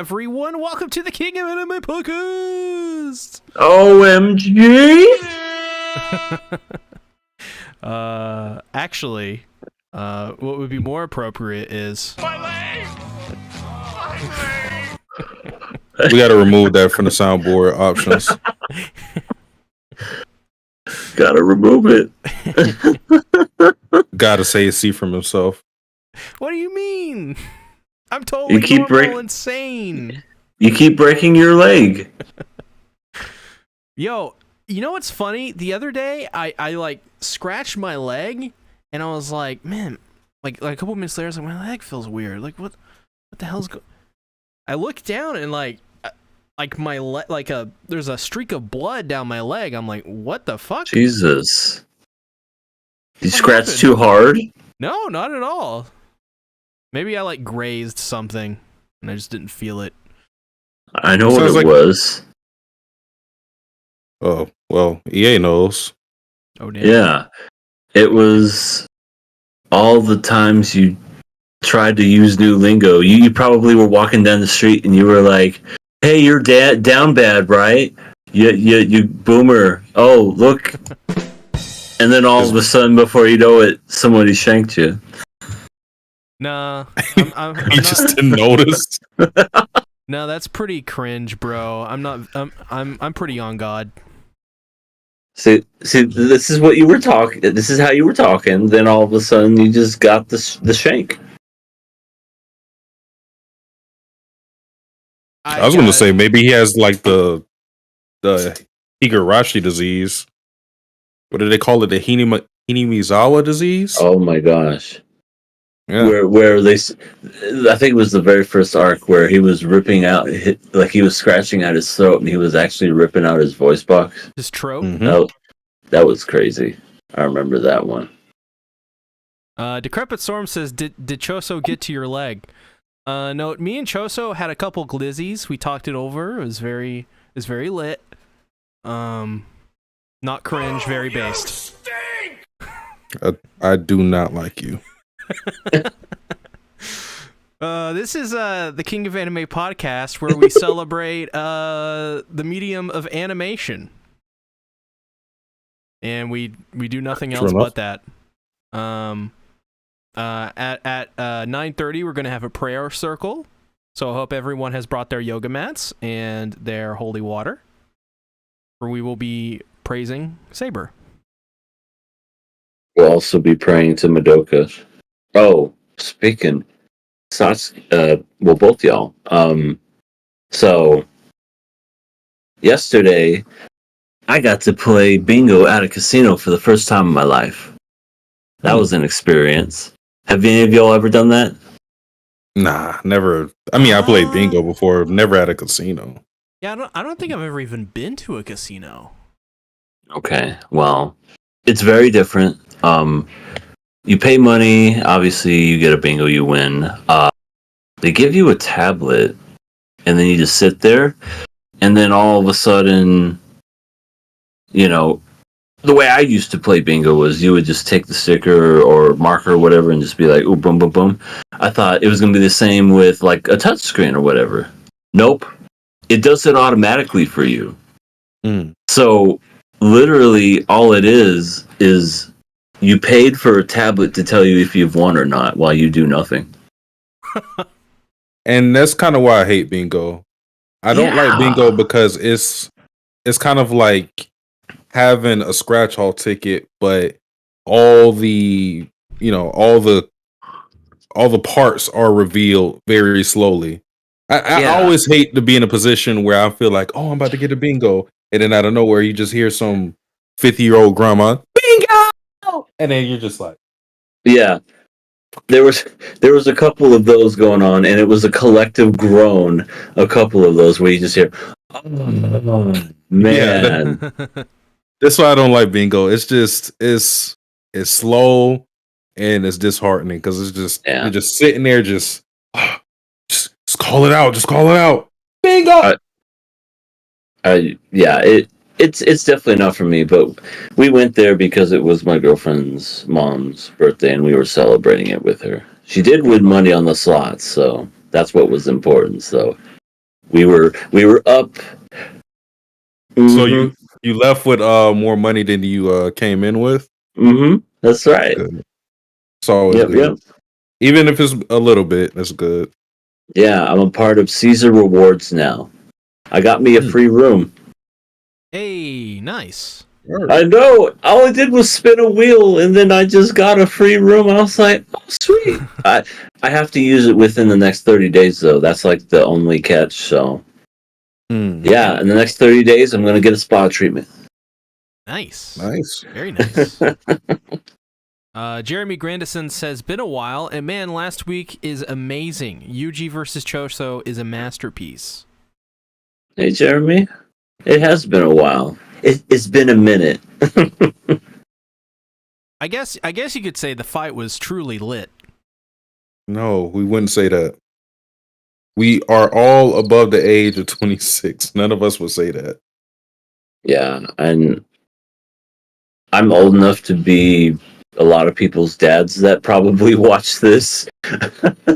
everyone. Welcome to the King of Anime Podcast. OMG! Actually, what would be more appropriate is My leg! My We got to remove that from the soundboard options. Gotta remove it. Got to say see from himself. What do you mean? I'm totally insane. You keep breaking your leg. Yo, you know what's funny? The other day, I like scratched my leg, and I was like, man, like a couple minutes later, I was like, my leg feels weird. Like what the hell's going? I looked down and like my there's a streak of blood down my leg. I'm like, what the fuck? Jesus. You scratched too hard? No, not at all. Maybe I like grazed something and I just didn't feel it. I know what it was. Oh, well, EA knows. Oh, damn. Yeah. It was all the times you tried to use new lingo. You probably were walking down the street and you were like, hey, you're down bad, right? You boomer. Oh, look. And then all of a sudden, before you know it, somebody shanked you. Nah, I'm You just didn't notice. No, that's pretty cringe, bro. I'm pretty on God. See, this is what you were talking. This is how you were talking. Then all of a sudden, you just got the shank. I was going to say maybe he has like the Higurashi disease. What do they call it? The Hinamizawa disease? Oh my gosh! Yeah. Where I think it was the very first arc where he was ripping out, like he was scratching at his throat, and he was actually ripping out his voice box. His trope. Mm-hmm. That was crazy. I remember that one. Decrepit Storm says, "Did Choso get to your leg?" No, me and Choso had a couple glizzies. We talked it over. It was very lit. Not cringe, very based. I do not like you. This is the King of Anime podcast where we celebrate the medium of animation, and we do nothing else but that. At 9:30 we're gonna have a prayer circle, so I hope everyone has brought their yoga mats and their holy water, where we will be praising Saber. We'll also be praying to Madoka. Oh, speaking, well, both y'all. So yesterday I got to play bingo at a casino for the first time in my life. That was an experience. Have any of y'all ever done that? Nah, never. I mean, I played bingo before, never at a casino. Yeah, I don't think I've ever even been to a casino. Okay, well, it's very different. You pay money, obviously you get a bingo, you win. They give you a tablet, and then you just sit there, and then all of a sudden, you know, the way I used to play bingo was you would just take the sticker or marker or whatever and just be like, ooh, boom, boom, boom. I thought it was going to be the same with like a touch screen or whatever. Nope. It does it automatically for you. So literally all it is you paid for a tablet to tell you if you've won or not while you do nothing. And that's kind of why I hate bingo. I don't like bingo because it's kind of like having a scratch hall ticket, but all the parts are revealed very slowly. I always hate to be in a position where I feel like, oh, I'm about to get a bingo, and then out of nowhere you just hear some 50-year-old grandma bingo, and then you're just like, yeah. There was a couple of those going on, and it was a collective groan. A couple of those where you just hear, oh man. Yeah, that's why I don't like bingo. It's just it's slow and it's disheartening because it's just you're just sitting there, just call it out, bingo. It's definitely not for me. But we went there because it was my girlfriend's mom's birthday, and we were celebrating it with her. She did win money on the slots, so that's what was important. So We were up. So you left with more money than you came in with. That's right. Good. It's always good. Yep. Even if it's a little bit, that's good. Yeah, I'm a part of Caesar Rewards now. I got me a free room. Hey, nice. I know. All I did was spin a wheel, and then I just got a free room. I was like, oh, sweet. I have to use it within the next 30 days, though. That's like the only catch. So, yeah, in the next 30 days, I'm going to get a spa treatment. Nice. Very nice. Jeremy Grandison says, been a while, and man, last week is amazing. Yuji versus Choso is a masterpiece. Hey, Jeremy. It has been a while. It's been a minute. I guess you could say the fight was truly lit. No, we wouldn't say that. We are all above the age of 26. None of us would say that. Yeah, and I'm old enough to be a lot of people's dads that probably watch this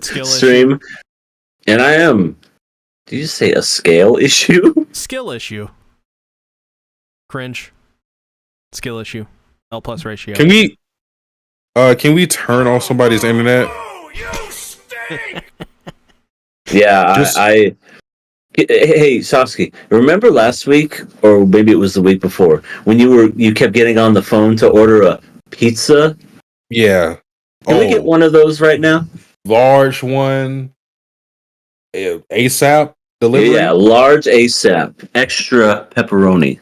stream. Issue. And I am. Did you say a scale issue? Skill issue. Cringe. Skill issue. L+ ratio. Can we turn off somebody's internet? Yeah, Hey, Sofsky, remember last week, or maybe it was the week before, when you kept getting on the phone to order a pizza? Yeah. Can we get one of those right now? Large one. ASAP delivery? Yeah, large ASAP. Extra pepperoni.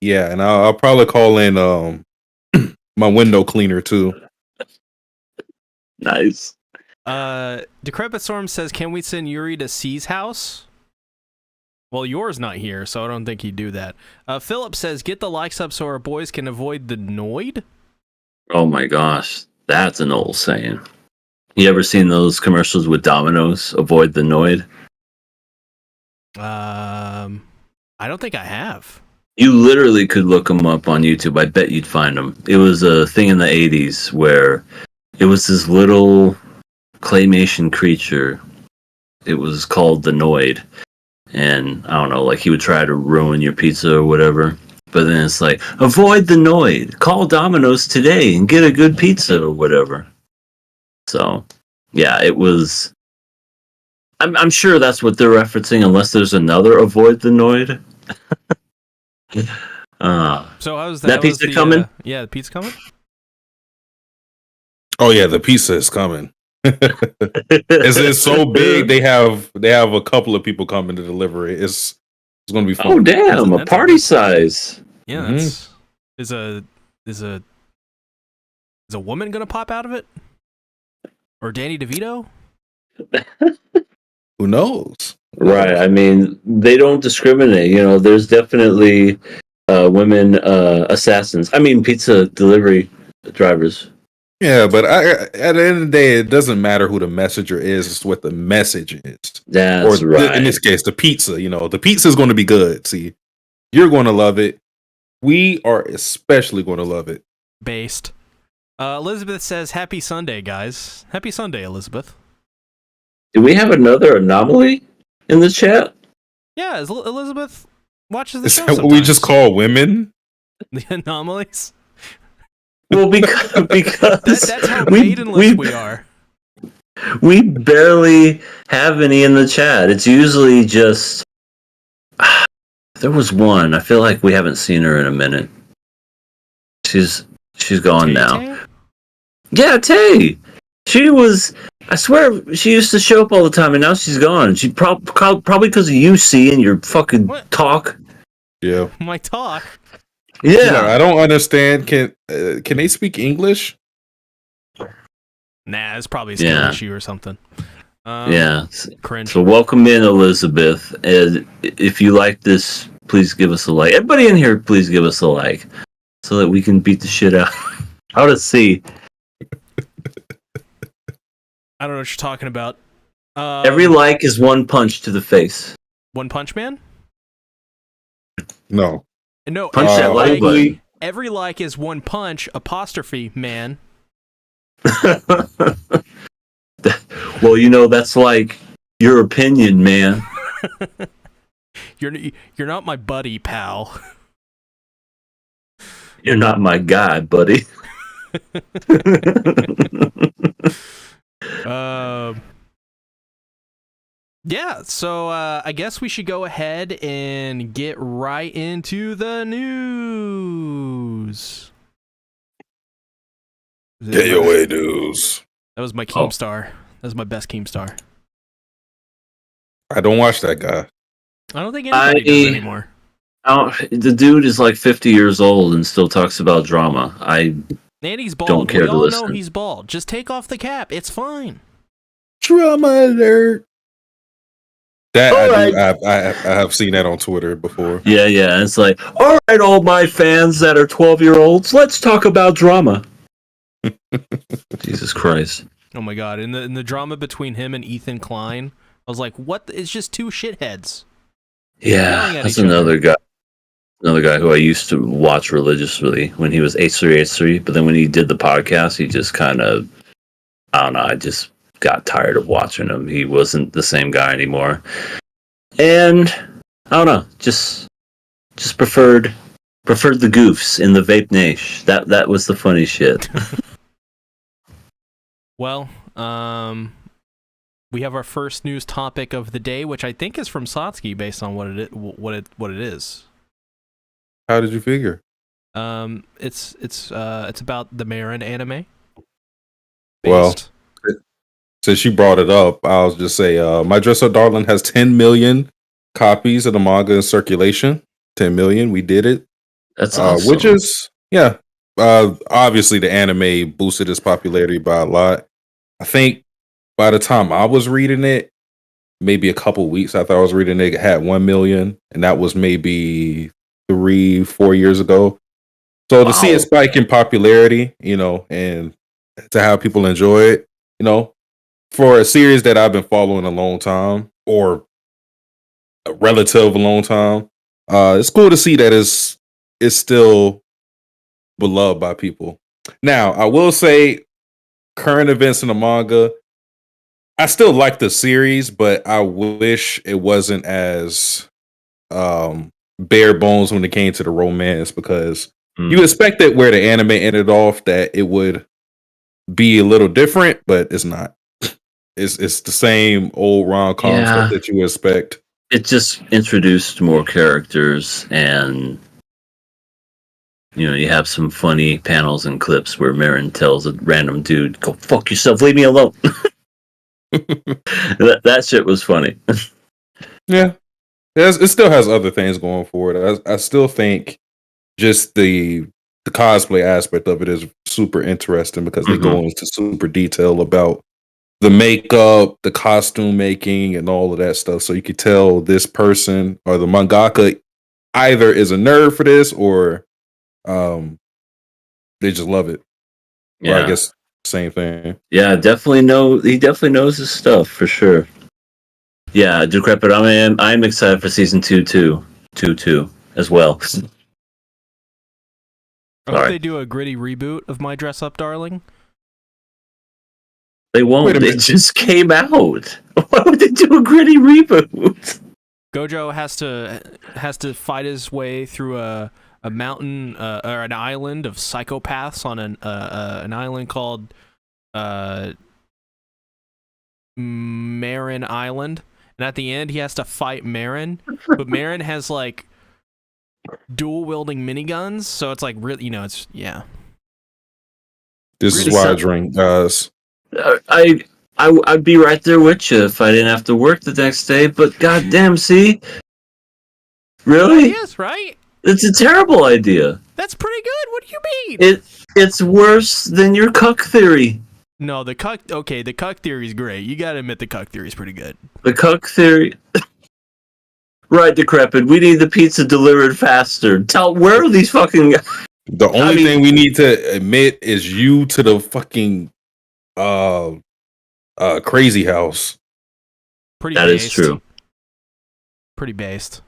Yeah, and I'll probably call in my window cleaner too. Nice. Decrepit Storm says, can we send Yuri to C's house? Well, yours not here, so I don't think he'd do that. Philip says, get the likes up so our boys can avoid the Noid? Oh my gosh, that's an old saying. You ever seen those commercials with Domino's? Avoid the Noid? I don't think I have. You literally could look them up on YouTube. I bet you'd find them. It was a thing in the 80s where it was this little claymation creature. It was called the Noid. And I don't know, like he would try to ruin your pizza or whatever. But then it's like, avoid the Noid. Call Domino's today and get a good pizza or whatever. So, yeah, it was... I'm sure that's what they're referencing, unless there's another avoid the Noid. So how's that pizza coming? Yeah, the pizza coming? Oh yeah, the pizza is coming. It's so big. They have a couple of people coming to deliver it. It's going to be fun. Oh damn, a party size. Yeah, that's is a woman gonna pop out of it? Or Danny DeVito? Who knows? Right. I mean, they don't discriminate. You know, there's definitely women assassins. I mean, pizza delivery drivers. Yeah, but at the end of the day, it doesn't matter who the messenger is. It's what the message is. That's right. In this case, the pizza. You know, the pizza is going to be good. See, you're going to love it. We are especially going to love it. Based. Elizabeth says, happy Sunday, guys. Happy Sunday, Elizabeth. Do we have another anomaly in the chat? Yeah, Elizabeth watches the is show that sometimes. what we just call women? The anomalies? Well, because that's how maidenless we are. We barely have any in the chat. It's usually just... There was one. I feel like we haven't seen her in a minute. She's gone now. Yeah, Tay. She was... I swear she used to show up all the time, and now she's gone. She probably because of you, C, and your fucking talk. Yeah. My talk? Yeah. I don't understand. Can they speak English? Nah, it's probably a skill issue or something. Yeah. Cringe. So welcome in, Elizabeth. And if you like this, please give us a like. Everybody in here, please give us a like, so that we can beat the shit out of C. I don't know what you're talking about. Every like is one punch to the face. One Punch Man? No. No. Punch that like button. Every like is one punch, apostrophe, man. Well, you know, that's like Your opinion, man. You're not my buddy, pal. You're not my guy, buddy. Yeah, so I guess we should go ahead and get right into the news. KOA news. That was my Keemstar. That was my best Keemstar. I don't watch that guy. I don't think anybody does anymore. The dude is like 50 years old and still talks about drama. And he's bald. Don't care we to all listen. know he's bald. Just take off the cap. It's fine. Drama alert. That All I have seen that on Twitter before. Yeah. It's like, all right, all my fans that are 12-year-olds, let's talk about drama. Jesus Christ. Oh my god! In the drama between him and Ethan Klein, I was like, "What? It's just two shitheads." Yeah, that's another guy. Another guy who I used to watch religiously when he was H3H3, but then when he did the podcast, he just kind of, I don't know, I just got tired of watching him. He wasn't the same guy anymore. And I don't know, just preferred the goofs in the Vape Nash. That was the funny shit. Well, we have our first news topic of the day, which I think is from Satsuki based on what it is. How did you figure? It's about the Marin anime. Well, since you brought it up, I'll just say My Dress Up Darling has 10 million copies of the manga in circulation. 10 million, we did it. That's awesome. Which is, obviously the anime boosted its popularity by a lot. I think by the time I was reading it, maybe a couple weeks after I was reading it, it had 1 million, and that was maybe 3-4 years ago. So to see it spike in popularity, and to have people enjoy it, for a series that I've been following a long time, or a relative long time, it's cool to see that it's still beloved by people. Now, I will say, current events in the manga, I still like the series, but I wish it wasn't as bare bones when it came to the romance, because you expected where the anime ended off that it would be a little different, but it's not. It's the same old rom-com stuff that you expect. It just introduced more characters, and you have some funny panels and clips where Marin tells a random dude, "Go fuck yourself, leave me alone." that shit was funny. Yeah. It still has other things going for it. I still think just the cosplay aspect of it is super interesting, because they go into super detail about the makeup, the costume making, and all of that stuff. So you could tell this person or the mangaka either is a nerd for this, or they just love it. Yeah, or I guess same thing. Yeah, he definitely knows his stuff for sure. Yeah, Decrepit, I'm excited for season 2 as well. I hope they do a gritty reboot of My Dress Up Darling. They won't. It just came out. Why would they do a gritty reboot? Gojo has to fight his way through a mountain or an island of psychopaths on an island called Marin Island, and at the end he has to fight Marin, but Marin has like dual wielding miniguns, so it's like really, it's This is why I drink, guys. I'd be right there with you if I didn't have to work the next day, but goddamn, see? Really? Yes, right? It's a terrible idea. That's pretty good. What do you mean? It's worse than your cuck theory. No, the cuck theory is great. You gotta admit the cuck theory is pretty good. The cuck theory... Right, Decrepit, we need the pizza delivered faster. Where are these fucking... The only thing we need to admit is you to the fucking crazy house. Pretty that based. Is true. Pretty based.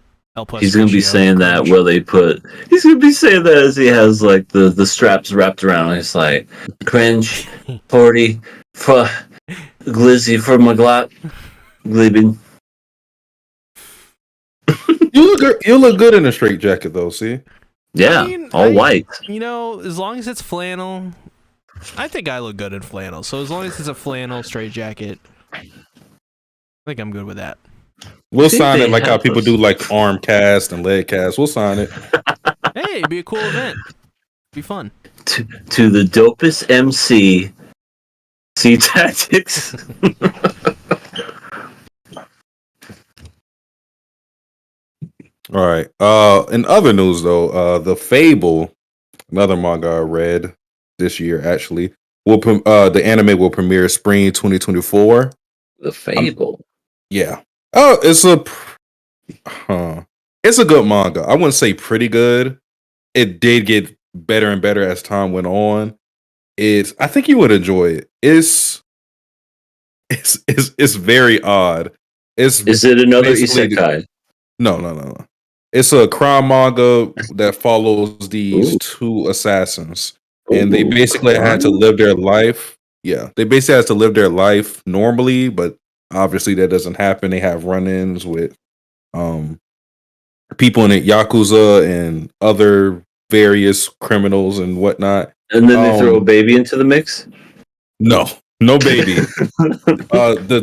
He's gonna be saying that where they put. He's gonna be saying that as he has like the straps wrapped around. He's like, cringe, 40 for glizzy for my glot. Gleaming. You look good in a straight jacket, though. See? Yeah, all white. You know, as long as it's flannel, I think I look good in flannel. So as long as it's a flannel straight jacket, I think I'm good with that. We'll sign it like how people do like arm cast and leg cast. We'll sign it. Hey, it'd be a cool event. Be fun. To the dopest MC, C Tactics. All right. In other news, though, the Fable, another manga I read this year, actually, the anime will premiere spring 2024. The Fable. Yeah. Oh, it's a good manga. I wouldn't say pretty good. It did get better and better as time went on. I think you would enjoy it. It's very odd. Is it another isekai? No. It's a crime manga that follows these two assassins. And they basically had to live their life. Yeah. They basically had to live their life normally, but obviously that doesn't happen. They have run-ins with people in the Yakuza and other various criminals and whatnot. And then they throw a baby into the mix? No baby.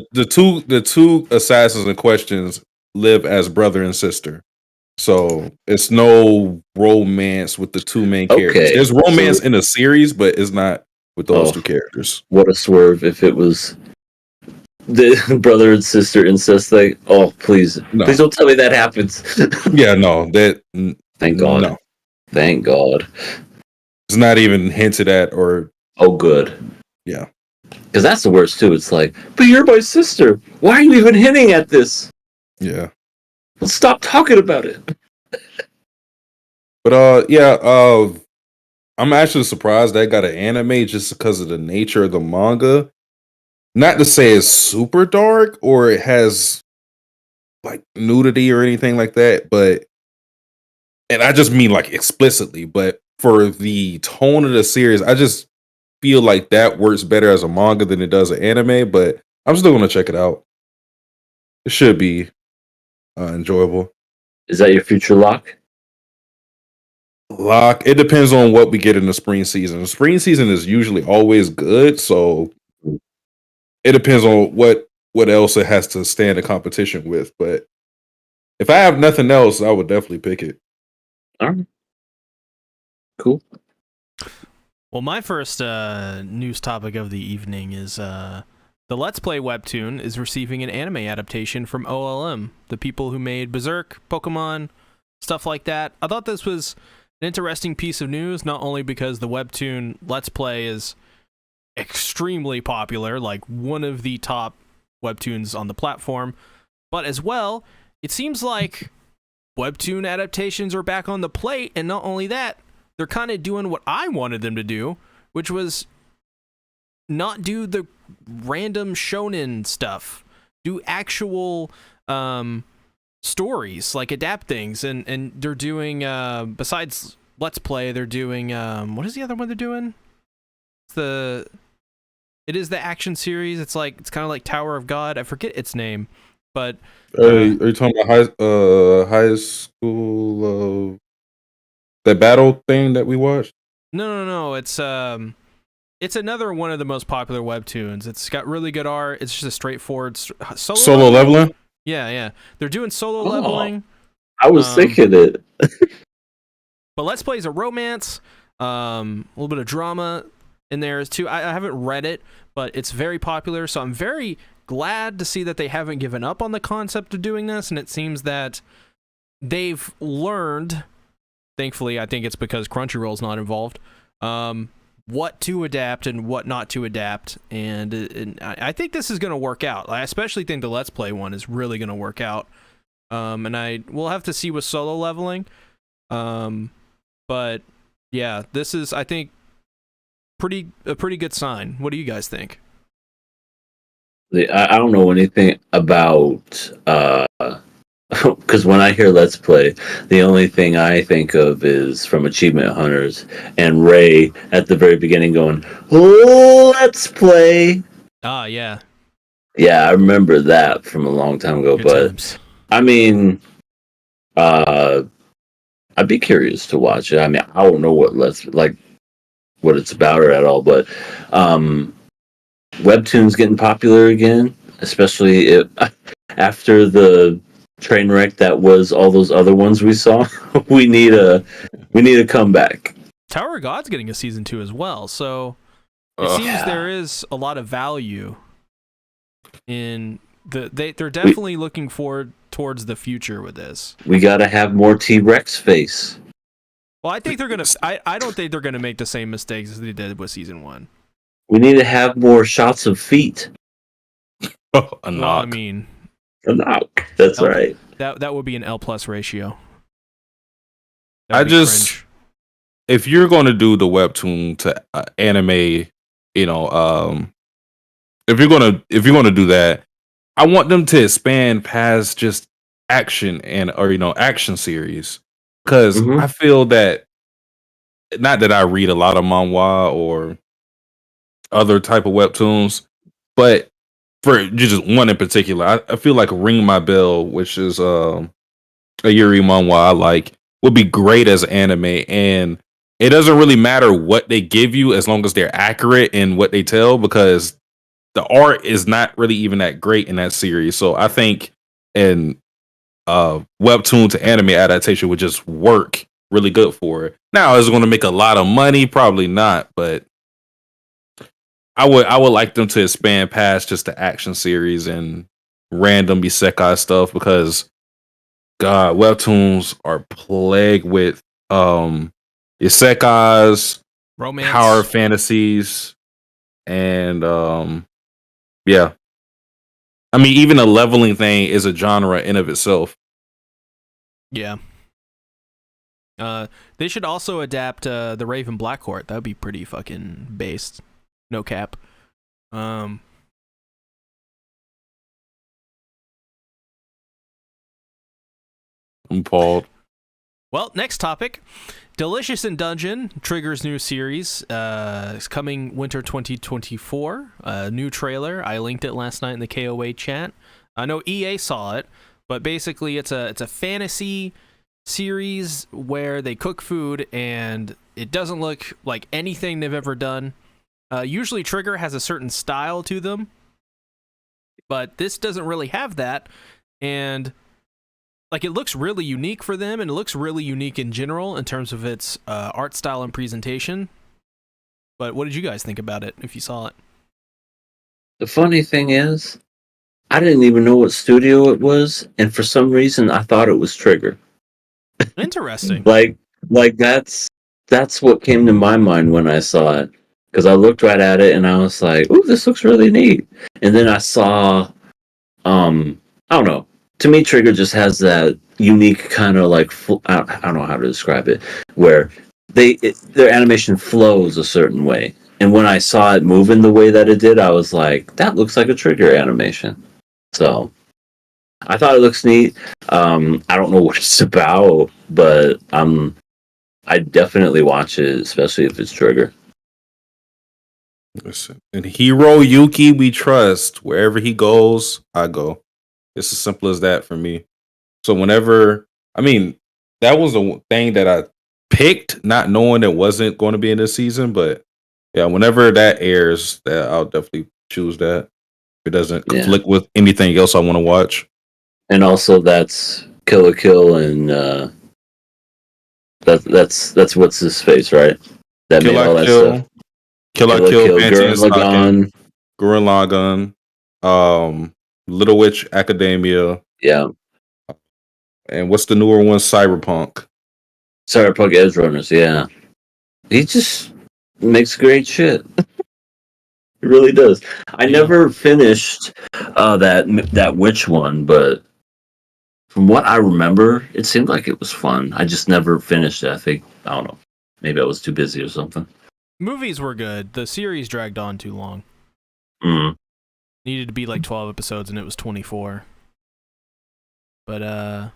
The two assassins in questions live as brother and sister. So it's no romance with the two main characters. There's romance in a series, but it's not with those two characters. What a swerve if it was the brother and sister incest thing. Oh, please don't tell me that happens. Yeah, no. Thank God. No. Thank God. It's not even hinted at or... Oh, good. Yeah. Because that's the worst, too. It's like, but you're my sister. Why are you even hinting at this? Yeah. Let's stop talking about it. But, I'm actually surprised that got an anime just because of the nature of the manga. Not to say it's super dark or it has, like, nudity or anything like that, but... And I just mean, like, explicitly, but for the tone of the series, I just feel like that works better as a manga than it does an anime, but I'm still going to check it out. It should be enjoyable. Is that your future lock? It depends on what we get in the spring season. The spring season is usually always good, so it depends on what else it has to stand in competition with. But if I have nothing else, I would definitely pick it. All right. Cool. Well, my first news topic of the evening is the Let's Play webtoon is receiving an anime adaptation from OLM, the people who made Berserk, Pokemon, stuff like that. I thought this was an interesting piece of news, not only because the webtoon Let's Play is extremely popular, like one of the top webtoons on the platform, but as well, it seems like webtoon adaptations are back on the plate, and not only that, they're kind of doing what I wanted them to do, which was not do the random shonen stuff, do actual stories, like adapt things, and they're doing besides Let's Play, they're doing what is the other one they're doing? It is the action series. It's kind of like Tower of God. I forget its name, but are you talking about high school that battle thing that we watched? No. It's another one of the most popular webtoons. It's got really good art. It's just a straightforward solo leveling. Yeah. They're doing solo leveling. I was thinking it. But Let's Play is a romance, a little bit of drama in there too. I haven't read it, but it's very popular. So I'm very glad to see that they haven't given up on the concept of doing this, and it seems that they've learned. Thankfully, I think it's because Crunchyroll's not involved. What to adapt and what not to adapt, and I think this is going to work out. I especially think the Let's Play one is really going to work out. And we'll have to see with solo leveling. But yeah, this is, I think, a pretty good sign. What do you guys think? I don't know anything about because when I hear Let's Play, the only thing I think of is from Achievement Hunters and Ray at the very beginning going, "Oh, Let's Play." Ah, yeah. Yeah, I remember that from a long time ago. Good But times. I mean, I'd be curious to watch it. I mean, I don't know what it's about or at all, but webtoons getting popular again, especially after the train wreck that was all those other ones we saw. we need a comeback. Tower of God's getting a season 2 as well, so it seems Yeah. there is a lot of value in they're definitely looking forward towards the future with this. We gotta have more T-Rex face. Well, I think they're gonna. I don't think they're gonna make the same mistakes as they did with season 1. We need to have more shots of feet. A Well, knock. I mean, That's right. that would be an L+ ratio. If you're going to do the webtoon to anime, you know, if you're gonna do that, I want them to expand past just action or action series, because Mhm. I feel that, not that I read a lot of manhwa or other type of webtoons, but for just one in particular, I feel like Ring My Bell, which is a Yuri manhwa I like, would be great as anime. And it doesn't really matter what they give you as long as they're accurate in what they tell, because the art is not really even that great in that series. So I think an webtoon to anime adaptation would just work really good for it. Now, is it going to make a lot of money? Probably not, but I would like them to expand past just the action series and random isekai stuff, because God, webtoons are plagued with isekais, romance, power fantasies, and yeah. I mean, even a leveling thing is a genre in of itself. Yeah. They should also adapt the Raven Black Court. That would be pretty fucking based. No cap. I'm appalled. Well, next topic. Delicious in Dungeon, Trigger's new series, is coming winter 2024. New trailer. I linked it last night in the KOA chat. I know EA saw it, but basically it's a fantasy series where they cook food, and it doesn't look like anything they've ever done. Usually Trigger has a certain style to them, but this doesn't really have that, and like, it looks really unique for them, and it looks really unique in general in terms of its art style and presentation. But what did you guys think about it, if you saw it? The funny thing is, I didn't even know what studio it was, and for some reason, I thought it was Trigger. Interesting. like that's what came to my mind when I saw it, because I looked right at it and I was like, "Ooh, this looks really neat." And then I saw, I don't know. To me, Trigger just has that unique kind of like I don't know how to describe it, where their animation flows a certain way. And when I saw it moving the way that it did, I was like, "That looks like a Trigger animation." So I thought it looks neat. I don't know what it's about, but I definitely watch it, especially if it's Trigger. Listen, and Hero Yuki, we trust. Wherever he goes, I go. It's as simple as that for me. So whenever, I mean, that was the thing that I picked, not knowing it wasn't going to be in this season. But yeah, whenever that airs, that I'll definitely choose that. It doesn't conflict with anything else I want to watch. And also, that's Kill la Kill, and that's what's his face, right? That Kill made la all that Kill, stuff. Kill la Kill, Gurren Lagann, Little Witch Academia. Yeah. And what's the newer one? Cyberpunk Edge Runners, yeah. He just makes great shit. He really does. I never finished that witch one, but from what I remember, it seemed like it was fun. I just never finished it. I don't know. Maybe I was too busy or something. Movies were good. The series dragged on too long. Needed to be like 12 episodes, and it was 24. But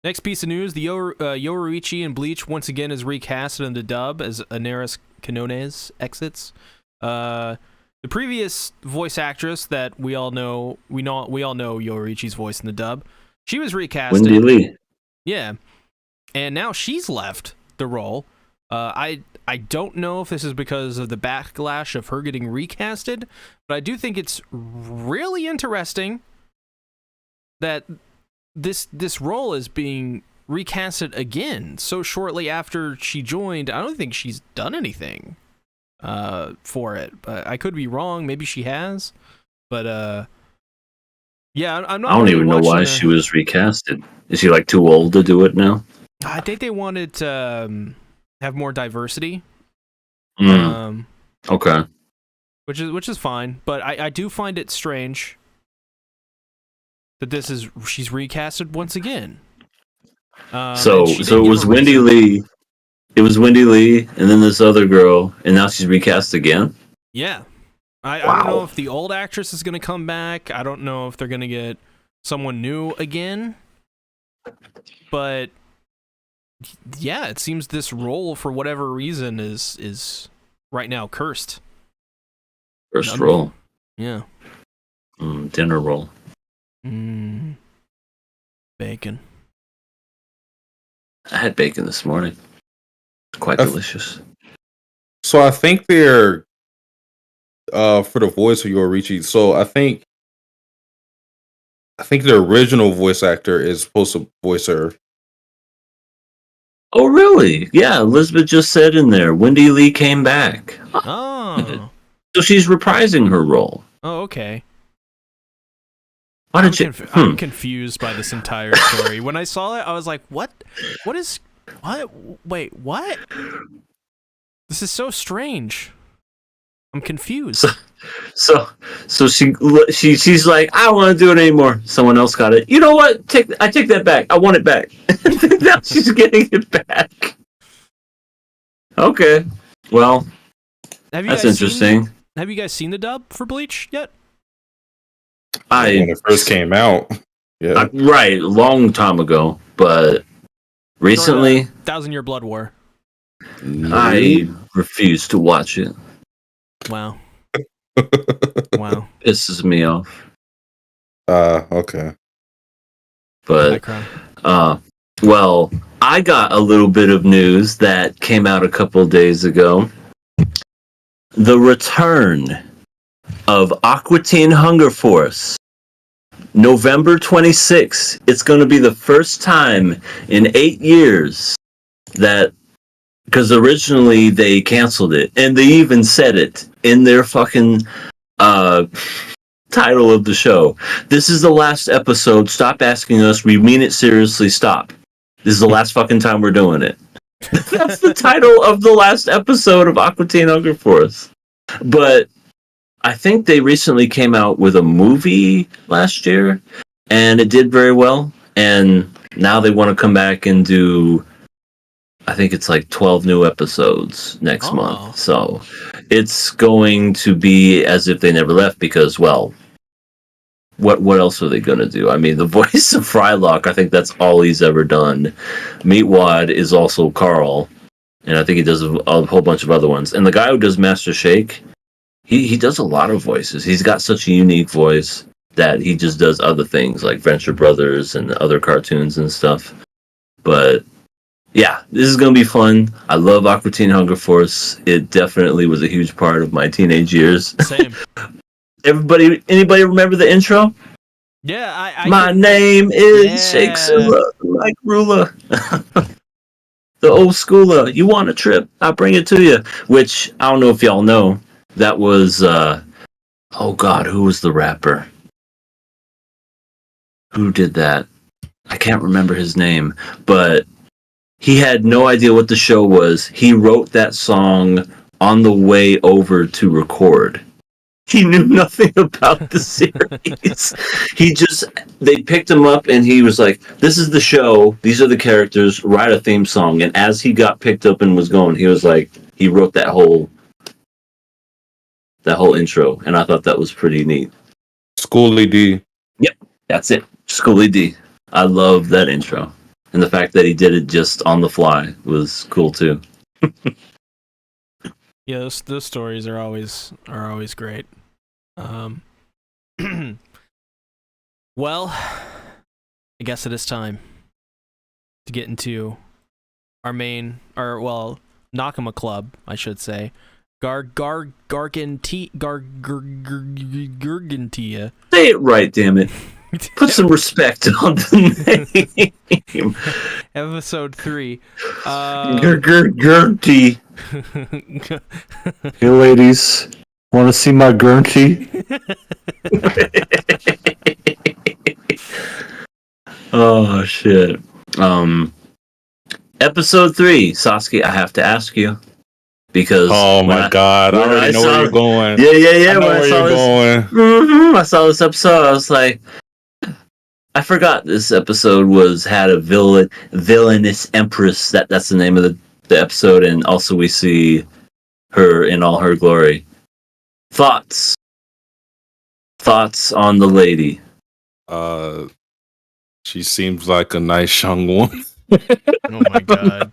next piece of news: the Yoruichi in Bleach once again is recasted in the dub as Inaris Kanones exits. the previous voice actress that we all know Yoruichi's voice in the dub. She was recasted. Wendy Lee. Yeah, and now she's left the role. I don't know if this is because of the backlash of her getting recasted, but I do think it's really interesting that this role is being recasted again so shortly after she joined. I don't think she's done anything for it, but I could be wrong. Maybe she has, but yeah, I'm not. I don't really even know why she was recasted. Is she like too old to do it now? I think they wanted to have more diversity. Okay. Which is fine, but I do find it strange that she's recasted once again. So it was Wendy Lee. It was Wendy Lee, and then this other girl, and now she's recast again. Yeah, I don't know if the old actress is going to come back. I don't know if they're going to get someone new again. But yeah, it seems this role, for whatever reason, is right now cursed. First roll. Yeah. Dinner roll. Bacon. I had bacon this morning. Quite delicious. So I think they're for the voice of Yoruichi. So I think the original voice actor is supposed to voice her. Oh, really? Yeah, Elizabeth just said in there, Wendy Lee came back. Oh. So she's reprising her role. Oh, okay. Why did you? I'm confused by this entire story. When I saw it, I was like, "What? What is? What? Wait, what? This is so strange. I'm confused." So she's like, I don't want to do it anymore. Someone else got it. You know what? I take that back. I want it back. Now she's getting it back. Okay. Well, that's interesting. Have you guys seen the dub for Bleach yet? When it first came out. Yeah. Right, a long time ago, but recently, 1,000-Year Blood War. I refuse to watch it. Wow. Wow. Pisses me off. Okay. But well, I got a little bit of news that came out a couple days ago. The return of Aqua Teen Hunger Force. November 26th. It's going to be the first time in 8 years that, because originally they canceled it, and they even said it in their fucking title of the show. This is the last episode. Stop asking us. We mean it seriously. Stop. This is the last fucking time we're doing it. That's the title of the last episode of Aqua Teen Hunger Force. But I think they recently came out with a movie last year, and it did very well. And now they want to come back and do, I think it's like 12 new episodes next month. So it's going to be as if they never left because, well, what else are they going to do? I mean, the voice of Frylock, I think that's all he's ever done. Meatwad is also Carl, and I think he does a whole bunch of other ones. And the guy who does Master Shake, he does a lot of voices. He's got such a unique voice that he just does other things like Venture Brothers and other cartoons and stuff. But yeah, this is going to be fun. I love Aqua Teen Hunger Force. It definitely was a huge part of my teenage years. Same. Anybody remember the intro? Yeah, My name is Shakesula, like ruler. The old schooler. You want a trip? I'll bring it to you. Which, I don't know if y'all know, that was, oh God, who was the rapper? Who did that? I can't remember his name, but he had no idea what the show was. He wrote that song on the way over to record. He knew nothing about the series. They picked him up and he was like, this is the show. These are the characters. Write a theme song. And as he got picked up and was going, he was like, he wrote that whole intro. And I thought that was pretty neat. Schooly D. Yep. That's it. Schooly D. I love that intro. And the fact that he did it just on the fly was cool too. Yeah, those stories are always great. Well, I guess it is time to get into our main, or well, Nakama Club, I should say. Gargantia. Say it right, damn it. Put some respect on the name. Episode 3. Gurnty. Hey, ladies, want to see my Gurnty? Oh shit. Episode 3, Sasuke. I have to ask you because. Oh my god! I already know where you're going. Yeah. I know where you're going. I saw this episode. I was like, I forgot this episode had a villainous empress. That's the name of the episode, and also we see her in all her glory. Thoughts on the lady. She seems like a nice young woman. Oh my god.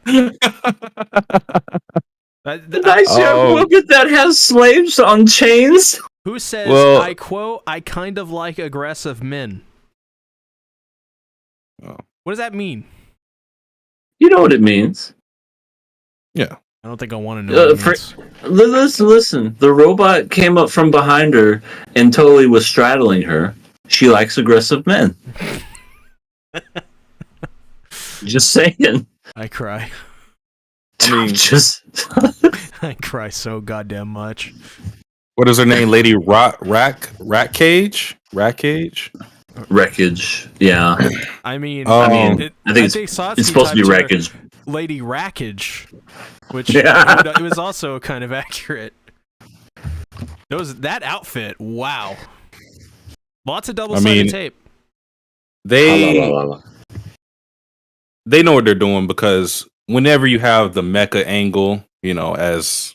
Nice young woman that has slaves on chains. Who says, Well, I quote, I kind of like aggressive men? Oh. What does that mean? You know what it means. Yeah. I don't think I want to know what it means. Listen. The robot came up from behind her and totally was straddling her. She likes aggressive men. Just saying. I cry. I mean, I cry so goddamn much. what is her name? Lady Rat Cage? Wreckage. Yeah. I mean, I think it's supposed to be wreckage. Lady Rackage, which Yeah. it was also kind of accurate. That outfit, wow. Lots of double-sided tape. They know what they're doing because whenever you have the mecha angle, as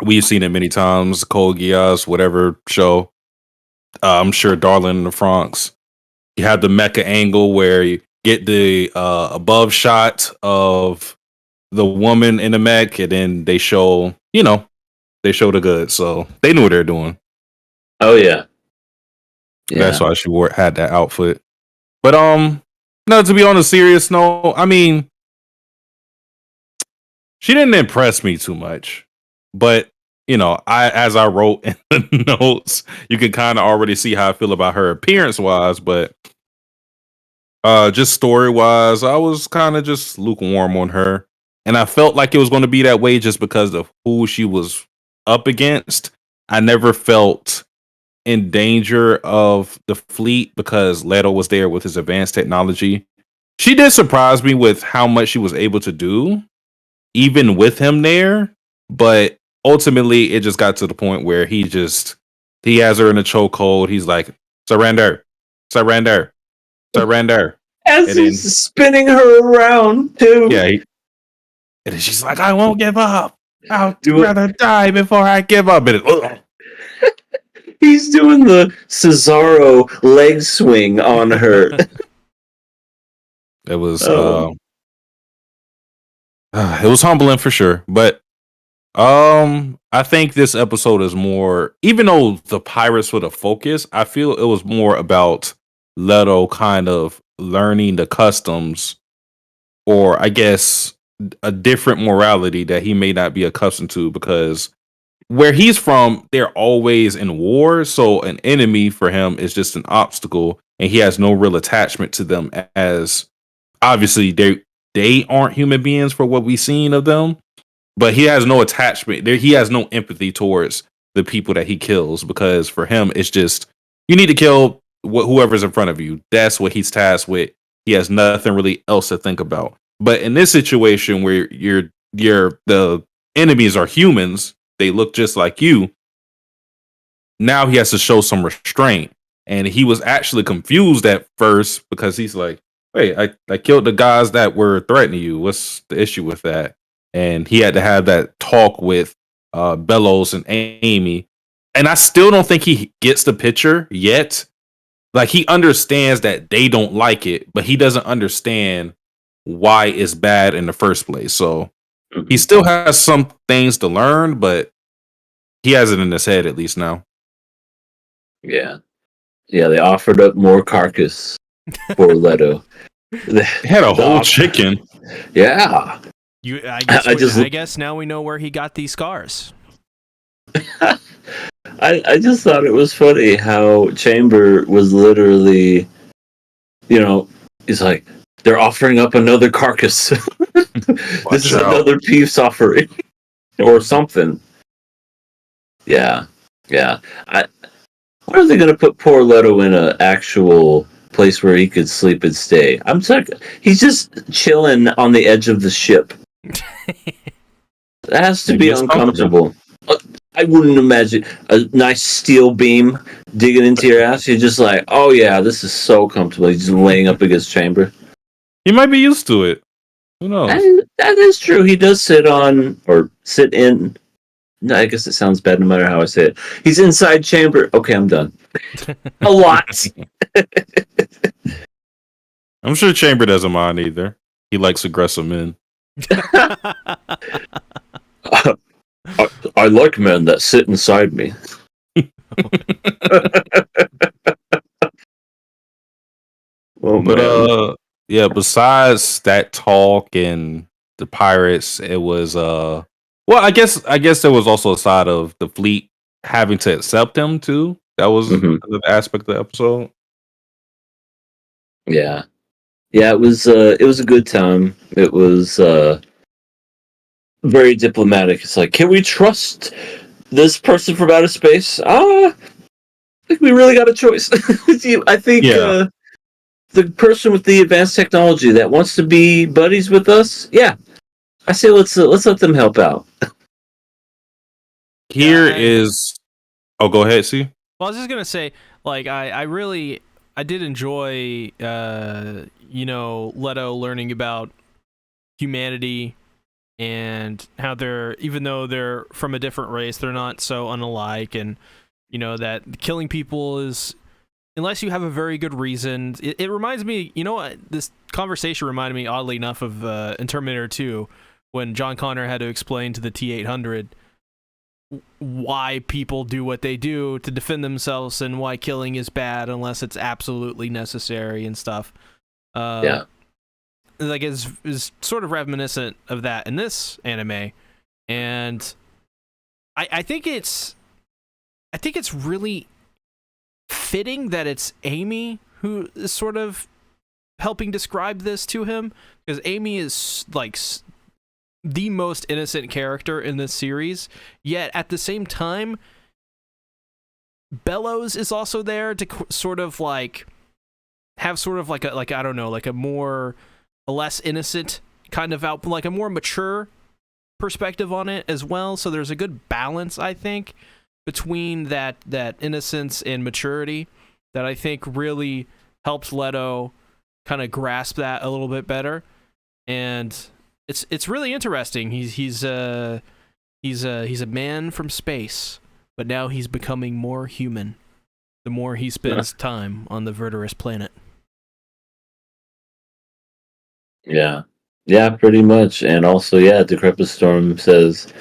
we've seen it many times, Code Geass, whatever show, I'm sure Darling in the Franxx, you have the mecha angle where you get the above shot of the woman in the mech, and then they show the goods. So they knew what they're doing. Oh yeah. That's why she had that outfit. But no, to be on a serious note, I mean, she didn't impress me too much. But as I wrote in the notes, you can kind of already see how I feel about her appearance wise. But just story wise, I was kind of just lukewarm on her, and I felt like it was going to be that way just because of who she was up against. I never felt in danger of the fleet because Leto was there with his advanced technology. She did surprise me with how much she was able to do, even with him there. But ultimately, it just got to the point where he has her in a chokehold. He's like, surrender. As he's spinning her around too. Yeah. And then she's like, I won't give up. I'll rather die before I give up. And he's doing the Cesaro leg swing on her. It was humbling for sure. But I think this episode is more, even though the pirates were the focus, I feel it was more about Leto kind of learning the customs, or I guess a different morality that he may not be accustomed to, because where he's from, they're always in war. So an enemy for him is just an obstacle, and he has no real attachment to them, as obviously they aren't human beings for what we've seen of them. But he has no attachment. He has no empathy towards the people that he kills, because for him, it's just, you need to kill whoever's in front of you. That's what he's tasked with. He has nothing really else to think about. But in this situation where the enemies are humans, they look just like you. Now he has to show some restraint. And he was actually confused at first because he's like, wait, I killed the guys that were threatening you. What's the issue with that? And he had to have that talk with Bellows and Amy. And I still don't think he gets the picture yet. Like, he understands that they don't like it, but he doesn't understand why it's bad in the first place. So He still has some things to learn, but he has it in his head at least now. Yeah. Yeah, they offered up more carcass for Leto. They had a whole chicken. Yeah. I guess now we know where he got these scars. I just thought it was funny how Chamber was literally, he's like, they're offering up another carcass. This is another peace offering. Or something. Yeah. Yeah. When are they going to put poor Leto in an actual place where he could sleep and stay? I'm sorry. He's just chilling on the edge of the ship. That has to be uncomfortable. I wouldn't imagine a nice steel beam digging into your ass. You're just like, oh yeah, this is so comfortable. He's just laying up against Chamber. He might be used to it. Who knows? That is true. He does sit in. No, I guess it sounds bad no matter how I say it. He's inside Chamber. Okay, I'm done. A lot. I'm sure Chamber doesn't mind either. He likes aggressive men. I like men that sit inside me. Yeah, besides that talk and the pirates, it was well, I guess there was also a side of the fleet having to accept him too. That was another aspect of the episode. Yeah. Yeah, it was a good time. It was very diplomatic. It's like, can we trust this person from outer space? I think we really got a choice. I think the person with the advanced technology that wants to be buddies with us, I say let's let them help out. Oh, go ahead, see. Well, I was just gonna say, like, I did enjoy, Leto learning about humanity and how even though they're from a different race, they're not so unalike, and that killing people is, unless you have a very good reason. It reminds me, this conversation reminded me, oddly enough, of in Terminator 2, when John Connor had to explain to the T-800 why people do what they do to defend themselves and why killing is bad unless it's absolutely necessary and stuff. Like is sort of reminiscent of that in this anime, and I think it's really fitting that it's Amy who is sort of helping describe this to him, because Amy is like the most innocent character in this series, yet at the same time Bellows is also there to sort of like have sort of like a I don't know, like a less innocent kind of like a more mature perspective on it as well. So there's a good balance, I think, between that innocence and maturity that I think really helps Leto kind of grasp that a little bit better. And it's really interesting. He's a man from space, but now he's becoming more human the more he spends time on the Verdurous planet. Yeah, pretty much. And also, Decrepit Storm says,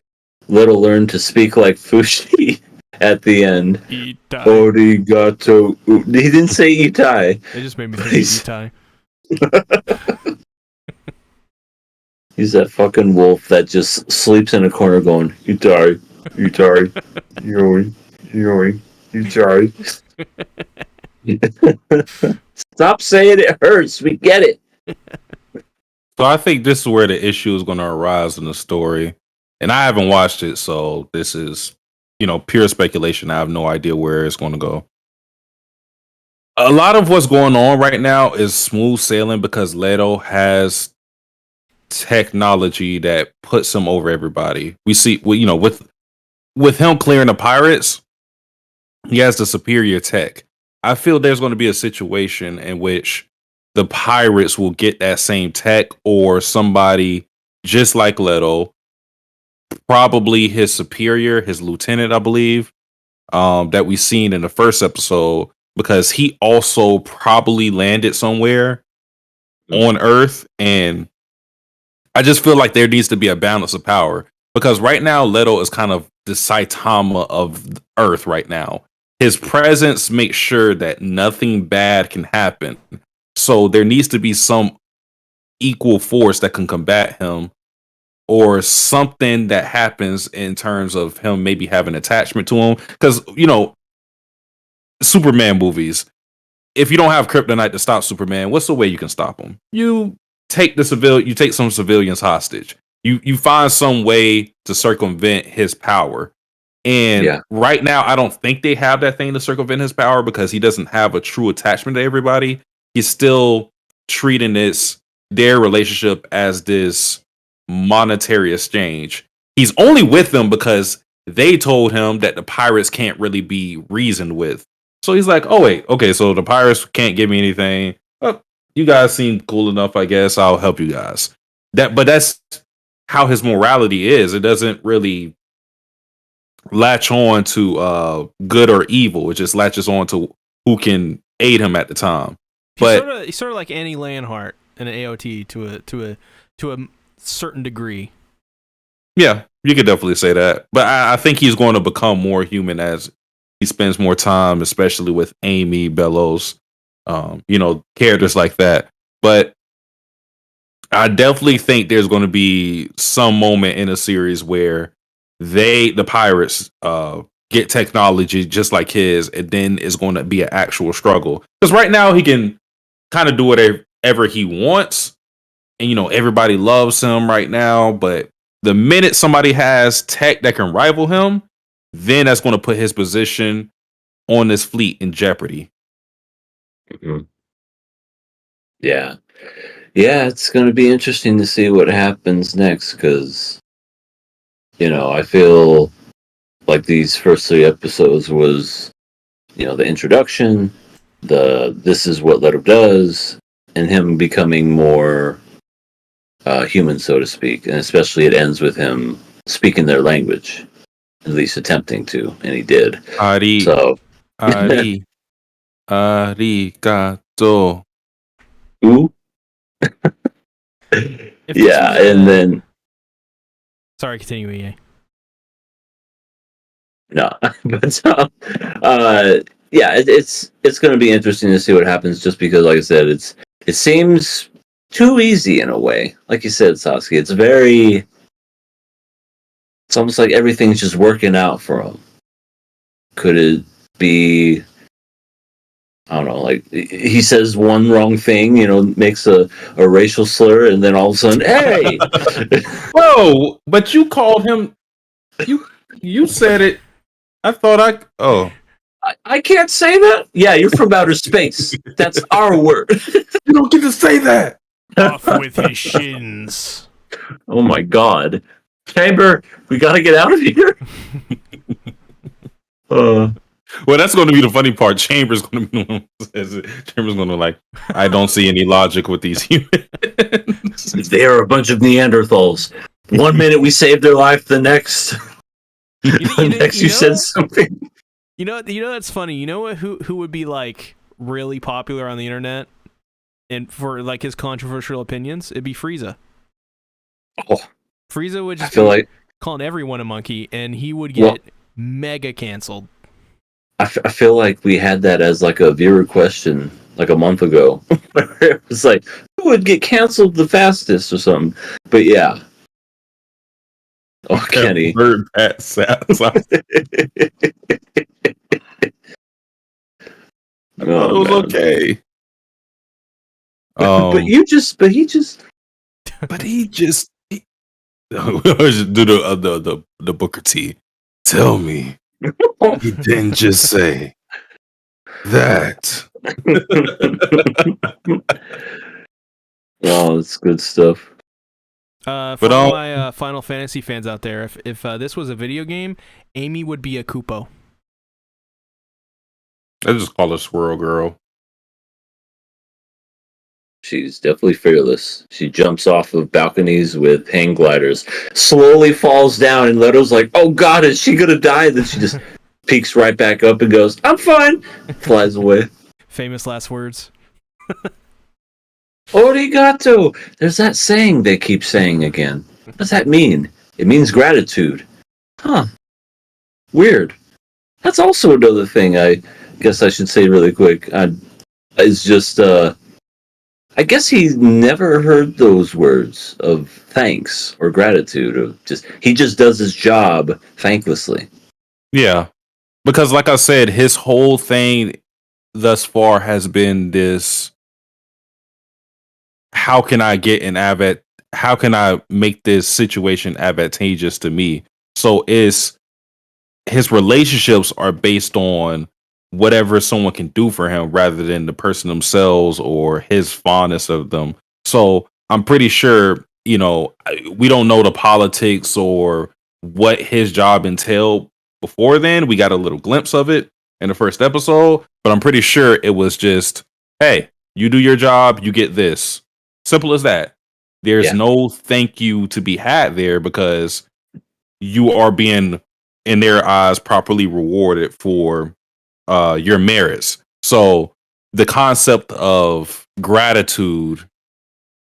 "Little learn to speak like Fushi." At the end, Itai. Origato. He didn't say Itai. It just made me think of Itai. He's that fucking wolf that just sleeps in a corner going, Itai, Itai, Yoi, Yoi, Itai. Stop saying it hurts. We get it. So I think this is where the issue is going to arise in the story. And I haven't watched it, so this is, pure speculation. I have no idea where it's going to go. A lot of what's going on right now is smooth sailing because Leto has technology that puts him over everybody. We see, with him clearing the pirates, he has the superior tech. I feel there's going to be a situation in which the pirates will get that same tech, or somebody just like Leto, probably his superior, his lieutenant, I believe, that we seen in the first episode, because he also probably landed somewhere on Earth, and I just feel like there needs to be a balance of power because right now Leto is kind of the Saitama of Earth right now. His presence makes sure that nothing bad can happen. So there needs to be some equal force that can combat him or something that happens in terms of him maybe having attachment to him. Because, Superman movies, if you don't have kryptonite to stop Superman, what's the way you can stop him? You take some civilians hostage. You find some way to circumvent his power. And right now, I don't think they have that thing to circumvent his power because he doesn't have a true attachment to everybody. He's still treating their relationship as this monetary exchange. He's only with them because they told him that the pirates can't really be reasoned with. So he's like, oh, wait, okay, so the pirates can't give me anything. Oh, you guys seem cool enough, I guess. I'll help you guys. But that's how his morality is. It doesn't really latch on to good or evil. It just latches on to who can aid him at the time. But he's sort of like Annie Leonhardt in an AOT to a certain degree. Yeah, you could definitely say that. But I think he's going to become more human as he spends more time, especially with Amy, Bellows, characters like that. But I definitely think there's going to be some moment in a series where the pirates, get technology just like his, and then it's going to be an actual struggle. Because right now he can kind of do whatever he wants, and everybody loves him right now. But the minute somebody has tech that can rival him, then that's going to put his position on this fleet in jeopardy. Mm-hmm. Yeah, it's going to be interesting to see what happens next because, I feel like these first 3 episodes was, the introduction, this is what Leto does, and him becoming more human, so to speak. And especially it ends with him speaking their language, at least attempting to, and he did. Arigato. Ooh. Yeah, and then... Sorry, continue, EA. No, but it's going to be interesting to see what happens. Just because, like I said, it seems too easy in a way. Like you said, Sasuke, it's almost like everything's just working out for him. Could it be? I don't know. Like he says one wrong thing, makes a racial slur, and then all of a sudden, hey, whoa! But you called him. You said it. I thought I can't say that? Yeah, you're from outer space. That's our word. You don't get to say that. Off with his shins. Oh my god. Chamber, we gotta get out of here. Well, that's going to be the funny part. Chamber's going to be the one who says it. Chamber's going to I don't see any logic with these humans. They are a bunch of Neanderthals. 1 minute we saved their life, the next... you said something. That's funny. You know what? Who would be really popular on the internet, and for his controversial opinions? It'd be Frieza. Oh, Frieza would just calling everyone a monkey, and he would get mega canceled. I feel like we had that as a viewer question a month ago. It was who would get canceled the fastest or something. But yeah. Oh, Kenny. Bird pat sounds. It was okay. But he just do the Booker T. Tell me, he didn't just say that. Oh, it's good stuff. For all my Final Fantasy fans out there, if this was a video game, Amy would be a Kupo. I just call her Swirl Girl. She's definitely fearless. She jumps off of balconies with hang gliders, slowly falls down, and Leto's like, oh god, is she gonna die? Then she just peeks right back up and goes, I'm fine. Flies away. Famous last words. Origato! There's that saying they keep saying again. What does that mean? It means gratitude. Huh. Weird. That's also another thing I guess I should say really quick. Is just, I guess he never heard those words of thanks or gratitude. He just does his job thanklessly. Yeah. Because like I said, his whole thing thus far has been this: how can I how can I make this situation advantageous to me? So his relationships are based on whatever someone can do for him rather than the person themselves or his fondness of them. So I'm pretty sure, we don't know the politics or what his job entailed before then. We got a little glimpse of it in the first episode, but I'm pretty sure it was just, hey, you do your job, you get this. Simple as that. There's no thank you to be had there because you are being, in their eyes, properly rewarded for your merits. So the concept of gratitude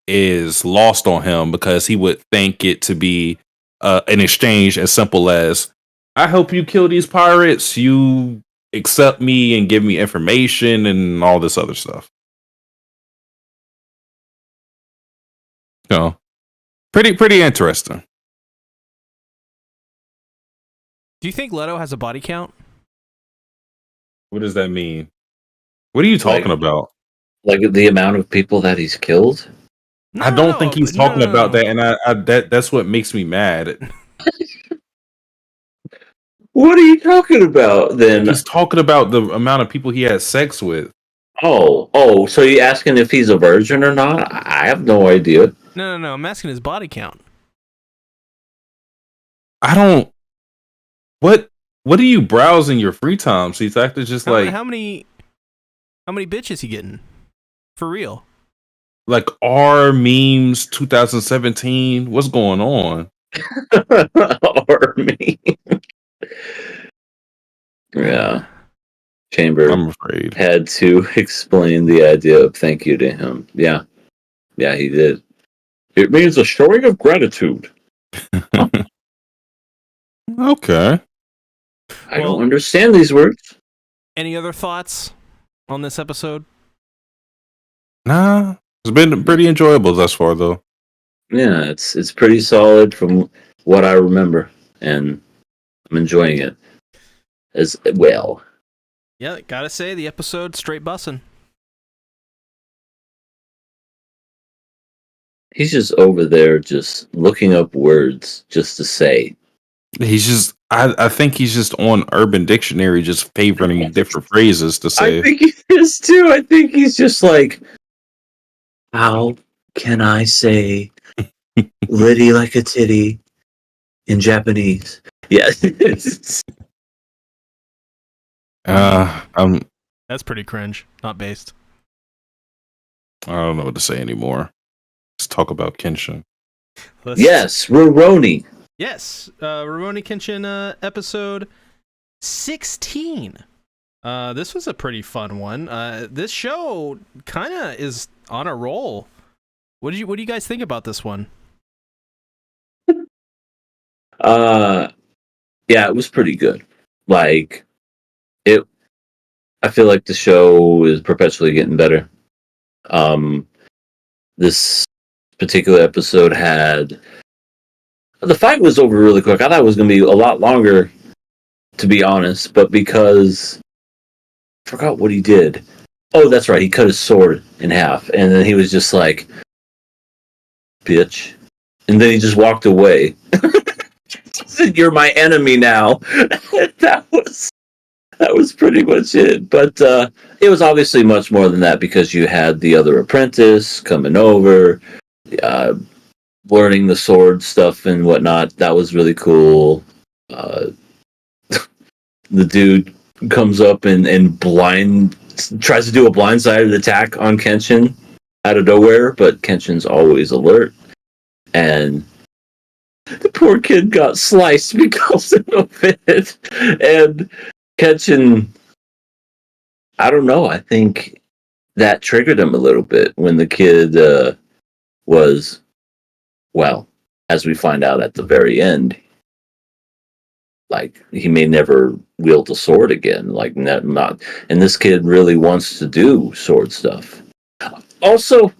is lost on him because he would think it to be an exchange as simple as, I help you kill these pirates, you accept me and give me information and all this other stuff. Pretty interesting. Do you think Leto has a body count? What does that mean? What are you talking about? Like the amount of people that he's killed? I don't think he's talking about that, and that's what makes me mad. What are you talking about then? He's talking about the amount of people he had sex with. Oh, so you asking if he's a virgin or not? I have no idea. No, I'm asking his body count. I don't. What are you browsing your free time? So it's actually just how many bitches he getting? For real? Like R memes 2017. What's going on? R meme. Yeah. Chamber, I'm afraid, had to explain the idea of thank you to him. Yeah, he did. It means a showing of gratitude. Okay. I don't understand these words. Any other thoughts on this episode? Nah, it's been pretty enjoyable thus far, though. Yeah, it's pretty solid from what I remember, and I'm enjoying it as well. Yeah, gotta say, the episode straight bussin'. He's just over there just looking up words just to say. He's just, I think he's just on Urban Dictionary just favoring different phrases to say. I think he is too. I think he's just like, how can I say litty like a titty in Japanese? Yeah. That's pretty cringe. Not based. I don't know what to say anymore. Let's talk about Kenshin. Yes, Rurouni. Yes, Rurouni Kenshin episode 16. This was a pretty fun one. This show kind of is on a roll. What do you guys think about this one? Yeah, it was pretty good. Like I feel like the show is perpetually getting better. This particular episode had the fight was over really quick. I thought it was going to be a lot longer, to be honest, but because I forgot what he did. Oh, that's right. He cut his sword in half, and then he was just like, "Bitch," and then he just walked away. You're my enemy now. That was pretty much it. But it was obviously much more than that because you had the other apprentice coming over, learning the sword stuff and whatnot. That was really cool. The dude comes up and tries to do a blindsided attack on Kenshin out of nowhere, but Kenshin's always alert. And the poor kid got sliced because of it. And Kenshin, I don't know. I think that triggered him a little bit when the kid was, well, as we find out at the very end, like he may never wield a sword again. Like not, and this kid really wants to do sword stuff. Also,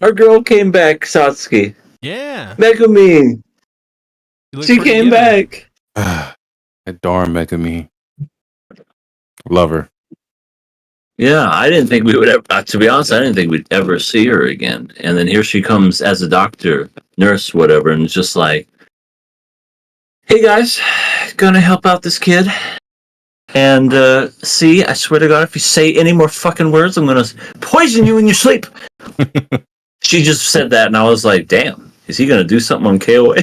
our girl came back, Satsuki. Yeah. Megumi. She came back. That darn Megumi. Love her. Yeah, I didn't think we would ever, to be honest, I didn't think we'd ever see her again. And then here she comes as a doctor, nurse, whatever, and it's just like, hey guys, gonna help out this kid. And see, I swear to God, if you say any more fucking words, I'm gonna poison you in your sleep. She just said that, and I was like, damn, is he gonna do something on KOA?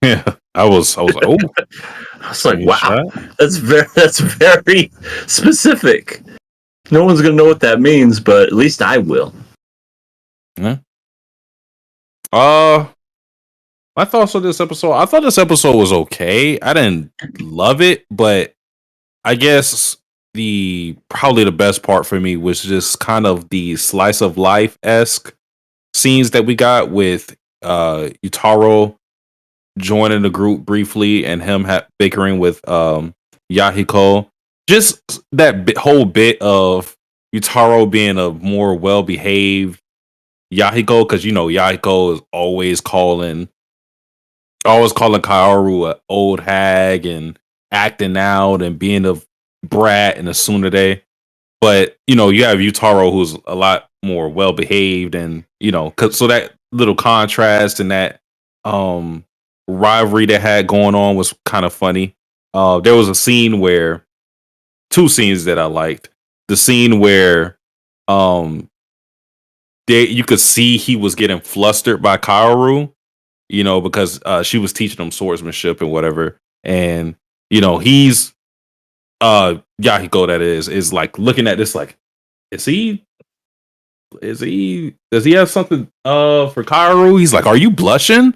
Yeah, I was like, oh. I was like, wow, that's very specific. No one's gonna know what that means, but at least I will. Yeah. My thoughts on this episode. I thought this episode was okay. I didn't love it, but I guess probably the best part for me was just kind of the slice of life-esque scenes that we got with Yutaro joining the group briefly and him bickering with Yahiko. Just that whole bit of Yutaro being a more well-behaved Yahiko, because Yahiko is always calling Kaoru an old hag and acting out and being a brat and a tsundere. But you have Yutaro, who's a lot more well-behaved, and so that little contrast and that rivalry they had going on was kind of funny. There was a scene where two scenes that I liked. The scene where you could see he was getting flustered by Kaoru, because she was teaching him swordsmanship and whatever. And he's Yahiko, that is like looking at this like, does he have something for Kaoru? He's like, are you blushing?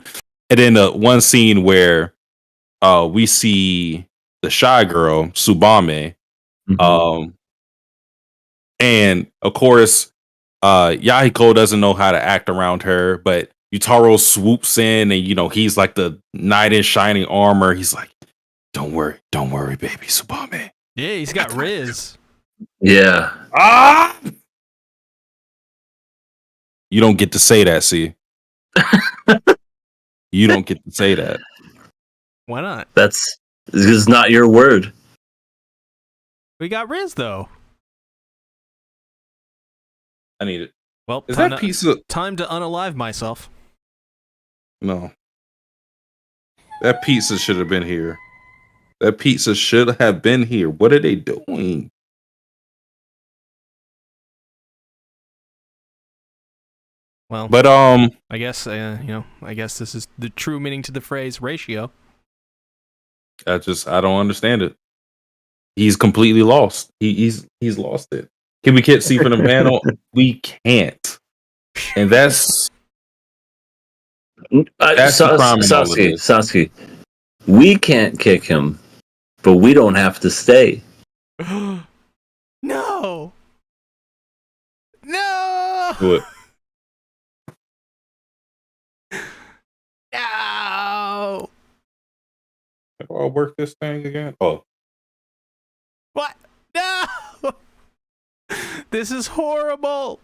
And then one scene where we see the shy girl, Tsubame. Mm-hmm. And of course, Yahiko doesn't know how to act around her, but Yutaro swoops in and he's like the knight in shining armor. He's like, don't worry, baby, Tsubame. Yeah, he's got Riz. Yeah. You don't get to say that, see? You don't get to say that. Why not? This is not your word. We got Riz though. I need it. Well, is that pizza? Time to unalive myself. No. That pizza should have been here. That pizza should have been here. What are they doing? Well, but I guess I guess this is the true meaning to the phrase ratio. I don't understand it. He's completely lost. He's lost it. Can we see from the panel? We can't, and that's the crime in all of this. Sasuke, we can't kick him, but we don't have to stay. No. What? No. I'll work this thing again. Oh. What? No. This is horrible.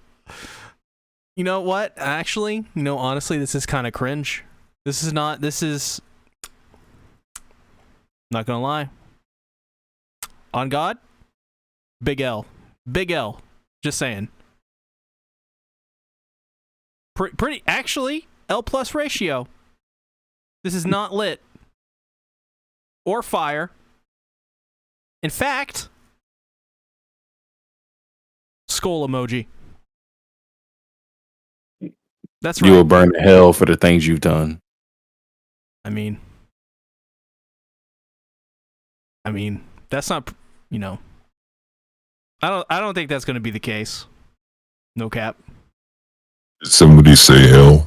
You know what? Actually, honestly, this is kind of cringe. This is not gonna lie. On God, big L. Just saying. Pretty, actually, L plus ratio. This is not lit. Or fire. In fact, skull emoji. That's right. You will burn to hell for the things you've done. I mean, that's not, I don't think that's going to be the case. No cap. Did somebody say hell?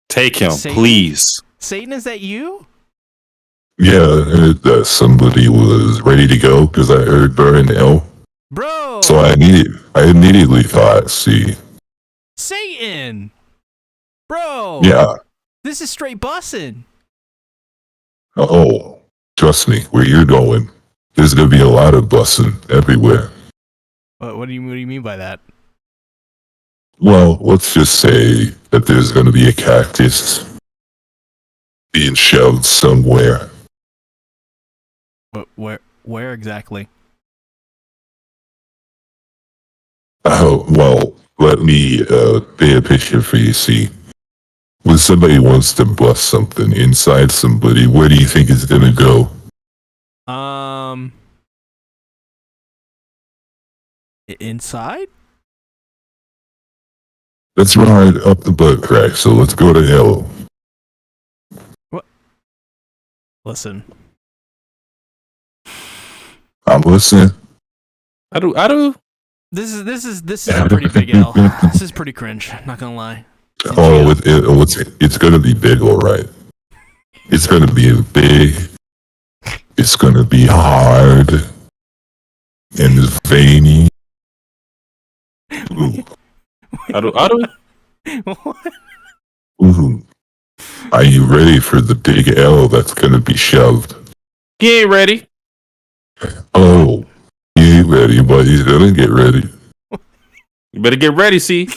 Take him, Satan? please. Satan, is that you? Yeah, that somebody was ready to go because I heard burn hell. Bro. So I immediately thought, see, Satan. Bro. yeah, This is straight bussin'. oh, trust me, where you're going, there's gonna be a lot of bussing everywhere. What do you mean by that? Well, let's just say that there's gonna be a cactus being shoved somewhere. Where exactly? Oh, well, let me paint a picture for you, see. When somebody wants to bust something inside somebody, where do you think it's gonna go? Inside? That's right, up the butt crack, so let's go to hell. What? Listen. I'm listening. I do. This is a pretty big L. This is pretty cringe, not gonna lie. Oh, it's gonna be big, alright. It's gonna be big. It's gonna be hard. And veiny. Ooh. I do. Ooh. Are you ready for the big L that's gonna be shoved? He ain't ready. Oh, he ain't ready, but he's gonna get ready. You better get ready, see.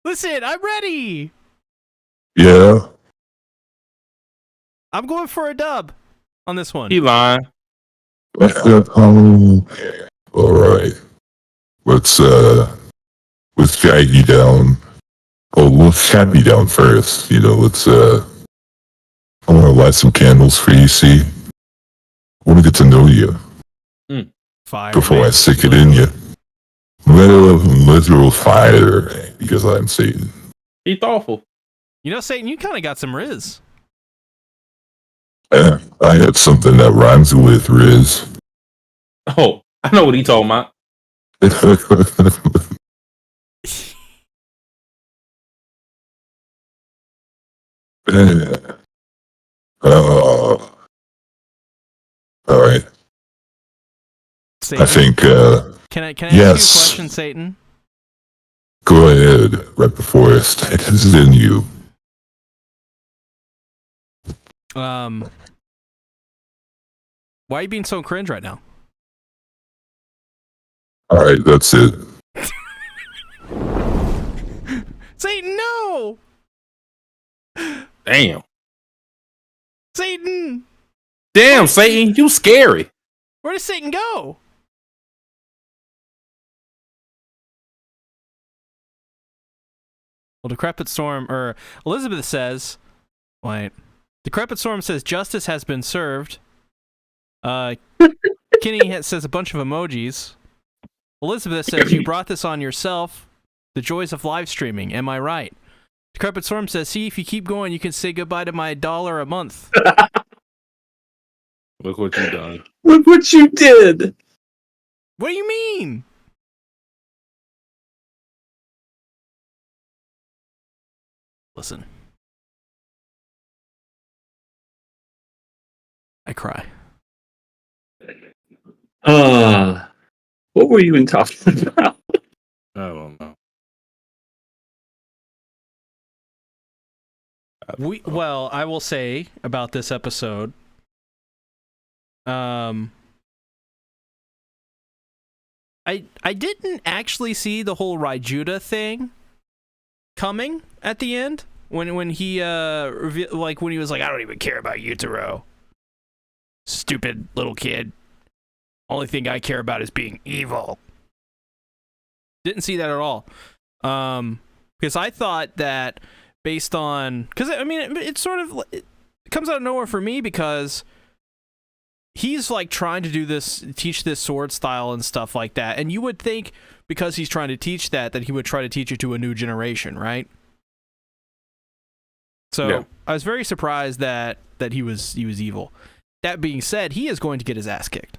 Listen, I'm ready. Yeah? I'm going for a dub on this one. He lying. Oh, alright. Let's drag you down. Oh, let's chat me down first. You know, I wanna light some candles for you, see? I wanna get to know you Fire. before I stick it in you. Literal fire, because I'm Satan. He thoughtful. You know, Satan, you kind of got some riz. I had something that rhymes with Riz. Oh, I know what he talking about. All right. Satan, I think, can I ask yes. you a question, Satan? Go ahead, right before I stick this in you. Why are you being so cringe right now? All right, that's it. Satan, no! Damn. Satan! Damn, Satan, you scary. Where does Satan go? Well, Decrepit Storm, or Elizabeth says, wait. Decrepit Storm says justice has been served. Kenny says a bunch of emojis. Elizabeth says you brought this on yourself. The joys of live streaming. Am I right? Decrepit Storm says, see, if you keep going, you can say goodbye to my $1 a month. Look what you done. Look what you did. What do you mean? Listen. I cry. What were you even talking about? I don't know. Well, I will say about this episode. I didn't actually see the whole Raijuda thing coming at the end when he when he was like, I don't even care about Yutaro. Stupid little kid. Only thing I care about is being evil. Didn't see that at all. Because I thought that based on, because I mean it's sort of, it comes out of nowhere for me because he's like trying to do this, teach this sword style and stuff like that, and you would think because he's trying to teach that he would try to teach it to a new generation, right? So yeah. I was very surprised that he was evil. That being said, he is going to get his ass kicked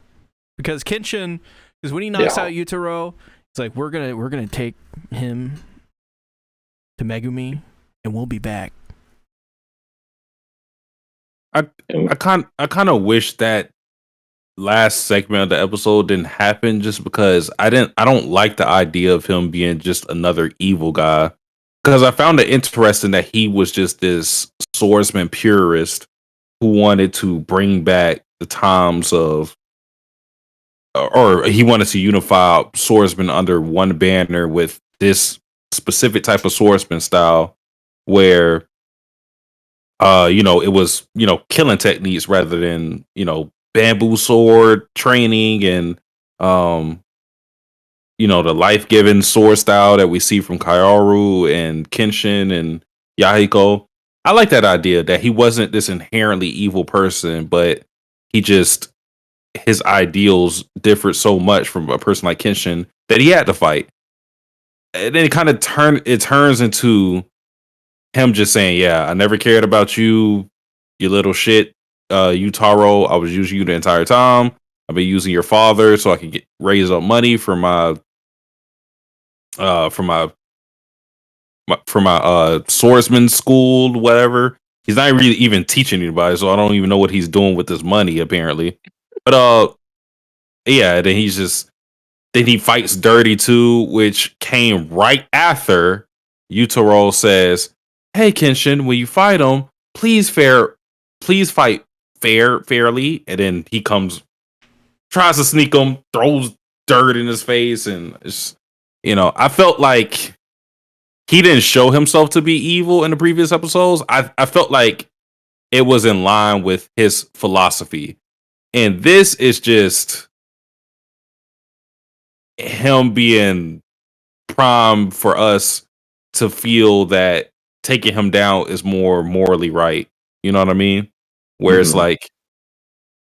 because Kenshin, because when he knocks out Yutaro, it's like we're gonna take him to Megumi and we'll be back. I kind of wish that last segment of the episode didn't happen just because I don't like the idea of him being just another evil guy. Because I found it interesting that he was just this swordsman purist who wanted to bring back the times of, or he wanted to unify swordsmen under one banner with this specific type of swordsman style where it was, killing techniques rather than, bamboo sword training and the life-giving sword style that we see from Kyoru and Kenshin and Yahiko. I like that idea that he wasn't this inherently evil person, but his ideals differed so much from a person like Kenshin that he had to fight. And then it turns into him just saying, "Yeah, I never cared about you, you little shit, you Taro. I was using you the entire time. I've been using your father so I could raise up money for my swordsman school, whatever." He's not really even teaching anybody, so I don't even know what he's doing with this money apparently. But yeah, then he fights dirty too, which came right after Yutaro says, "Hey Kenshin, when you fight him, please fight fairly." And then he tries to sneak him, throws dirt in his face, and it's, I felt like he didn't show himself to be evil in the previous episodes. I felt like it was in line with his philosophy. And this is just him being prime for us to feel that taking him down is more morally right. You know what I mean? Where it's like,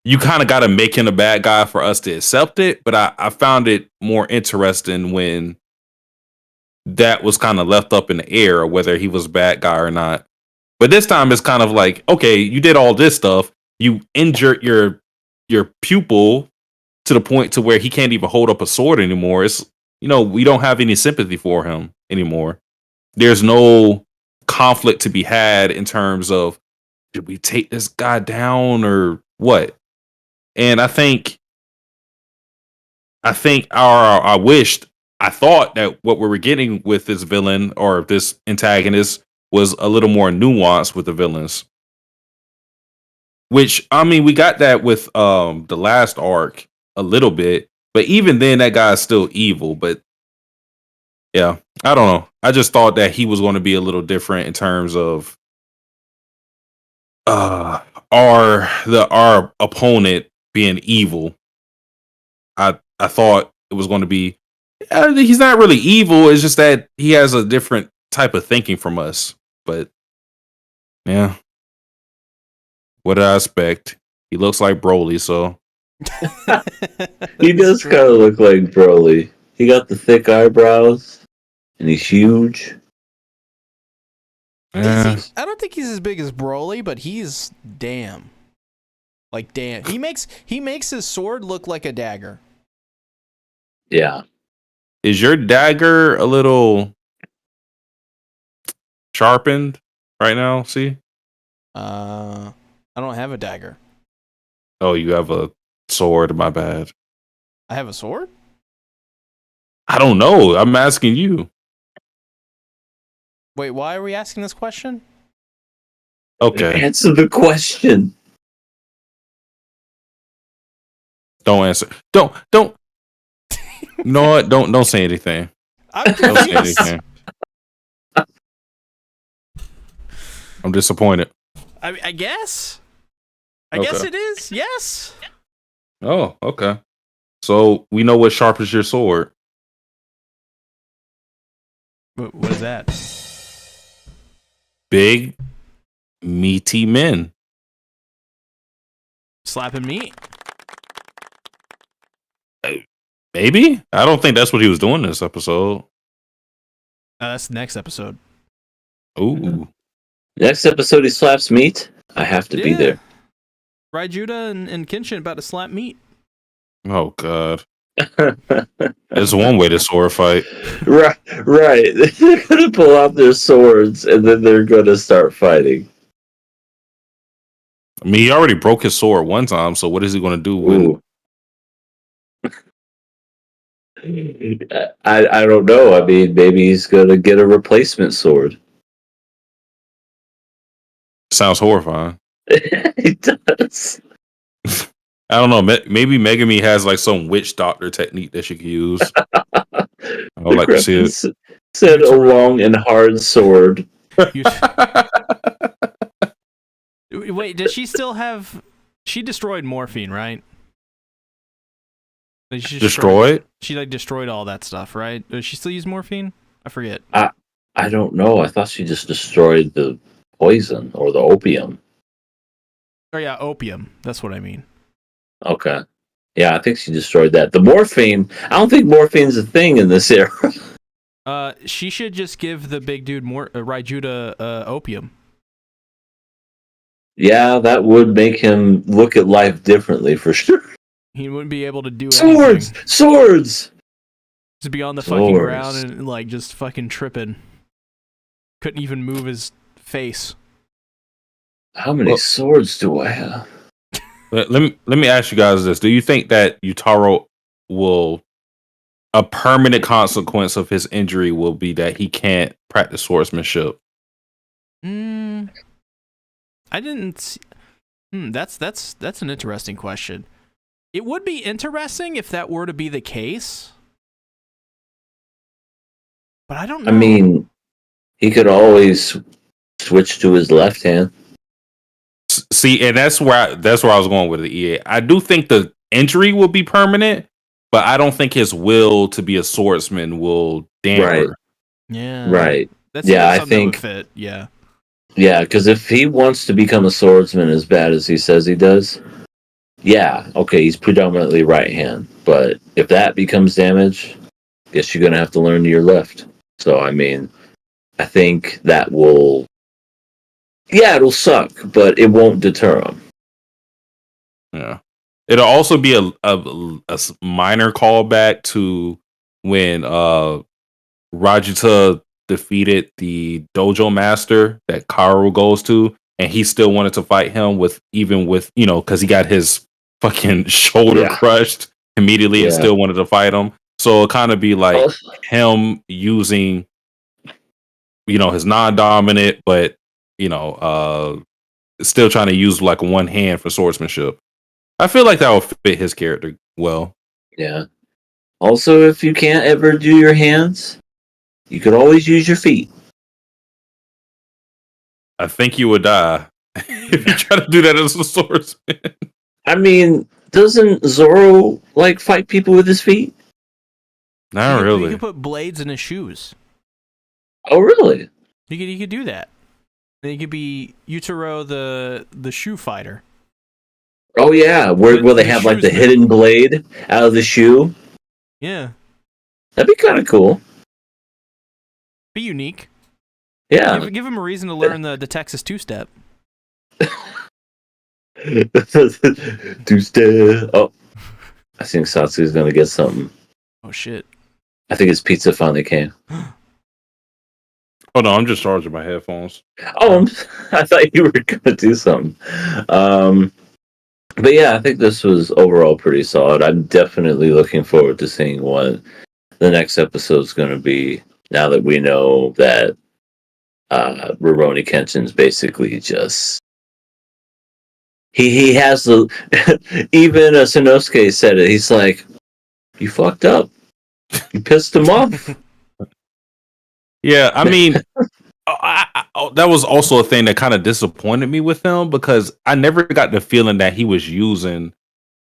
you kind of got to make him a bad guy for us to accept it. But I found it more interesting when that was kind of left up in the air, whether he was a bad guy or not. But this time it's kind of like, okay, you did all this stuff. You injured your pupil to the point to where he can't even hold up a sword anymore. It's, we don't have any sympathy for him anymore. There's no conflict to be had in terms of, did we take this guy down or what? And I thought that what we were getting with this villain or this antagonist was a little more nuanced with the villains. Which, I mean, we got that with the last arc a little bit, but even then that guy's still evil. But yeah, I don't know. I just thought that he was going to be a little different in terms of our opponent being evil. I thought it was going to be, he's not really evil. It's just that he has a different type of thinking from us. But yeah, what did I expect? He looks like Broly, so he does kind of look like Broly. He got the thick eyebrows, and he's huge. I don't think he's as big as Broly, but he's damn. Like damn. He makes his sword look like a dagger. Yeah. Is your dagger a little sharpened right now? See? I don't have a dagger. Oh, you have a sword. My bad. I have a sword? I don't know. I'm asking you. Wait, why are we asking this question? Okay. Answer the question. Don't answer. Don't. No, don't say anything. I'm Don't say confused. anything. I'm disappointed. I guess. I guess it is. Yes. Oh, okay. So we know what sharpens your sword. What is that? Big, meaty men. Slapping meat? Maybe? I don't think that's what he was doing this episode. That's the next episode. Ooh. Next episode, he slaps meat. I have to be there. Judah and Kenshin about to slap meat. Oh, God. There's one way to sword fight. Right. They're going to pull out their swords, and then they're going to start fighting. I mean, he already broke his sword one time, so what is he going to do when I don't know. I mean, maybe he's gonna get a replacement sword. Sounds horrifying. He does. I don't know. Maybe Megami has like some witch doctor technique that she could use. I would like to see it. Said a long and hard sword. You- Wait, does she still have? She destroyed morphine, right? Like, she Destroyed? She like destroyed all that stuff, right? Does she still use morphine? I forget. I don't know. I thought she just destroyed the poison or the opium. Oh yeah, opium. That's what I mean. Okay. Yeah, I think she destroyed that. The morphine. I don't think morphine's a thing in this era. She should just give the big dude Raijuda opium. Yeah, that would make him look at life differently for sure. He wouldn't be able to do Swords! anything. Swords! Just be on the fucking ground and like just fucking tripping. Couldn't even move his face. How many swords do I have? Let me ask you guys this: do you think that Yutaro will a permanent consequence of his injury will be that he can't practice swordsmanship? I didn't. That's an interesting question. It would be interesting if that were to be the case, but I don't know. I mean, he could always switch to his left hand. See, and that's where I was going with the EA. I do think the injury will be permanent, but I don't think his will to be a swordsman will damper. Right. Yeah. Right. That's I think fit. Yeah. Yeah, because if he wants to become a swordsman as bad as he says he does, yeah, okay, he's predominantly right hand. But if that becomes damage, I guess you're gonna have to learn your left. So I mean, I think that will, yeah, it'll suck, but it won't deter him. Yeah, it'll also be a minor callback to when Rajuta defeated the dojo master that Kaoru goes to, and he still wanted to fight him because he got his fucking shoulder crushed immediately and still wanted to fight him. So it kind of be like him using, his non-dominant, but still trying to use like one hand for swordsmanship. I feel like that would fit his character well. Yeah. Also, if you can't ever do your hands, you could always use your feet. I think you would die if you try to do that as a swordsman. I mean, doesn't Zoro like fight people with his feet? Not really. You could put blades in his shoes. Oh, really? You could do that. Then you could be Yutaro the shoe fighter. Oh yeah, where they have like the hidden blade out of the shoe. Yeah, that'd be kind of cool. Be unique. Yeah, give him a reason to learn the Texas two-step. Two-step. Oh, I think Satsu's gonna get something. Oh shit! I think his pizza finally came. Oh no, I'm just charging my headphones. Oh, I thought you were gonna do something. But yeah, I think this was overall pretty solid. I'm definitely looking forward to seeing what the next episode is going to be. Now that we know that Rurouni Kenshin's basically just he has the even Sanosuke said it. He's like, "You fucked up. You pissed him off." Yeah, I mean, that was also a thing that kind of disappointed me with him because I never got the feeling that he was using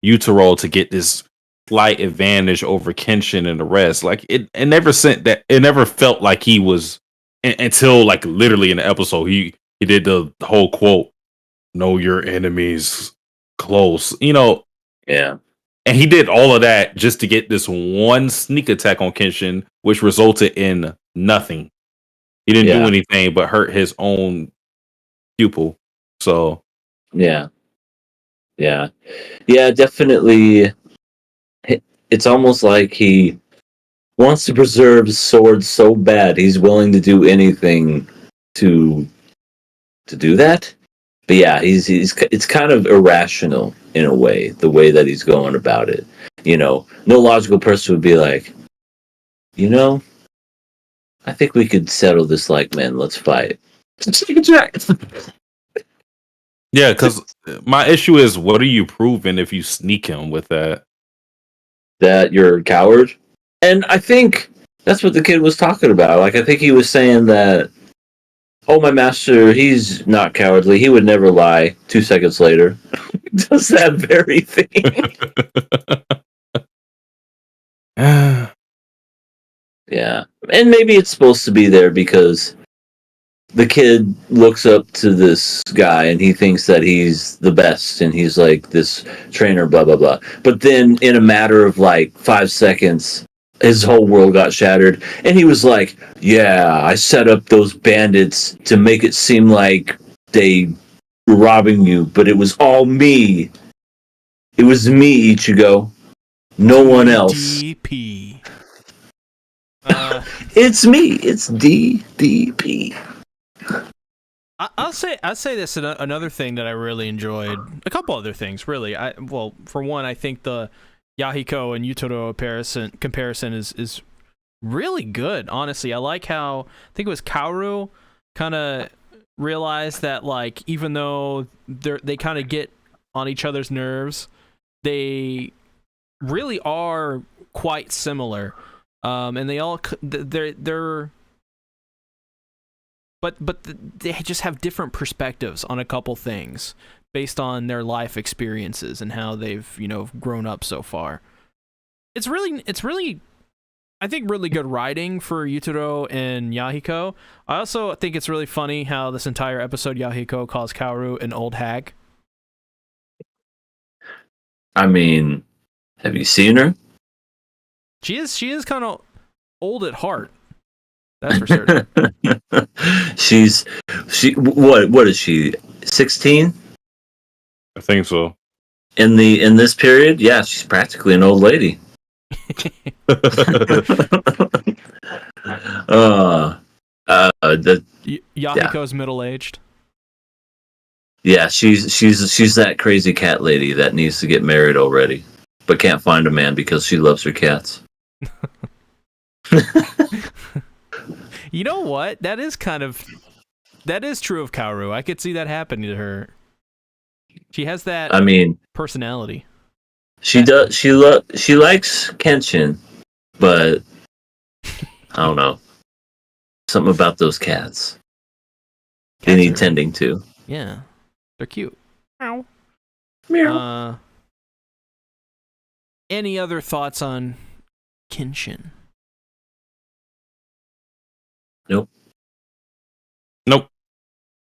Yutaro to get this slight advantage over Kenshin and the rest. Like it never felt like he was until like literally in the episode he did the whole quote, "Know your enemies close," Yeah. And he did all of that just to get this one sneak attack on Kenshin, which resulted in nothing. He didn't do anything but hurt his own pupil. So, yeah, definitely. It's almost like he wants to preserve his sword so bad he's willing to do anything to do that. But yeah, it's kind of irrational in a way, the way that he's going about it. No logical person would be like, you know, I think we could settle this like men. Let's fight. Jack. Yeah, because my issue is, what are you proving if you sneak him with that? That you're a coward. And I think that's what the kid was talking about. Like, I think he was saying that, oh, my master, he's not cowardly. He would never lie. 2 seconds later, does that very thing. Yeah. And maybe it's supposed to be there because the kid looks up to this guy and he thinks that he's the best and he's like this trainer, blah, blah, blah. But then in a matter of like 5 seconds, his whole world got shattered. And he was like, yeah, I set up those bandits to make it seem like they were robbing you, but it was all me. It was me, Ichigo. No one else. DP. It's me. It's DDP. I'll say this, another thing that I really enjoyed. A couple other things, really. Well, for one, I think the Yahiko and Yutaro comparison is really good. Honestly, I like how I think it was Kaoru kind of realized that, like, even though they kind of get on each other's nerves, they really are quite similar. And they all they're but they just have different perspectives on a couple things based on their life experiences and how they've, you know, grown up so far. It's really I think really good writing for Yutaro and Yahiko. I also think it's really funny how this entire episode Yahiko calls Kaoru an old hag. I mean, have you seen her? She is kind of old at heart. That's for certain. What is she? 16? I think so. In this period, yeah, she's practically an old lady. Yahiko's middle-aged. Yeah, she's that crazy cat lady that needs to get married already, but can't find a man because she loves her cats. You know what? That is true of Kaoru. I could see that happening to her. She has that. I mean, personality. She does. She likes Kenshin, but I don't know. Something about those cats. They need tending to. Yeah, they're cute. Meow. Meow. Any other thoughts on Kenshin? Nope.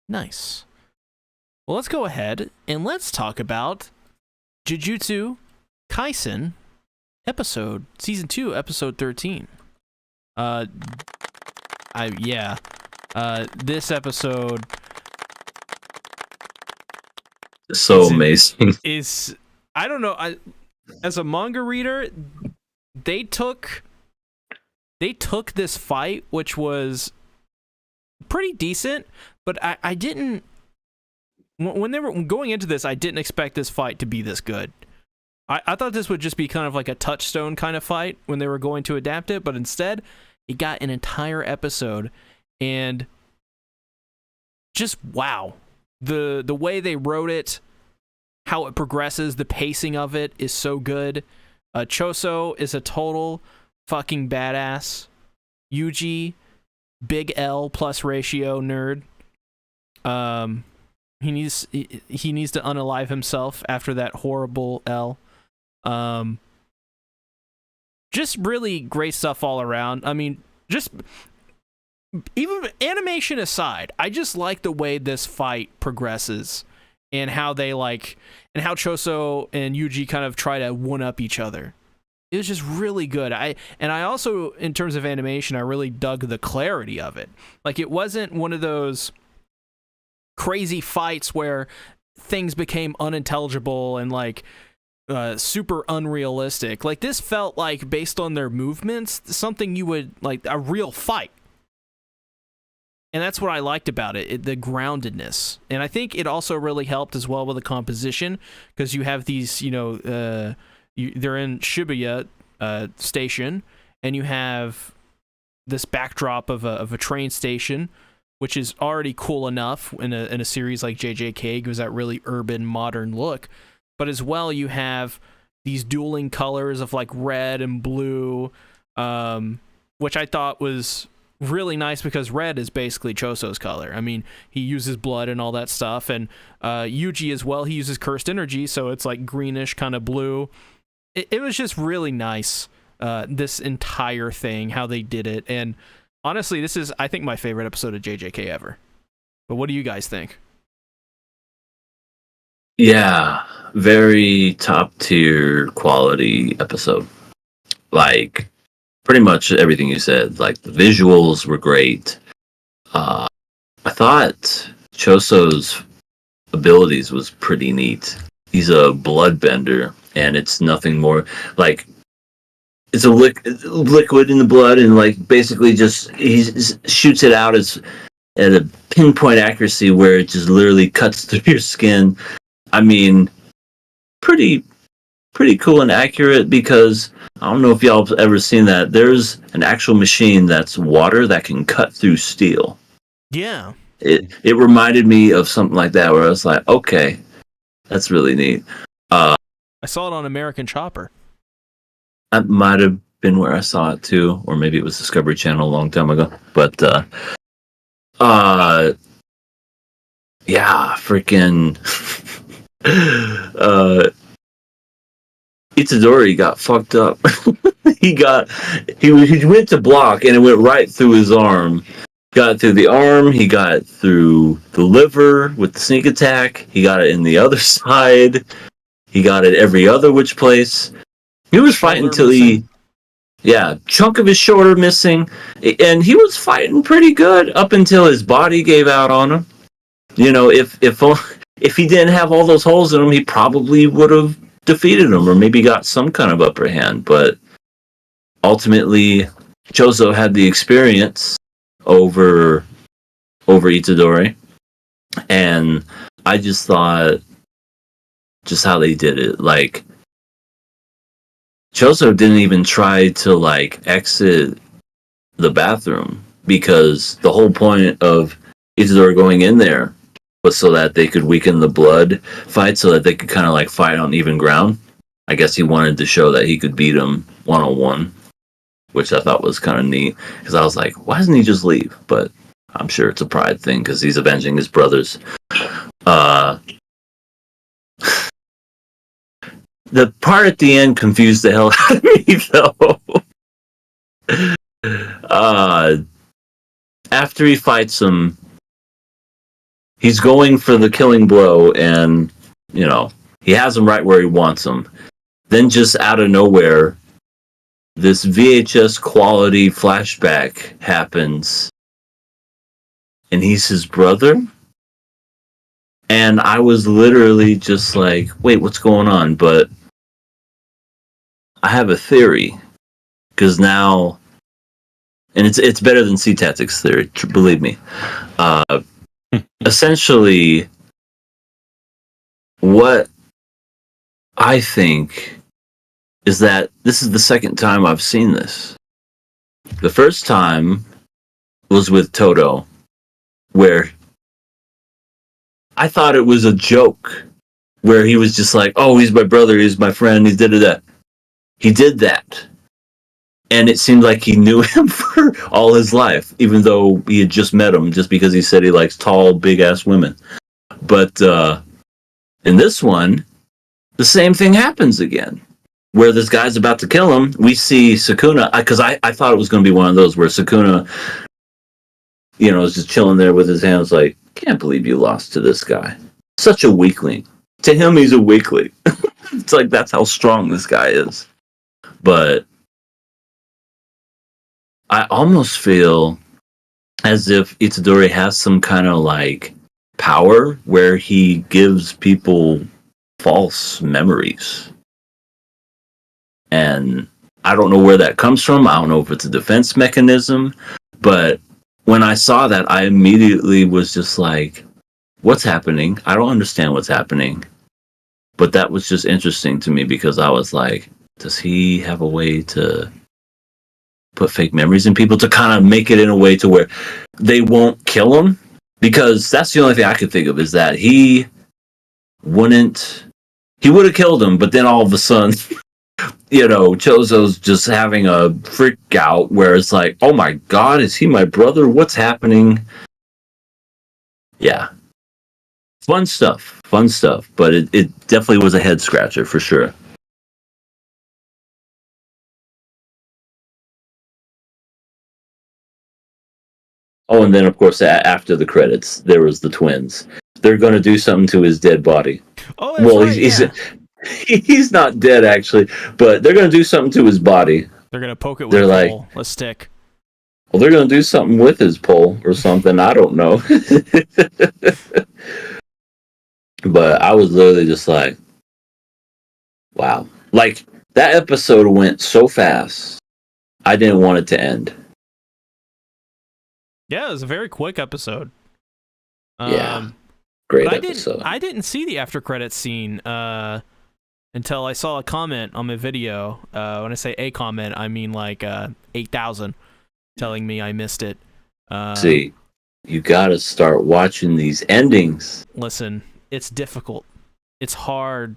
Nice. Well, let's go ahead and let's talk about Jujutsu Kaisen season 2, episode 13. This episode so amazing. Is I don't know. As a manga reader, they took this fight, which was pretty decent, but I didn't. When they were going into this, I didn't expect this fight to be this good. I thought this would just be kind of like a touchstone kind of fight when they were going to adapt it, but instead, it got an entire episode, and just wow. The way they wrote it, how it progresses, the pacing of it is so good. Choso is a total fucking badass. Yuji, big L plus ratio nerd. He needs to unalive himself after that horrible L. Just really great stuff all around. I mean, just even animation aside, I just like the way this fight progresses and how Choso and Yuji kind of try to one up each other. It was just really good. I also, in terms of animation, I really dug the clarity of it. Like, it wasn't one of those crazy fights where things became unintelligible and like super unrealistic. Like, this felt like, based on their movements, something you would like, a real fight. And that's what I liked about it, the groundedness. And I think it also really helped as well with the composition, because you have these, they're in Shibuya station, and you have this backdrop of a train station, which is already cool enough in a series like JJK, gives that really urban, modern look. But as well, you have these dueling colors of like red and blue, which I thought was really nice because red is basically Choso's color. I mean, he uses blood and all that stuff, and Yuji as well, he uses cursed energy, so it's like greenish kind of blue. It was just really nice, this entire thing, how they did it. And honestly, this is, I think, my favorite episode of JJK ever. But what do you guys think? Yeah, very top tier quality episode. Like, pretty much everything you said. Like, the visuals were great. I thought Choso's abilities was pretty neat. He's a bloodbender, and it's nothing more like it's a liquid in the blood, and like basically just he shoots it out at a pinpoint accuracy where it just literally cuts through your skin. I mean, pretty cool and accurate, because I don't know if y'all have ever seen that. There's an actual machine that's water that can cut through steel. Yeah. It reminded me of something like that, where I was like, okay, that's really neat. I saw it on American Chopper. That might have been where I saw it too, or maybe it was Discovery Channel a long time ago. But yeah, freaking Itadori got fucked up. he went to block, and it went right through his arm. Got through the arm, he got through the liver with the sneak attack, he got it in the other side, he got it every other which place. He was fighting until chunk of his shoulder missing, and he was fighting pretty good up until his body gave out on him. You know, if he didn't have all those holes in him, he probably would have defeated him, or maybe got some kind of upper hand. But ultimately, Choso had the experience over Itadori, and I just thought just how they did it. Like, Choso didn't even try to like exit the bathroom, because the whole point of Itadori going in there was so that they could weaken the blood fight, so that they could kind of like fight on even ground. I guess he wanted to show that he could beat him one-on-one, which I thought was kind of neat, because I was like, why doesn't he just leave? But I'm sure it's a pride thing, because he's avenging his brothers. The part at the end confused the hell out of me, though. After he fights him, he's going for the killing blow, and, you know, he has him right where he wants him. Then just out of nowhere, this VHS quality flashback happens, and he's his brother. And I was literally just like, wait, what's going on? But I have a theory, because now, and it's better than C-Tactics theory, believe me. Essentially, what I think is that this is the second time I've seen this. The first time was with Toto, where I thought it was a joke, where he was just like, oh, he's my brother, he's my friend, he did that. He did that. And it seemed like he knew him for all his life, even though he had just met him, just because he said he likes tall, big-ass women. But in this one, the same thing happens again, where this guy's about to kill him. We see Sukuna, because I thought it was going to be one of those where Sukuna, you know, is just chilling there with his hands like, can't believe you lost to this guy. Such a weakling. To him, he's a weakling. It's like, that's how strong this guy is. But I almost feel as if Itadori has some kind of like power where he gives people false memories. And I don't know where that comes from. I don't know if it's a defense mechanism. But when I saw that, I immediately was just like, what's happening? I don't understand what's happening. But that was just interesting to me, because I was like, does he have a way to put fake memories in people to kind of make it in a way to where they won't kill him, because that's the only thing I could think of is that he would have killed him, but then all of a sudden, Chozo's just having a freak out where it's like, oh my god, is he my brother? What's happening? Yeah. Fun stuff, but it definitely was a head scratcher for sure. Oh, and then of course after the credits, there was the twins. They're going to do something to his dead body. Oh, that's right, he's not dead actually, but they're going to do something to his body. They're going to poke it with a stick. Well, they're going to do something with his pole or something. I don't know. But I was literally just like, wow. Like, that episode went so fast, I didn't want it to end. Yeah, it was a very quick episode. Great episode. I didn't see the after credits scene until I saw a comment on my video. When I say a comment, I mean like 8,000 telling me I missed it. See, you gotta start watching these endings. Listen, it's difficult. It's hard.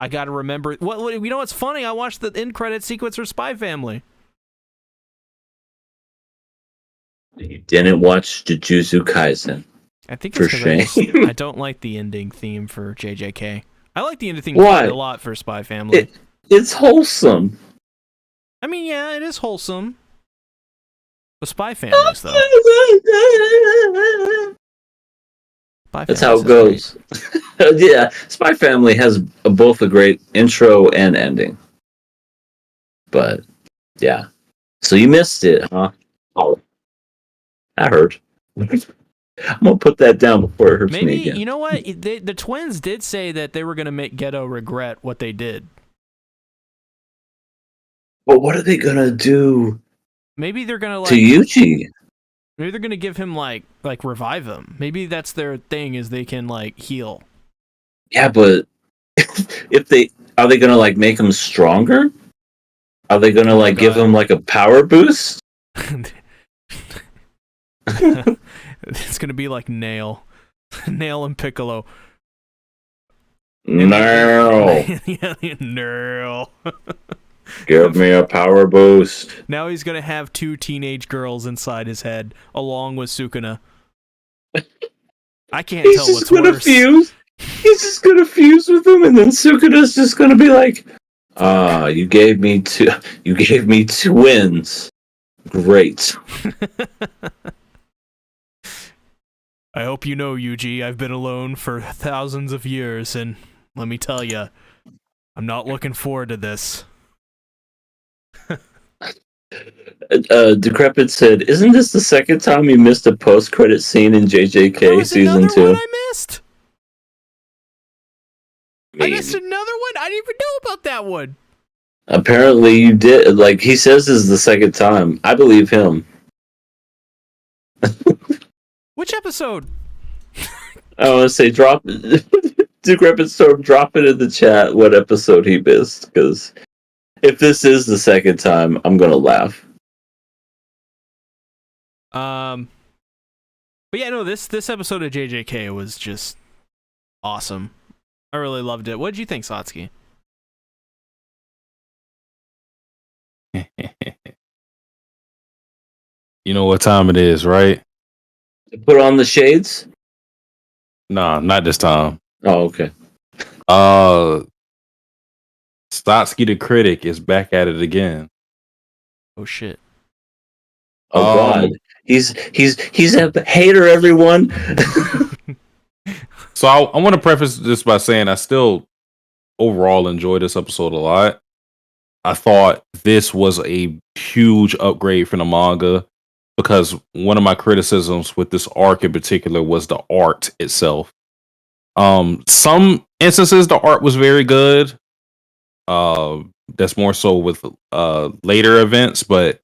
I gotta remember. What you know what's funny? I watched the end credit sequence for Spy Family. You didn't watch Jujutsu Kaisen. I think for it's shame. I don't like the ending theme for JJK. I like the ending theme Why? a lot for Spy Family. It's wholesome. I mean, yeah, it is wholesome. But Spy Families, though. That's how it goes. Yeah, Spy Family has both a great intro and ending. But, yeah. So you missed it, huh? Oh, that hurt. I'm going to put that down before it hurts me again. You know what? The twins did say that they were going to make Geto regret what they did. But what are they going to do? Maybe they're going to, to Yuji? Maybe they're gonna give him like revive him. Maybe that's their thing, is they can like heal. Yeah, but are they gonna like make him stronger? Are they gonna like give him like a power boost? It's gonna be like Nail and Piccolo. No. Yeah, Nail. Give me a power boost. Now he's gonna have 2 teenage girls inside his head, along with Sukuna. I can't tell what's worse. He's just gonna fuse with them, and then Sukuna's just gonna be like, you gave me twins. Great. I hope you know, Yuji, I've been alone for thousands of years, and let me tell you, I'm not looking forward to this. Decrepit said, "Isn't this the second time you missed a post-credit scene in JJK season 2?" One I missed. I missed another one. I didn't even know about that one. Apparently, you did. Like he says, this is the second time. I believe him. Which episode? I want to say drop. Decrepit Storm, drop it in the chat. What episode he missed? Because if this is the second time, I'm gonna laugh. But yeah, no, this episode of JJK was just awesome. I really loved it. What did you think, Satsuki? You know what time it is, right? Put on the shades? Nah, not this time. Oh, okay. Stotsky the Critic is back at it again. Oh shit. Oh god. He's a hater, everyone. So I want to preface this by saying I still overall enjoyed this episode a lot. I thought this was a huge upgrade from the manga, because one of my criticisms with this arc in particular was the art itself. Some instances the art was very good. That's more so with later events, but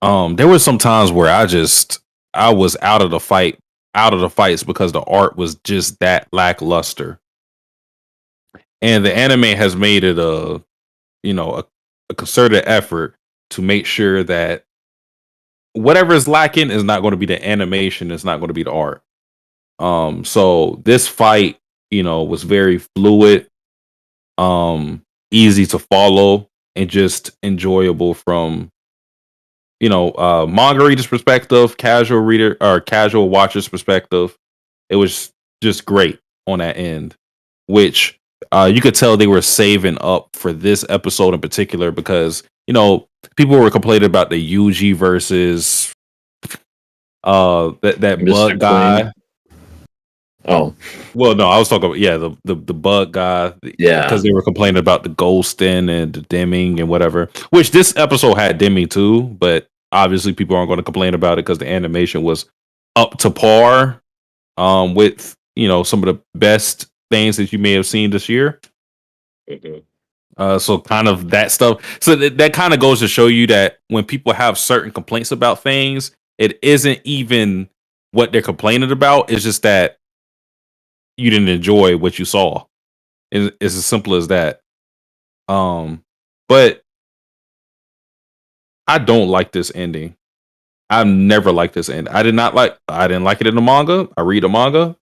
there were some times where I was out of the fights because the art was just that lackluster. And the anime has made it a concerted effort to make sure that whatever is lacking is not going to be the animation, it's not going to be the art. So this fight, was very fluid, easy to follow, and just enjoyable from manga reader's perspective, casual reader or casual watcher's perspective. It was just great on that end, which you could tell they were saving up for this episode in particular because people were complaining about the Yuji versus that Mr. bug guy. Oh, Well, no, I was talking about the bug guy. Yeah. Because they were complaining about the ghosting and the dimming and whatever. Which this episode had dimming too, but obviously people aren't going to complain about it because the animation was up to par with some of the best things that you may have seen this year. So kind of that stuff. So that kind of goes to show you that when people have certain complaints about things, it isn't even what they're complaining about. It's just that you didn't enjoy what you saw. It's as simple as that. But I don't like this ending. I've never liked this end. I didn't like it in the manga. I read the manga.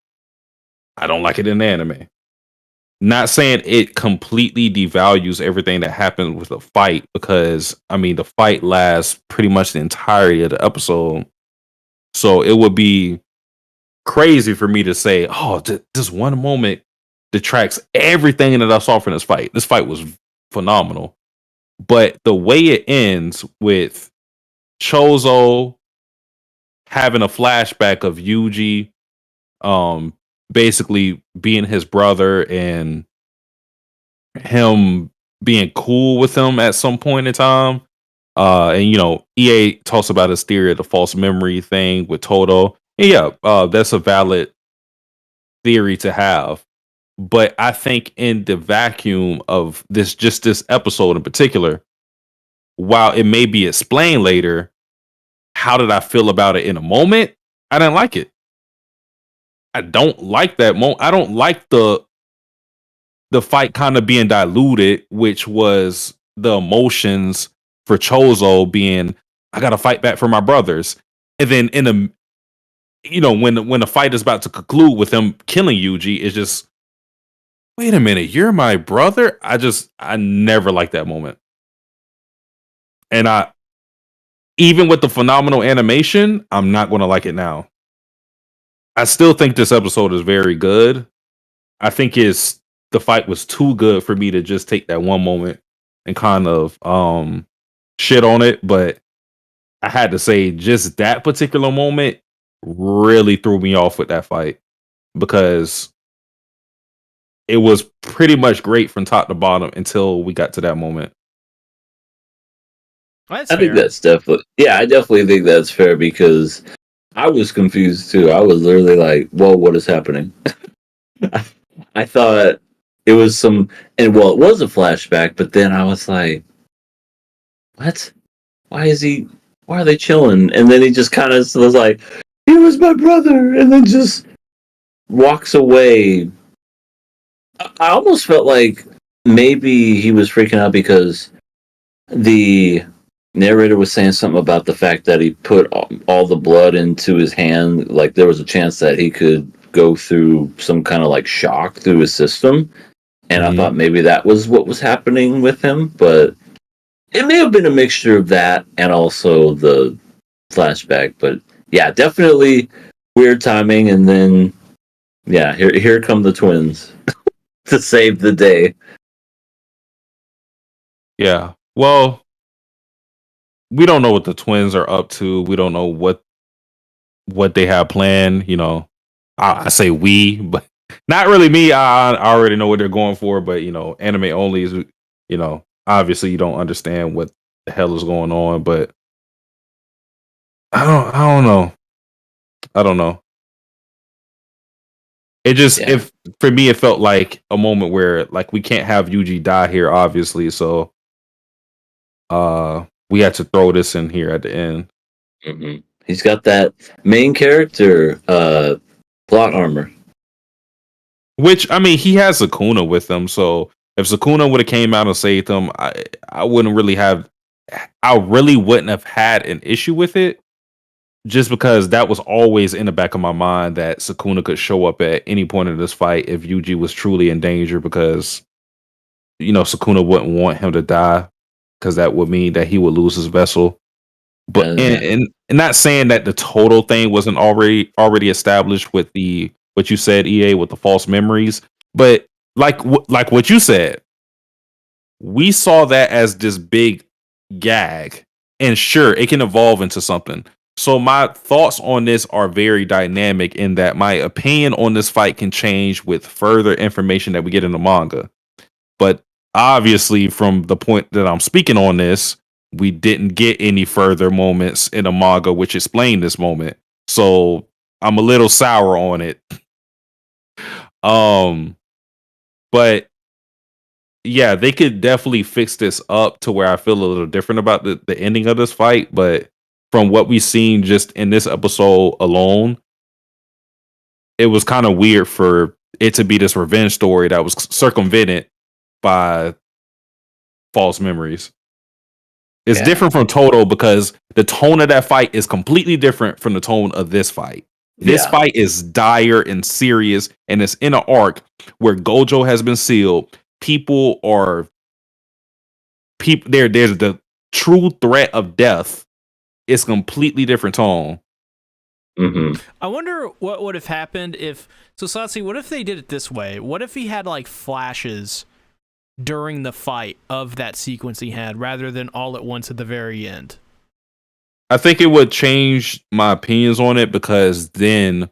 I don't like it in the anime. Not saying it completely devalues everything that happens with the fight, because the fight lasts pretty much the entirety of the episode. So it would be crazy for me to say, oh, this one moment detracts everything that I saw from this fight. This fight was phenomenal. But the way it ends with Chozo having a flashback of Yuji basically being his brother and him being cool with him at some point in time. And EA talks about his theory of the false memory thing with Todo. And that's a valid theory to have. But I think in the vacuum of this episode in particular, while it may be explained later, how did I feel about it in a moment? I didn't like it. I don't like that moment. I don't like the fight kind of being diluted, which was the emotions for Chozo being, I gotta fight back for my brothers. And then in the when the fight is about to conclude with him killing Yuji, it's just, wait a minute, you're my brother? I never liked that moment. And even with the phenomenal animation, I'm not gonna like it now. I still think this episode is very good. I think the fight was too good for me to just take that one moment and kind of shit on it, but I had to say just that particular moment really threw me off with that fight, because it was pretty much great from top to bottom until we got to that moment. That's I fair. think that's I definitely think that's fair, because I was confused too. I was literally like, whoa, what is happening? I thought it was it was a flashback, but then I was like, what? Why are they chilling? And then he just kind of was like, he was my brother, and then just walks away. I almost felt like maybe he was freaking out because the narrator was saying something about the fact that he put all the blood into his hand. Like there was a chance that he could go through some kind of like shock through his system. And I thought maybe that was what was happening with him, but it may have been a mixture of that and also the flashback. But yeah, definitely weird timing. And then, yeah, here come the twins to save the day. Yeah. Well, we don't know what the twins are up to. We don't know what they have planned. I say we, but not really me. I already know what they're going for, but anime only is, obviously you don't understand what the hell is going on, but I don't know. I don't know. It just, if for me, it felt like a moment where like we can't have Yuji die here, obviously. So, we had to throw this in here at the end. Mm-hmm. He's got that main character plot armor. Which, he has Sukuna with him, so if Sukuna would have came out and saved him, I wouldn't really have I really wouldn't have had an issue with it, just because that was always in the back of my mind that Sukuna could show up at any point in this fight if Yuji was truly in danger, because Sukuna wouldn't want him to die, because that would mean that he would lose his vessel. But and not saying that the total thing wasn't already established with the what you said, EA, with the false memories, but like what you said, we saw that as this big gag, and sure, it can evolve into something. So my thoughts on this are very dynamic, in that my opinion on this fight can change with further information that we get in the manga. But obviously, from the point that I'm speaking on this, we didn't get any further moments in the manga which explain this moment. So I'm a little sour on it. But yeah, they could definitely fix this up to where I feel a little different about the ending of this fight. But from what we've seen just in this episode alone, it was kind of weird for it to be this revenge story that was circumvented by false memories. It's different from Toto, because the tone of that fight is completely different from the tone of this fight. This fight is dire and serious, and it's in an arc where Gojo has been sealed. There's the true threat of death. It's completely different tone. Mm-hmm. I wonder what would have happened if... So, Satsuki, what if they did it this way? What if he had, like, flashes during the fight of that sequence he had, rather than all at once at the very end? I think it would change my opinions on it, because then...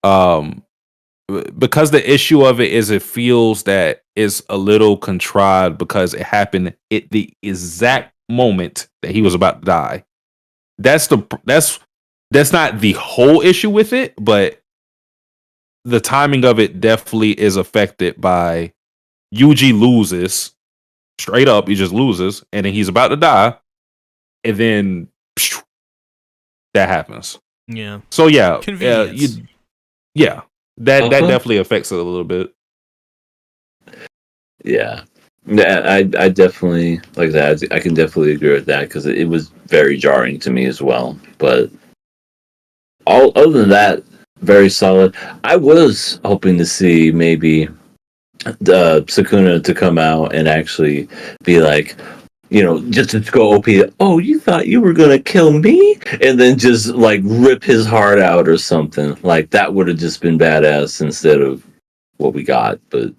because the issue of it is, it feels that it's a little contrived, because it happened at the exact moment that he was about to die. That's not the whole issue with it, but the timing of it definitely is affected by Yuji loses straight up. He just loses, and then he's about to die, and then that happens. Yeah. So yeah, Convenience. That definitely affects it a little bit. Yeah, I definitely like that. I can definitely agree with that, because it was very jarring to me as well. But other than that, very solid. I was hoping to see maybe Sukuna to come out and actually be like, just to go OP. Oh, you thought you were gonna kill me, and then just like rip his heart out or something. Like that would have just been badass instead of what we got. But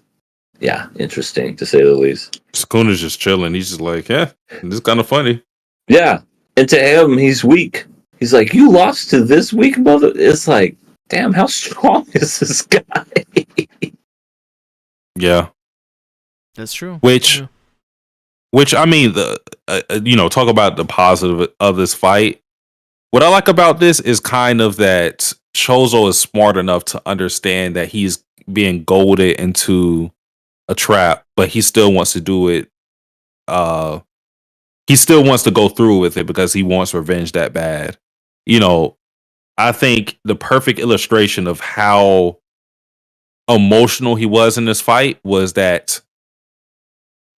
yeah, interesting to say the least. Sukuna's just chilling. He's just like, yeah, this is kind of funny. Yeah, and to him, he's weak. He's like, you lost to this weak mother. It's like, damn, how strong is this guy? Yeah, that's true. Which I mean, talk about the positive of this fight. What I like about this is kind of that Chozo is smart enough to understand that he's being goaded into a trap, but he still wants to do it. He still wants to go through with it because he wants revenge that bad. I think the perfect illustration of how emotional he was in this fight was that,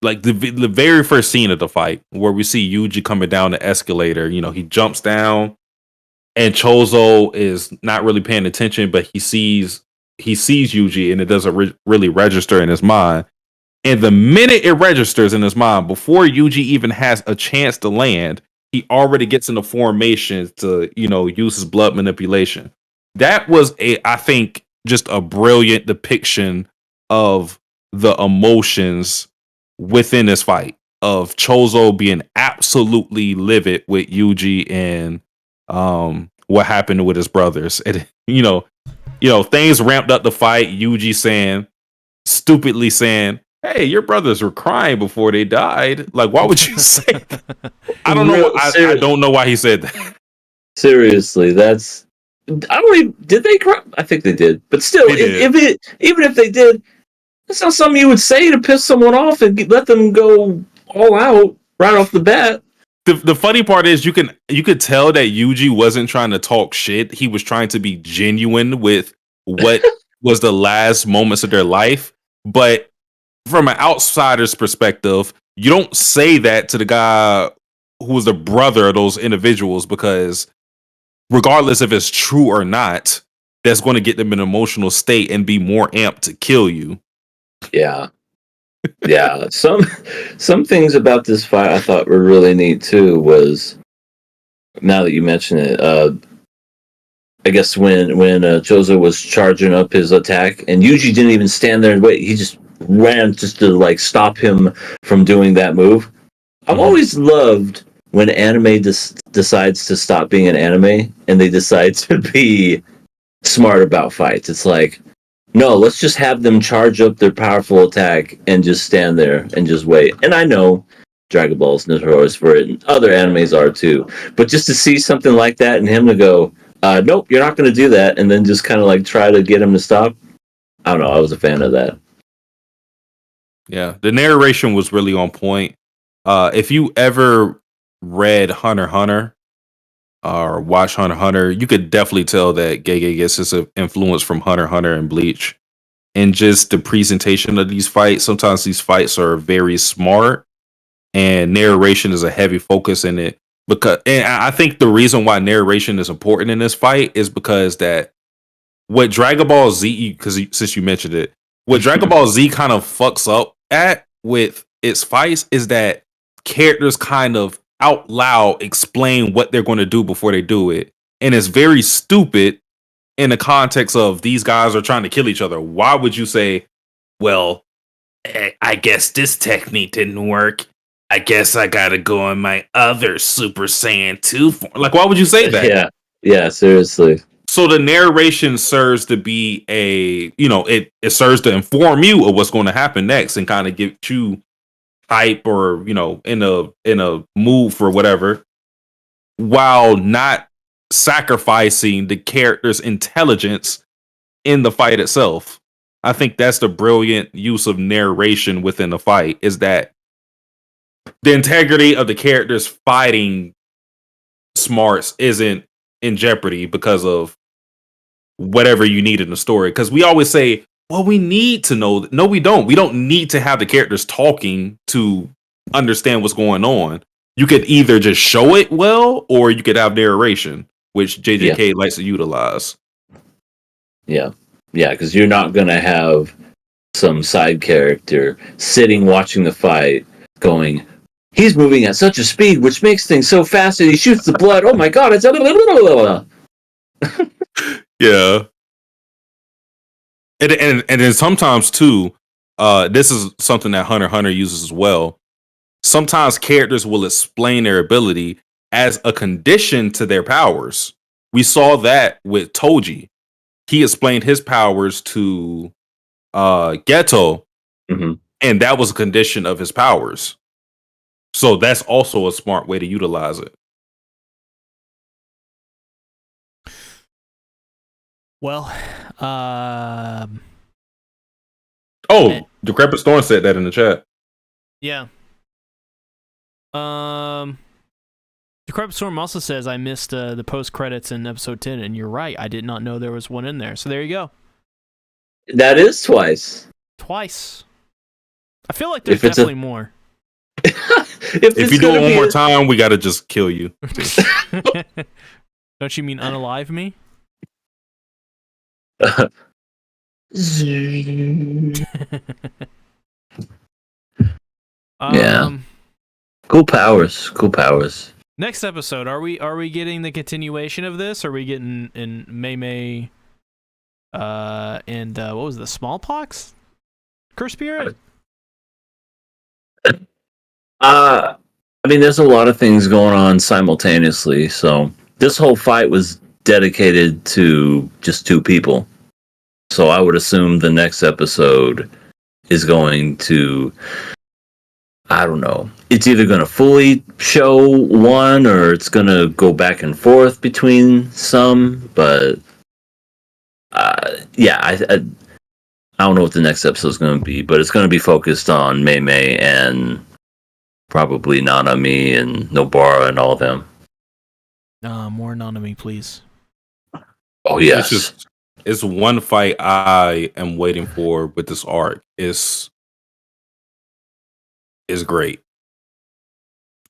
like, the very first scene of the fight, where we see Yuji coming down the escalator. He jumps down, and Chozo is not really paying attention, but he sees Yuji, and it doesn't really register in his mind. And the minute it registers in his mind, before Yuji even has a chance to land, he already gets into formation to, use his blood manipulation. That was I think, just a brilliant depiction of the emotions within this fight, of Chozo being absolutely livid with Yuji and what happened with his brothers. And things ramped up the fight. Yuji stupidly saying, hey, your brothers were crying before they died. Like, why would you say that? I don't know. I don't know why he said that. Seriously, that's... Did they cry? I think they did. But still, even if they did, that's not something you would say to piss someone off and let them go all out right off the bat. The funny part is you could tell that Yuji wasn't trying to talk shit. He was trying to be genuine with what was the last moments of their life. But from an outsider's perspective, you don't say that to the guy who was the brother of those individuals, because regardless if it's true or not, that's going to get them in an emotional state and be more amped to kill you. Yeah. Yeah. Some things about this fight I thought were really neat too was, now that you mention it, I guess when Chozo was charging up his attack, and Yuji didn't even stand there and wait, he just ran just to like stop him from doing that move. I've always loved when anime decides to stop being an anime and they decide to be smart about fights. It's like, no, let's just have them charge up their powerful attack and just stand there and just wait. And I know Dragon Ball's notorious for it, and other animes are too. But just to see something like that and him to go, nope, you're not going to do that, and then just kind of like try to get him to stop. I don't know. I was a fan of that. Yeah, the narration was really on point. If you ever read Hunter x Hunter or watch Hunter x Hunter, you could definitely tell that Gege gets his influence from Hunter x Hunter and Bleach. And just the presentation of these fights, sometimes these fights are very smart, and narration is a heavy focus in it. And I think the reason why narration is important in this fight is because that what Dragon Ball Z, because since you mentioned it, what Dragon Ball Z kind of fucks up at with its fights is that characters kind of out loud explain what they're going to do before they do it. And it's very stupid in the context of these guys are trying to kill each other. Why would you say, well, I guess this technique didn't work. I guess I gotta go on my other Super Saiyan 2 form. Like, why would you say that? Yeah, seriously. So the narration serves to be it serves to inform you of what's going to happen next and kind of get you hype or, in a mood for whatever, while not sacrificing the character's intelligence in the fight itself. I think that's the brilliant use of narration within the fight, is that the integrity of the character's fighting smarts isn't in jeopardy because of whatever you need in the story. Because we always say, well, we need to know. No, we don't. We don't need to have the characters talking to understand what's going on. You could either just show it well, or you could have narration, which JJK likes to utilize. Yeah, because you're not going to have some side character sitting watching the fight going, he's moving at such a speed, which makes things so fast that he shoots the blood. Oh my god, it's... Yeah. And then sometimes too, this is something that Hunter x Hunter uses as well. Sometimes characters will explain their ability as a condition to their powers. We saw that with Toji. He explained his powers to Geto, and that was a condition of his powers. So that's also a smart way to utilize it. Well, Decrepit Storm said that in the chat. Yeah. Decrepit Storm also says, I missed the post credits in episode 10, and you're right. I did not know there was one in there. So there you go. That is twice. Twice. I feel like there's definitely more. if you do it one more time, we gotta just kill you. Don't you mean unalive me? Yeah. Cool powers. Next episode, are we getting the continuation of this? Are we getting in Mei and what was the smallpox? Curse Spirit? I mean, there's a lot of things going on simultaneously, so this whole fight was dedicated to just two people. So I would assume the next episode is going to, I don't know, it's either going to fully show one or it's going to go back and forth between some, but I don't know what the next episode is going to be, but it's going to be focused on Mei and probably Nanami and Nobara and all of them. More Nanami, please. Oh, yes. It's one fight I am waiting for with this arc. Is great.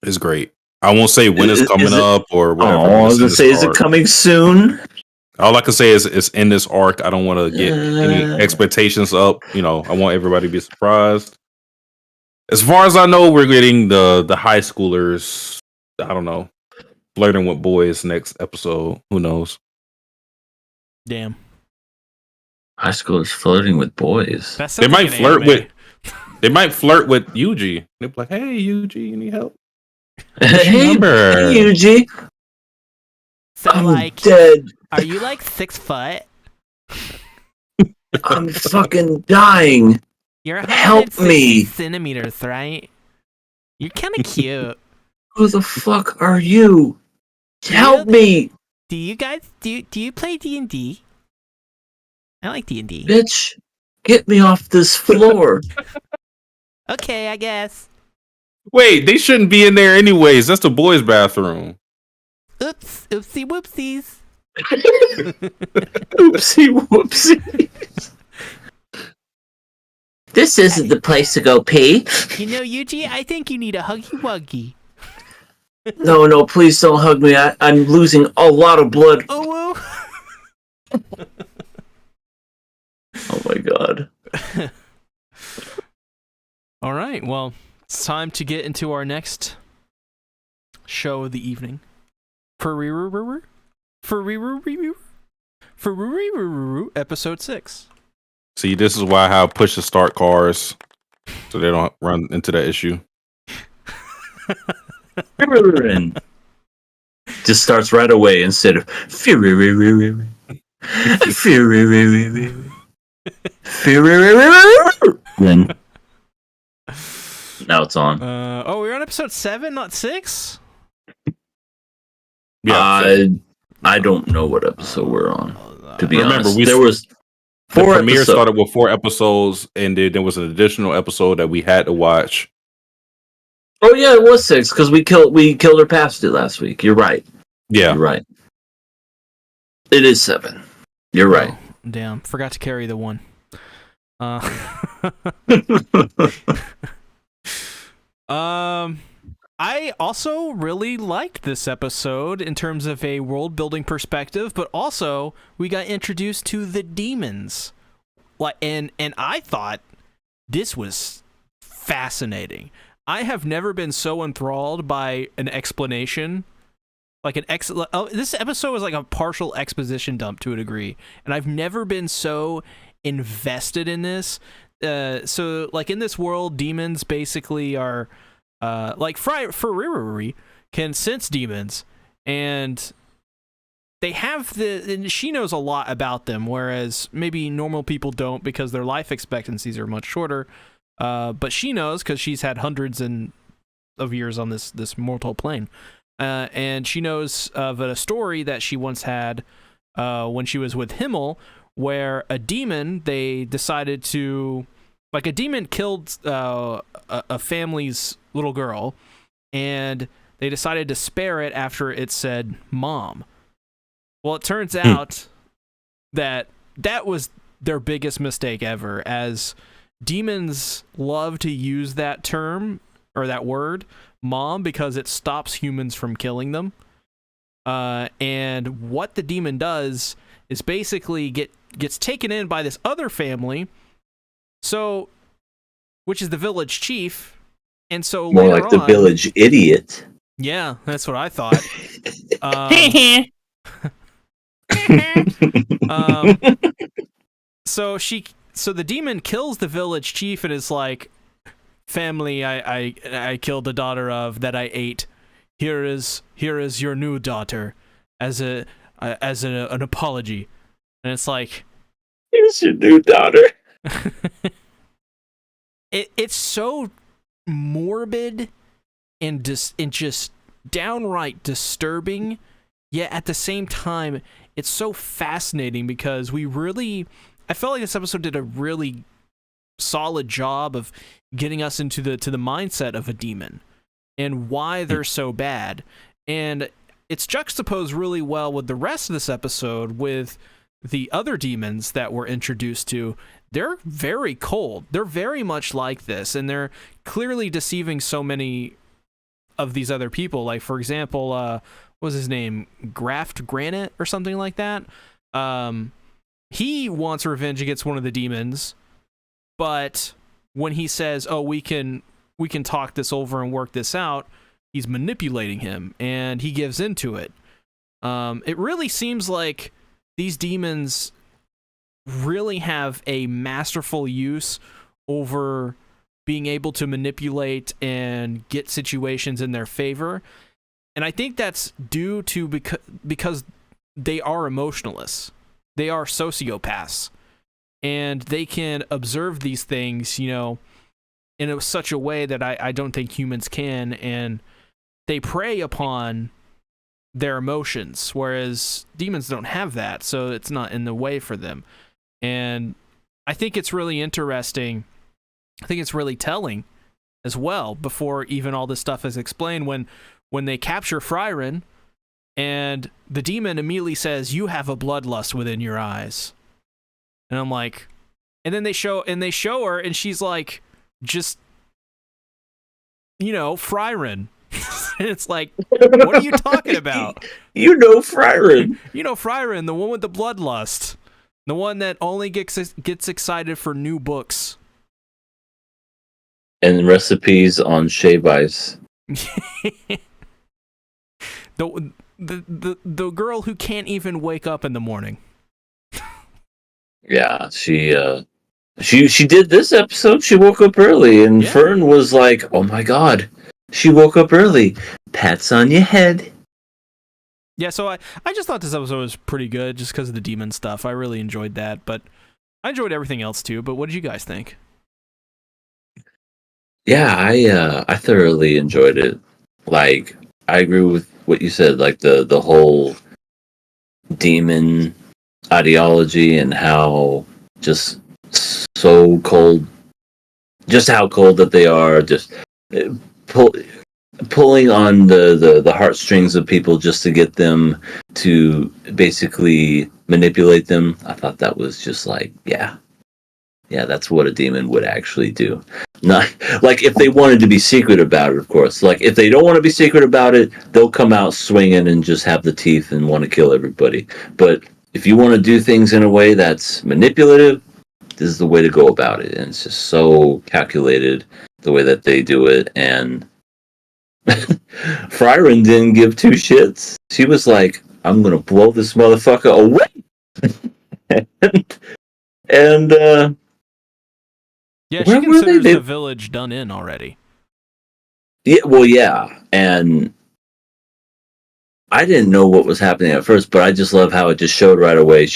It's great. I won't say when it's coming up or whatever. Oh, I was gonna say, is it coming soon? All I can say is it's in this arc. I don't want to get any expectations up. I want everybody to be surprised. As far as I know, we're getting the high schoolers. I don't know, flirting with boys next episode. Who knows? Damn. High schoolers flirting with boys. They might flirt with. They might flirt with Yuji. They'll be like, "Hey, Yuji, you need help?" Hey, Yuji. So, I'm dead. Are you like 6 foot? I'm fucking dying. You're Help me. centimeters, right? You're kind of cute. Who the fuck are you? Help me. Do you guys do you play D&D? I like D&D. Bitch, get me off this floor. Okay, I guess. Wait, they shouldn't be in there anyways. That's the boys' bathroom. Oops, oopsie whoopsies. Oopsie whoopsies. This isn't the place to go pee. You know, Yuji, I think you need a huggy wuggy. No, please don't hug me. I'm losing a lot of blood. Oh, Oh my god. All right, well, it's time to get into our next show of the evening. Frieren, episode 6. See, this is why I push to start cars so they don't run into that issue. Frieren. Just starts right away instead of Frieren. Frieren. Now it's on. We're on episode 7, not 6? Yeah, I don't know what episode we're on. To be remember, honest, there was the 4 premiere episodes. started with 4 episodes, and then there was an additional episode that we had to watch. Oh yeah, it was 6 because we killed her past it last week. You're right. Yeah, You're right. It is 7. You're right. Oh, damn, forgot to carry the 1. I also really liked this episode in terms of a world building perspective, but also we got introduced to the demons. And I thought this was fascinating. I have never been so enthralled by an explanation. This episode was like a partial exposition dump to a degree, and I've never been so invested in this. So like in this world, demons basically are like Frieren can sense demons, and they have and she knows a lot about them, whereas maybe normal people don't because their life expectancies are much shorter. But she knows because she's had hundreds of years on this mortal plane. And she knows of a story that she once had when she was with Himmel, where a demon, they decided to... Like, a demon killed a family's little girl, and they decided to spare it after it said mom. Well, it turns out that was their biggest mistake ever, as demons love to use that term, or that word, mom, because it stops humans from killing them. And what the demon does is basically gets taken in by this other family, which is the village chief, and so more like the village idiot. Yeah, that's what I thought. So the demon kills the village chief and is like, family I killed the daughter of that I ate. Here is your new daughter as an apology. And it's like, here's your new daughter. It's so morbid and just downright disturbing, yet at the same time it's so fascinating because I felt like this episode did a really solid job of getting us into the mindset of a demon and why they're so bad. And it's juxtaposed really well with the rest of this episode with the other demons that we're introduced to. They're very cold. They're very much like this, and they're clearly deceiving so many of these other people. Like, for example, what was his name? Graft Granite or something like that. He wants revenge against one of the demons, but when he says, "Oh, we can talk this over and work this out," he's manipulating him, and he gives into it. It really seems like these demons really have a masterful use over being able to manipulate and get situations in their favor. And I think that's due to because they are emotionalists. They are sociopaths. And they can observe these things, in such a way that I don't think humans can. And they prey upon their emotions, whereas demons don't have that, so it's not in the way for them. And I think it's really interesting. I think it's really telling as well, before even all this stuff is explained, when they capture Frieren and the demon immediately says, "You have a bloodlust within your eyes." And I'm like, and then they show her, and she's like, just, Frieren. And it's like, what are you talking about? Frieren. Frieren, the one with the bloodlust. The one that only gets excited for new books. And recipes on shave ice. The girl who can't even wake up in the morning. Yeah, she did this episode. She woke up early, and Fern was like, "Oh my god, she woke up early. Pats on your head." Yeah, so I just thought this episode was pretty good just because of the demon stuff. I really enjoyed that, but I enjoyed everything else too. But what did you guys think? Yeah, I thoroughly enjoyed it. Like, I agree with what you said, like the whole demon ideology and how just so cold, just how cold that they are, just pulling on the heartstrings of people just to get them to basically manipulate them. I thought that was just like, yeah, that's what a demon would actually do. Not like if they wanted to be secret about it, of course. Like if they don't want to be secret about it, they'll come out swinging and just have the teeth and want to kill everybody. But if you want to do things in a way that's manipulative, this is the way to go about it. And it's just so calculated the way that they do it. And Frieren didn't give two shits. She was like, "I'm gonna blow this motherfucker away." and yeah, she considers the village done in already. Yeah, well, yeah, and I didn't know what was happening at first, but I just love how it just showed right away.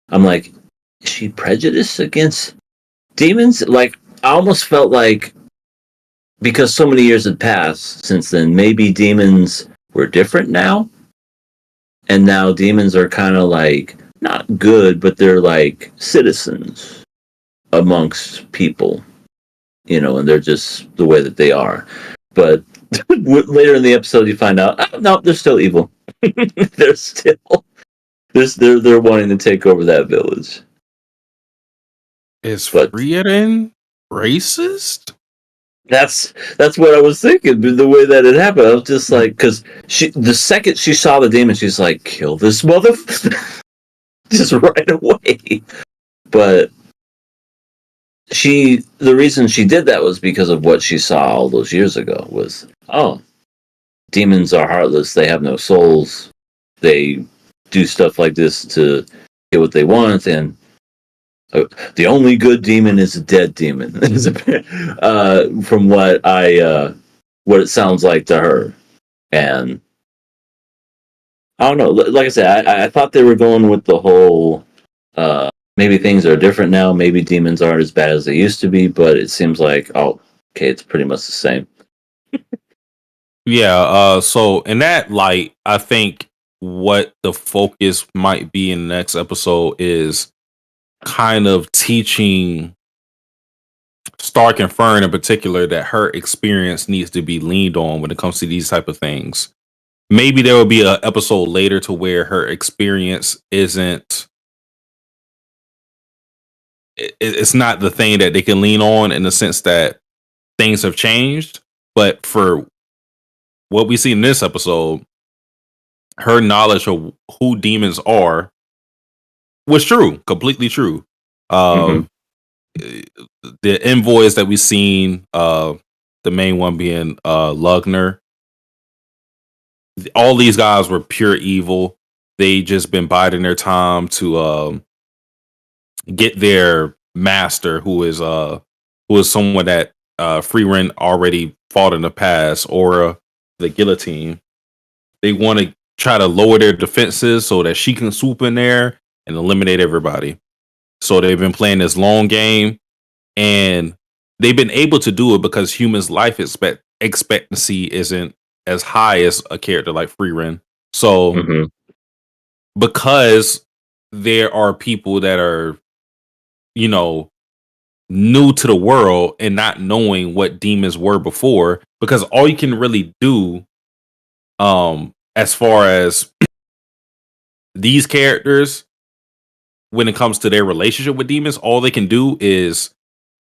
I'm like, is she prejudiced against demons? Like, I almost felt like, because so many years had passed since then, maybe demons were different now. And now demons are kind of like, not good, but they're like citizens amongst people, and they're just the way that they are. But later in the episode, you find out, oh, no, they're still evil. they're wanting to take over that village. Is Frieren racist? That's what I was thinking. The way that it happened, I was just like, because the second she saw the demon, she's like, "Kill this motherfucker!" just right away. But the reason she did that was because of what she saw all those years ago. Was, oh, demons are heartless. They have no souls. They do stuff like this to get what they want, and the only good demon is a dead demon. From what it sounds like to her. And I don't know. Like I said, I thought they were going with the whole maybe things are different now. Maybe demons aren't as bad as they used to be, but it seems like, oh, okay, it's pretty much the same. Yeah. So in that light, I think what the focus might be in the next episode is kind of teaching Stark and Fern in particular that her experience needs to be leaned on when it comes to these type of things. Maybe there will be an episode later to where her experience isn't, it's not the thing that they can lean on in the sense that things have changed. But for what we see in this episode, her knowledge of who demons are was true, completely true. The envoys that we seen, the main one being Lugner, all these guys were pure evil. They just been biding their time to get their master, who is someone that Frieren already fought in the past, or the guillotine. They want to try to lower their defenses so that she can swoop in there and eliminate everybody. So they've been playing this long game, and they've been able to do it because humans' life expectancy isn't as high as a character like Frieren. So because there are people that are, new to the world and not knowing what demons were before, because all you can really do, as far as these characters, when it comes to their relationship with demons, all they can do is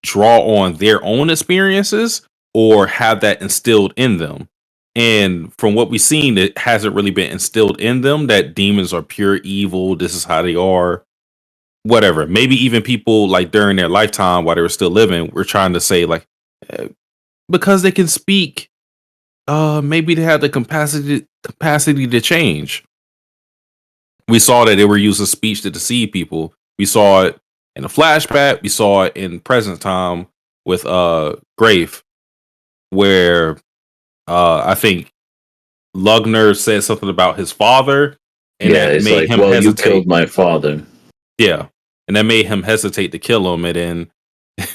draw on their own experiences or have that instilled in them. And from what we've seen, it hasn't really been instilled in them that demons are pure evil. This is how they are. Whatever. Maybe even people like during their lifetime while they were still living, were trying to say like, because they can speak, maybe they have the capacity to change. We saw that they were using speech to deceive people. We saw it in a flashback. We saw it in present time with Grave, where I think Lugner said something about his father, and that made him hesitate. You killed my father. Yeah, and that made him hesitate to kill him. And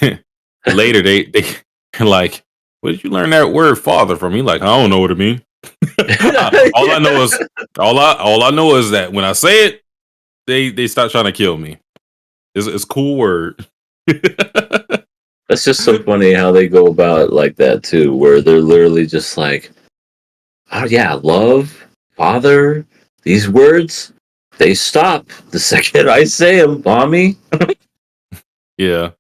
then later they like, where did you learn that word father from? He like, I don't know what it means. all I know is that when I say it, they start trying to kill me. It's a cool word. That's just so funny how they go about it like that too, where they're literally just like, oh yeah, love, father, these words, they stop the second I say them, mommy. Yeah.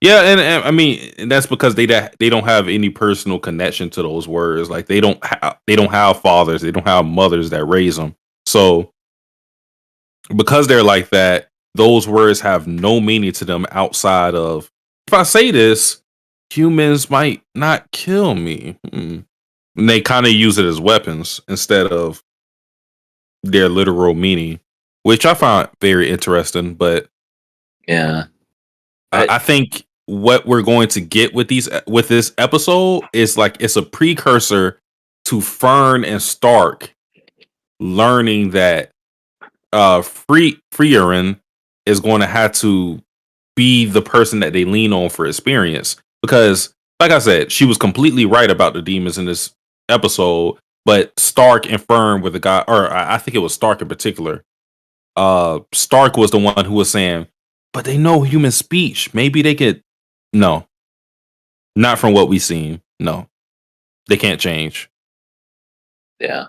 Yeah, and I mean, and that's because they don't have any personal connection to those words. Like they don't have fathers, they don't have mothers that raise them. So because they're like that, those words have no meaning to them outside of, if I say this, humans might not kill me. And they kind of use it as weapons instead of their literal meaning, which I find very interesting. But yeah, I think what we're going to get with this episode is like, it's a precursor to Fern and Stark learning that Frieren is going to have to be the person that they lean on for experience, because like I said, she was completely right about the demons in this episode, but Stark and Fern were the guy, or I think it was Stark in particular. Stark was the one who was saying, but they know human speech, maybe they could. No, not from what we've seen. No, they can't change. Yeah.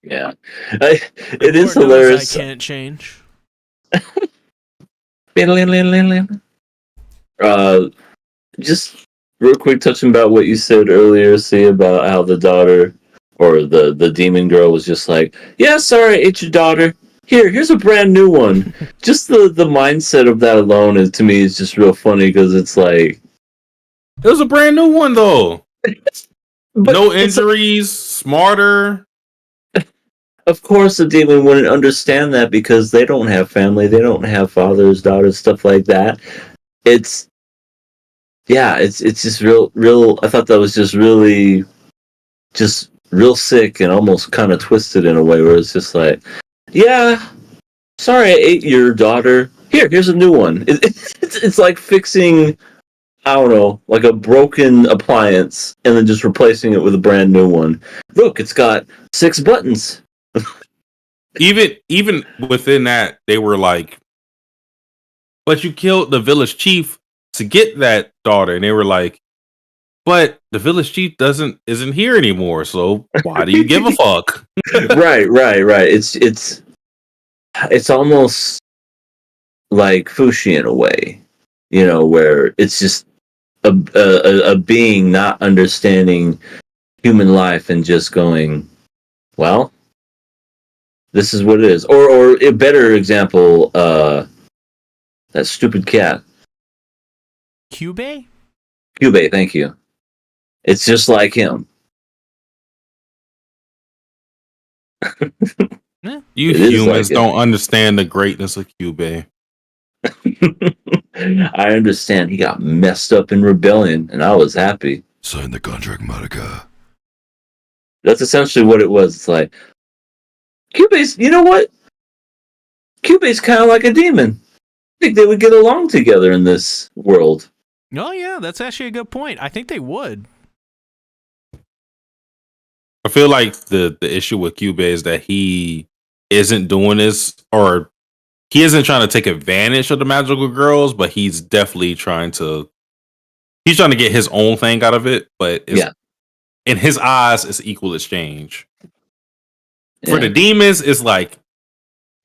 It is hilarious. I can't change. Just real quick, touching about what you said earlier, see about how the daughter or the demon girl was just like, yeah, sorry, I ate your daughter. Here's a brand new one. Just the mindset of that alone is, to me, is just real funny, because it's like, it was a brand new one though. No injuries, smarter. Of course, the demon wouldn't understand that because they don't have family, they don't have fathers, daughters, stuff like that. It's just real. I thought that was just really, just real sick and almost kind of twisted in a way where it's just like, yeah, sorry, I ate your daughter. Here's a new one. It's like fixing, I don't know, like a broken appliance and then just replacing it with a brand new one. Look, it's got 6 buttons. Even within that, they were like, but you killed the village chief to get that daughter, and they were like, but the village chief isn't here anymore, so why do you give a fuck? Right. It's almost like Fushi in a way, where it's just a being not understanding human life and just going, well, this is what it is. Or a better example, that stupid cat. Cube? Cube, thank you. It's just like him. You It is humans like don't understand the greatness of Cube. I understand he got messed up in rebellion, and I was happy. Sign the contract, Monica. That's essentially what it was. It's like, Cube's, you know what? Cube's kind of like a demon. I think they would get along together in this world. Oh, yeah, that's actually a good point. I think they would. I feel like the issue with Cube is that he isn't doing this, or he isn't trying to take advantage of the magical girls, but he's definitely trying to get his own thing out of it. But in his eyes, it's equal exchange. Yeah. For the demons, it's like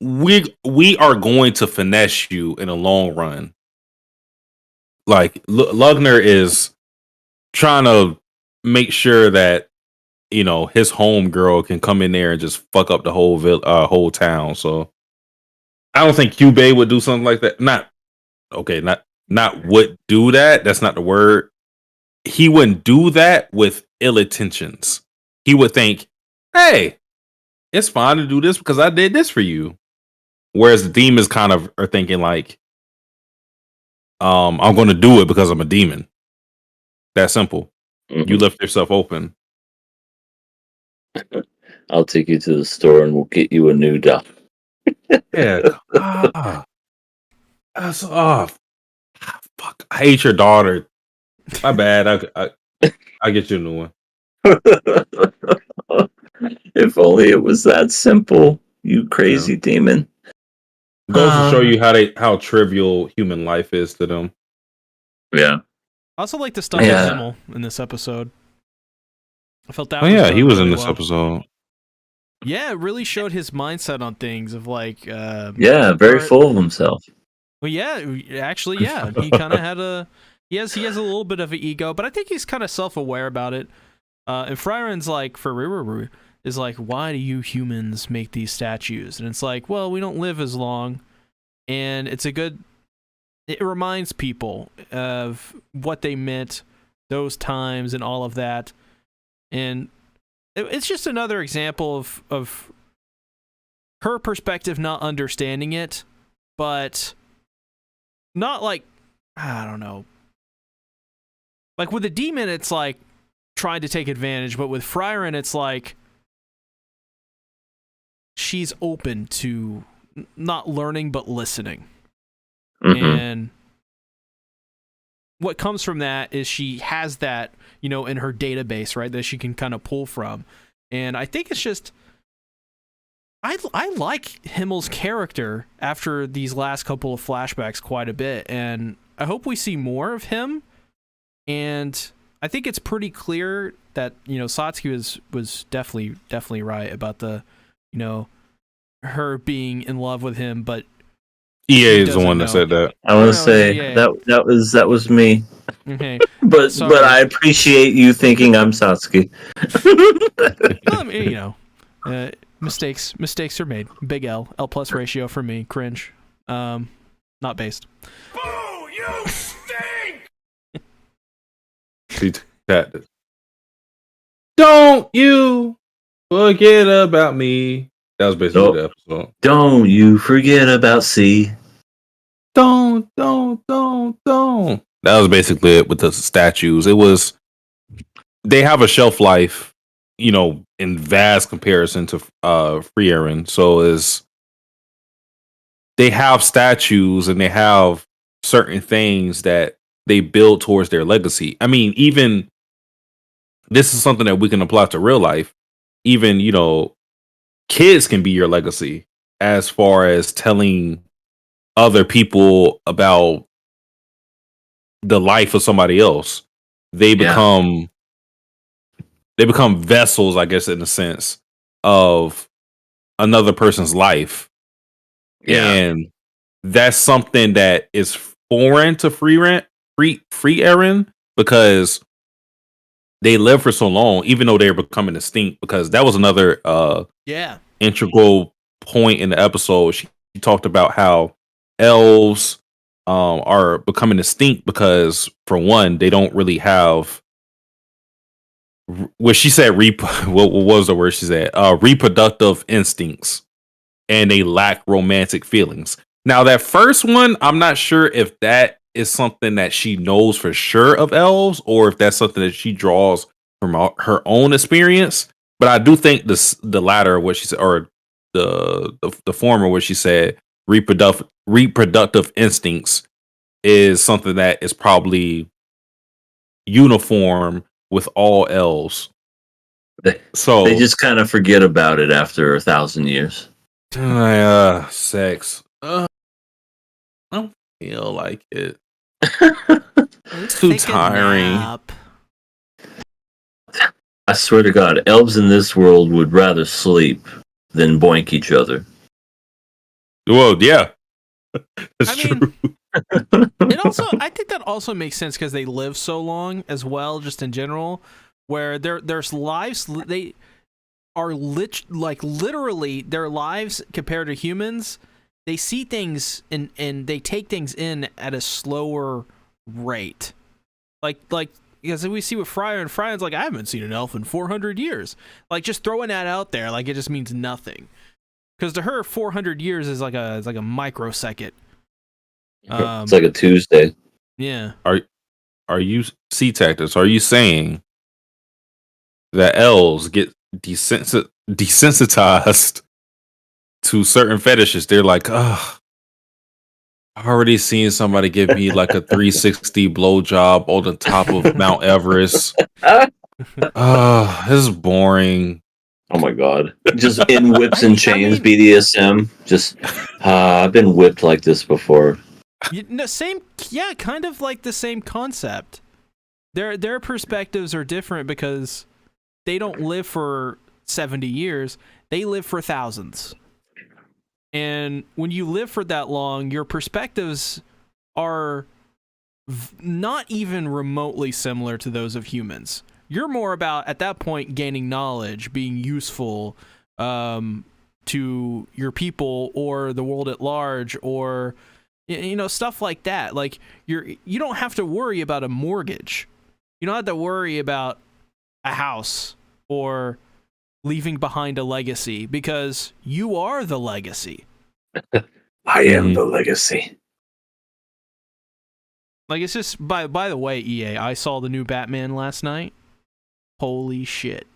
we are going to finesse you in the long run. Like Lugner is trying to make sure that his home girl can come in there and just fuck up the whole town. So I don't think Cube would do something like that. Not would do that. That's not the word. He wouldn't do that with ill intentions. He would think, hey, it's fine to do this because I did this for you. Whereas the demons kind of are thinking like, I'm going to do it because I'm a demon. That simple. Mm-hmm. You left yourself open. I'll take you to the store and we'll get you a new doll. Yeah. That's off. Fuck. I hate your daughter. My bad. I get you a new one. If only it was that simple, you crazy demon. Goes to show you how trivial human life is to them. Yeah. I also like the stuff with Himmel in this episode. I felt that. Oh yeah, he was really in this episode. Yeah, it really showed his mindset on things of like. Very full of himself. Well, yeah, actually, yeah, he kind of had he has a little bit of an ego, but I think he's kind of self-aware about it. And Frieren's like, for Rurouni, is like, why do you humans make these statues? And it's like, well, we don't live as long, and it reminds people of what they meant, those times, and all of that. And it's just another example of her perspective not understanding it, but not like, I don't know. Like with the demon, it's like trying to take advantage, but with Frieren, it's like she's open to not learning but listening. Mm-hmm. And what comes from that is she has that, in her database, right, that she can kind of pull from. And I think it's just, I like Himmel's character after these last couple of flashbacks quite a bit, and I hope we see more of him. And I think it's pretty clear that Satsuki was definitely right about the her being in love with him, but EA is the one that said that. I want to say that was me. Okay, but I appreciate you thinking I'm Satsuki. Mistakes are made. Big L plus ratio for me. Cringe. Not based. Boo! You stink. See that? Don't you forget about me. That was basically the episode. Don't you forget about C. Don't. That was basically it with the statues. It was, they have a shelf life, in vast comparison to Frieren. So they have statues and they have certain things that they build towards their legacy. I mean, even this is something that we can apply to real life. Even, kids can be your legacy as far as telling other people about the life of somebody else. They become vessels, I guess, in a sense, of another person's life. Yeah. And that's something that is foreign to Frieren, because they live for so long, even though they're becoming extinct, because that was another integral point in the episode. She talked about how elves are becoming extinct because, for one, they don't really have what she said. What was the word she said? Reproductive instincts, and they lack romantic feelings. Now, that first one, I'm not sure if that is something that she knows for sure of elves, or if that's something that she draws from her own experience. But I do think the latter, what she said, or the former, what she said, reproductive instincts, is something that is probably uniform with all elves. So they just kind of forget about it after 1,000 years. Sex. I don't feel like it. Let's too take a tiring. nap. I swear to God, elves in this world would rather sleep than boink each other. Well, yeah, that's I mean, true. I think that also makes sense because they live so long as well, just in general, where there's lives, they are literally their lives compared to humans. They see things and they take things in at a slower rate. Like because we see with Frieren, Frieren's like, I haven't seen an elf in 400 years. Like, just throwing that out there, like, it just means nothing. Because to her, 400 years is like a microsecond. It's like a Tuesday. Yeah. Are you C-Tactics? Are you saying that elves get desensitized to certain fetishes? They're like, ugh, I've already seen somebody give me like a 360 blowjob on the top of Mount Everest. This is boring. Oh my God. Just in whips and chains, BDSM. Just, I've been whipped like this before. Kind of like the same concept. Their perspectives are different because they don't live for 70 years. They live for thousands. And when you live for that long, your perspectives are not even remotely similar to those of humans. You're more about, at that point, gaining knowledge, being useful to your people or the world at large, or stuff like that. Like, you don't have to worry about a mortgage. You don't have to worry about a house or leaving behind a legacy, because you are the legacy. I am the legacy. Like, it's just, by the way, EA, I saw the new Batman last night. Holy shit.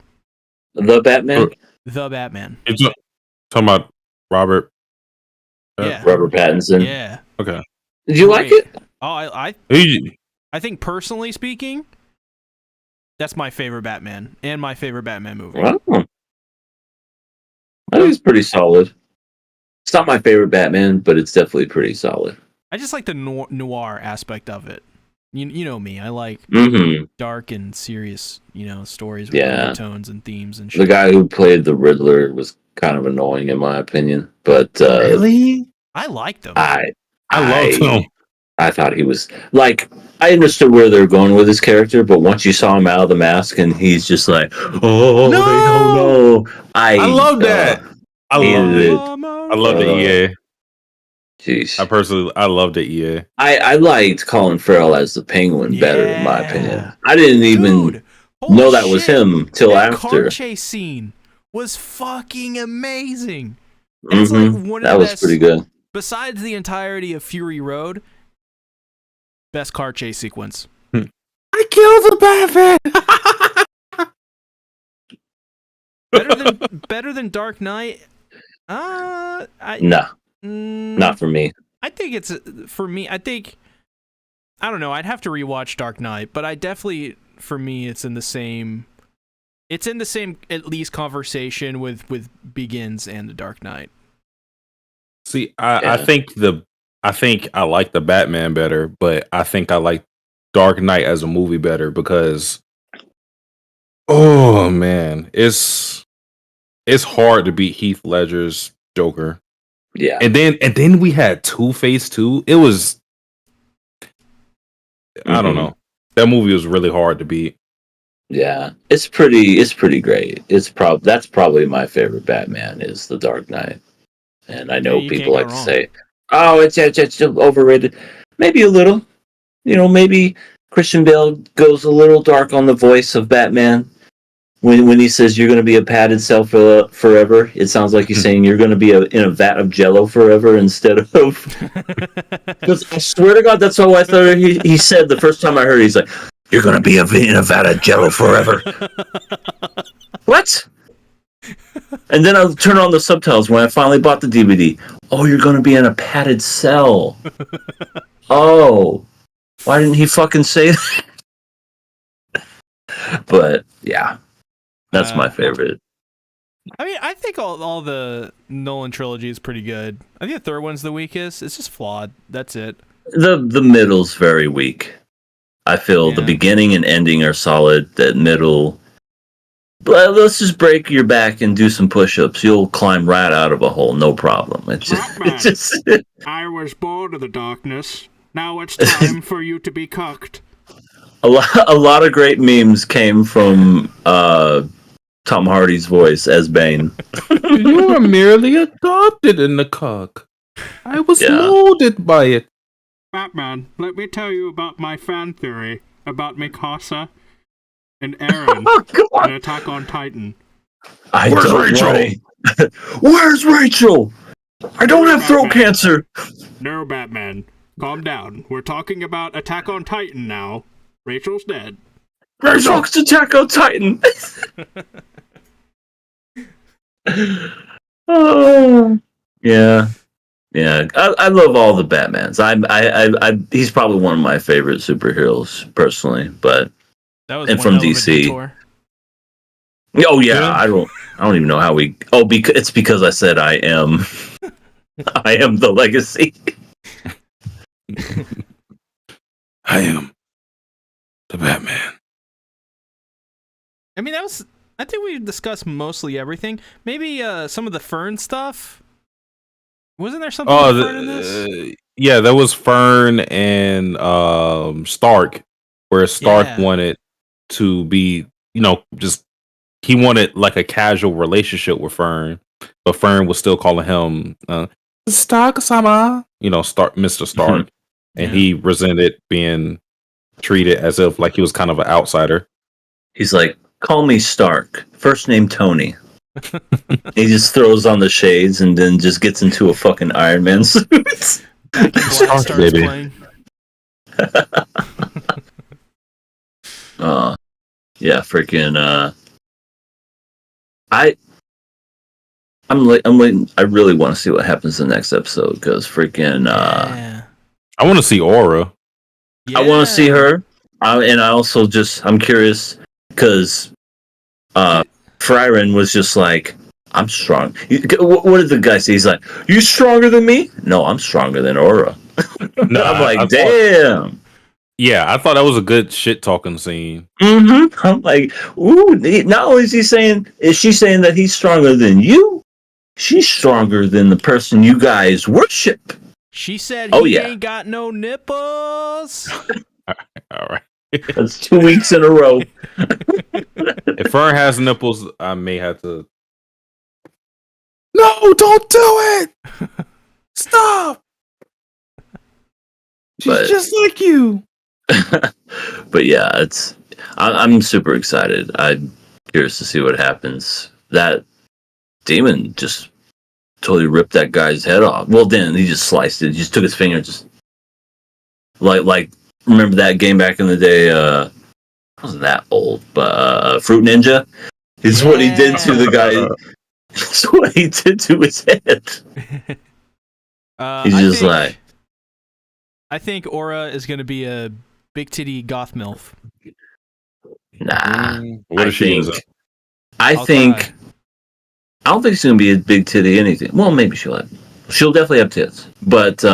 The Batman? The Batman. It's talking about Robert. Yeah. Robert Pattinson. Yeah. Okay. Did you like it? Oh, I think, personally speaking, that's my favorite Batman and my favorite Batman movie. Wow. I think it's pretty solid. It's not my favorite Batman, but it's definitely pretty solid. I just like the noir aspect of it. You know me. I like dark and serious, stories with tones and themes and shit. The guy who played the Riddler was kind of annoying in my opinion, but really, I liked him. I loved him. I thought he was like, I understood where they're going with his character, but once you saw him out of the mask and he's just like, oh, no! They don't know. I love that. I love the EA. Jeez. I loved the EA. I liked Colin Farrell as the Penguin better, in my opinion. I didn't even know that was him till after. The car chase scene was fucking amazing. That's like one of that the was best, pretty good. Besides the entirety of Fury Road, best car chase sequence. I killed the Batman. better than Dark Knight. No, not for me. I think it's for me. I don't know. I'd have to rewatch Dark Knight, but I definitely, for me, it's in the same at least conversation with Begins and The Dark Knight. See, I think I like the Batman better, but I think I like Dark Knight as a movie better because, oh man, it's hard to beat Heath Ledger's Joker. Yeah, and then we had Two-Face too. It was, I don't know. That movie was really hard to beat. Yeah, it's pretty great. That's probably my favorite Batman is The Dark Knight. And I know Hey, you people can't like go to wrong. say, "Oh, it's overrated." Maybe a little. Maybe Christian Bale goes a little dark on the voice of Batman when he says you're going to be a padded cell forever. It sounds like he's saying you're going to be in a vat of Jello forever instead of. Because I swear to God, that's how I thought he said the first time I heard it. He's like, "You're going to be in a vat of Jello forever." What? And then I'll turn on the subtitles when I finally bought the DVD. Oh, you're going to be in a padded cell. Oh, why didn't he fucking say that? But yeah, that's my favorite. I mean, I think all the Nolan trilogy is pretty good. I think the third one's the weakest. It's just flawed. That's it. The middle's very weak. I feel the beginning and ending are solid. That middle, but let's just break your back and do some push-ups. You'll climb right out of a hole, no problem. It's just I was bored of the darkness. Now it's time for you to be cucked. a lot of great memes came from Tom Hardy's voice as Bane. You were merely adopted in the cock. I was molded by it. Batman, let me tell you about my fan theory about Mikasa and Eren in Attack on Titan. Where's Rachel? Where's Rachel? I don't have throat cancer. No, Batman. Calm down. We're talking about Attack on Titan now. Rachel's dead. Rachel's Attack on Titan. Oh, yeah. I love all the Batmans. He's probably one of my favorite superheroes personally, but That was and one from hell of a DC. detour. Oh yeah, I don't even know how we. Oh, because it's because I said I am the legacy. I am the Batman. I mean, I think we discussed mostly everything. Maybe some of the Fern stuff. Wasn't there something with Fern in this? Yeah, there was Fern and Stark, where Stark wanted to be, just he wanted like a casual relationship with Fern, but Fern was still calling him Stark-sama, Mr. Stark, and he resented being treated as if like he was kind of an outsider. He's like, call me Stark. First name Tony. He just throws on the shades and then just gets into a fucking Iron Man suit. Back in Black starts baby. playing. Yeah, freaking. I'm waiting. I really want to see what happens in the next episode because freaking. Yeah. I want to see Aura. I want to see her, and I'm curious because Frieren was just like, I'm strong. What did the guy say? He's like, you stronger than me? No, I'm stronger than Aura. No, I'm like, damn. Yeah, I thought that was a good shit talking scene. Mm-hmm. I'm like, ooh. Not only is she saying that he's stronger than you, she's stronger than the person you guys worship. She said he ain't got no nipples. All right. That's 2 weeks in a row. If Fern has nipples, I may have to. No, don't do it! Stop! She's just like you. But yeah, I'm super excited. I'm curious to see what happens. That demon just totally ripped that guy's head off. Well, then he just sliced it. He just took his finger, and just like remember that game back in the day? It wasn't that old, but Fruit Ninja. It's what he did to the guy. It's what he did to his head. He's I think Aura is going to be a big titty goth MILF. Nah. What is she? I don't think she's gonna be a big titty anything. Well, maybe she'll definitely have tits, but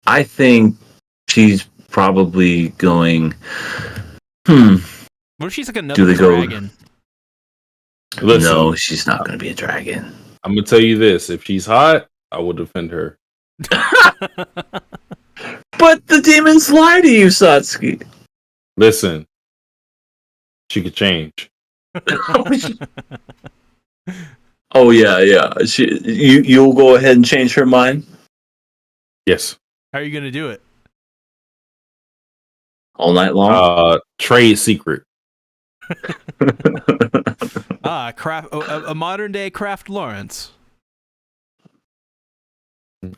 I think she's probably going. What if she's like another dragon? Listen, no, she's not gonna be a dragon. I'm gonna tell you this: if she's hot, I will defend her. But the demons lie to you, Satsuki. Listen, she could change. Oh yeah. You'll go ahead and change her mind. Yes. How are you gonna do it? All night long. Trade secret. A modern day Kraft Lawrence.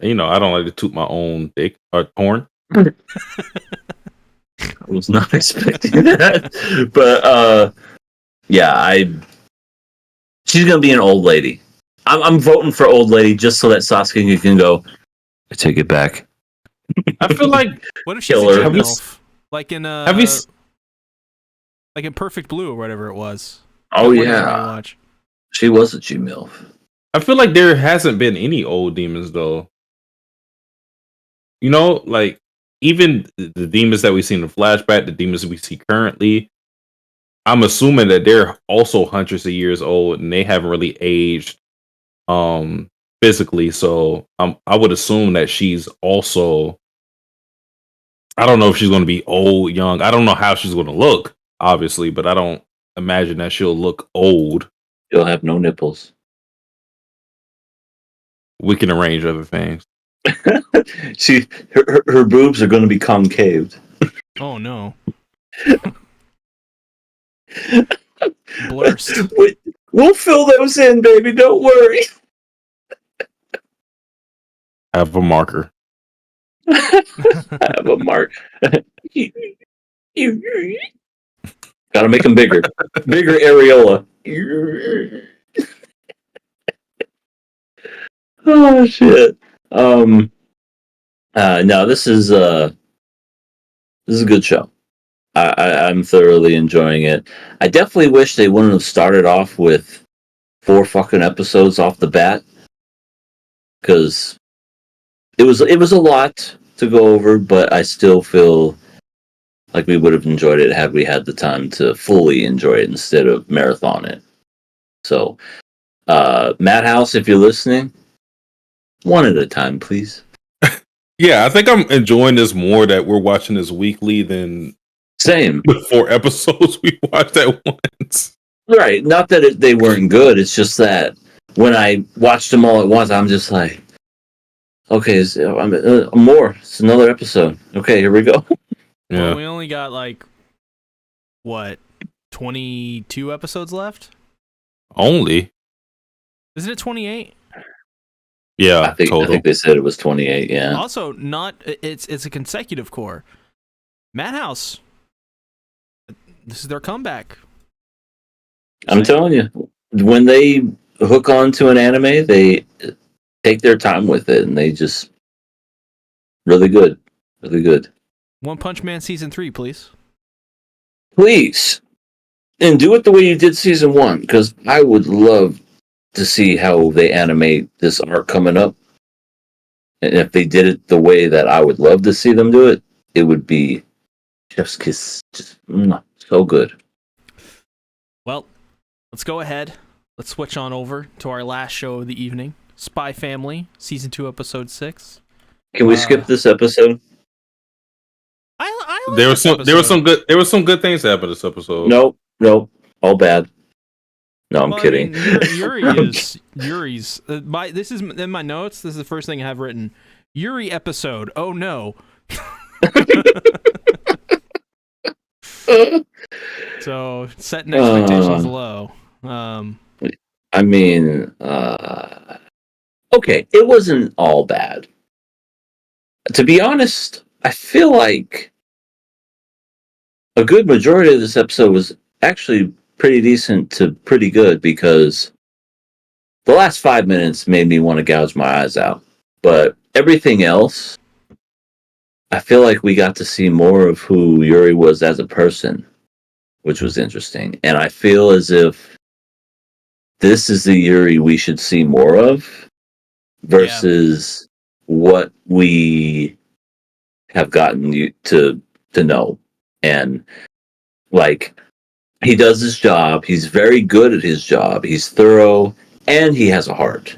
You know, I don't like to toot my own dick or horn. I was not expecting that, but yeah, she's gonna be an old lady. I'm voting for old lady just so that Sasuke can go. I take it back. I feel like what if she's a MILF? Like in like in Perfect Blue or whatever it was. Oh yeah, she was a G-MILF. I feel like there hasn't been any old demons though. You know, like even the demons that we see in the flashback, the demons we see currently, I'm assuming that they're also hundreds of years old and they haven't really aged physically. So I would assume that she's also, I don't know if she's going to be old, young. I don't know how she's going to look, obviously, but I don't imagine that she'll look old. She'll have no nipples. We can arrange other things. Her boobs are going to be concaved. Oh no. Blurst. We'll fill those in, baby. Don't worry. Have a marker. Have a mark. Gotta make them bigger. Bigger areola. Oh shit. No, this is a good show. I'm thoroughly enjoying it. I definitely wish they wouldn't have started off with 4 fucking episodes off the bat, because it was a lot to go over, but I still feel like we would have enjoyed it had we had the time to fully enjoy it instead of marathon it. So, Madhouse, if you're listening, one at a time, please. Yeah, I think I'm enjoying this more that we're watching this weekly than same the 4 episodes we watched at once. Right. Not that they weren't good. It's just that when I watched them all at once, I'm just like, okay, more. It's another episode. Okay, here we go. Yeah. Well, we only got like, what, 22 episodes left? Only? Isn't it 28? Yeah, I think they said it was 28, yeah. Also, it's a consecutive core. Madhouse. This is their comeback. I'm telling you, when they hook on to an anime, they take their time with it, and they just really good. Really good. One Punch Man Season 3, please. Please. And do it the way you did Season 1, because I would love to see how they animate this arc coming up. And if they did it the way that I would love to see them do it, it would be just so good. Well, let's go ahead. Let's switch on over to our last show of the evening. Spy Family, Season 2, Episode 6. Can we skip this episode? I like there was some good things that happened this episode. Nope, all bad. No, I'm kidding. Yuri's. This is in my notes. This is the first thing I have written. Yuri episode. Oh no. So setting expectations low. I mean, okay, it wasn't all bad. To be honest, I feel like a good majority of this episode was actually pretty decent to pretty good, because the last 5 minutes made me want to gouge my eyes out. But everything else, I feel like we got to see more of who Yuri was as a person, which was interesting. And I feel as if this is the Yuri we should see more of versus what we have gotten to know. And like, he does his job. He's very good at his job. He's thorough, and he has a heart.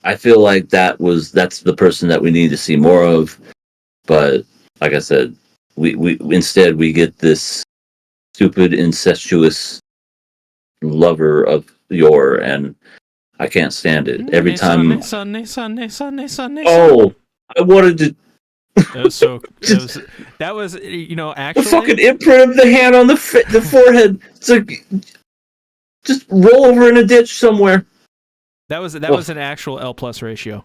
I feel like that's the person that we need to see more of. But like I said, we instead we get this stupid, incestuous lover of Yor, and I can't stand it. Every time. Oh, I wanted to. That was so. That was you know, The actually. fucking imprint of the hand on the forehead. It's like, just roll over in a ditch somewhere. That was an actual L plus ratio.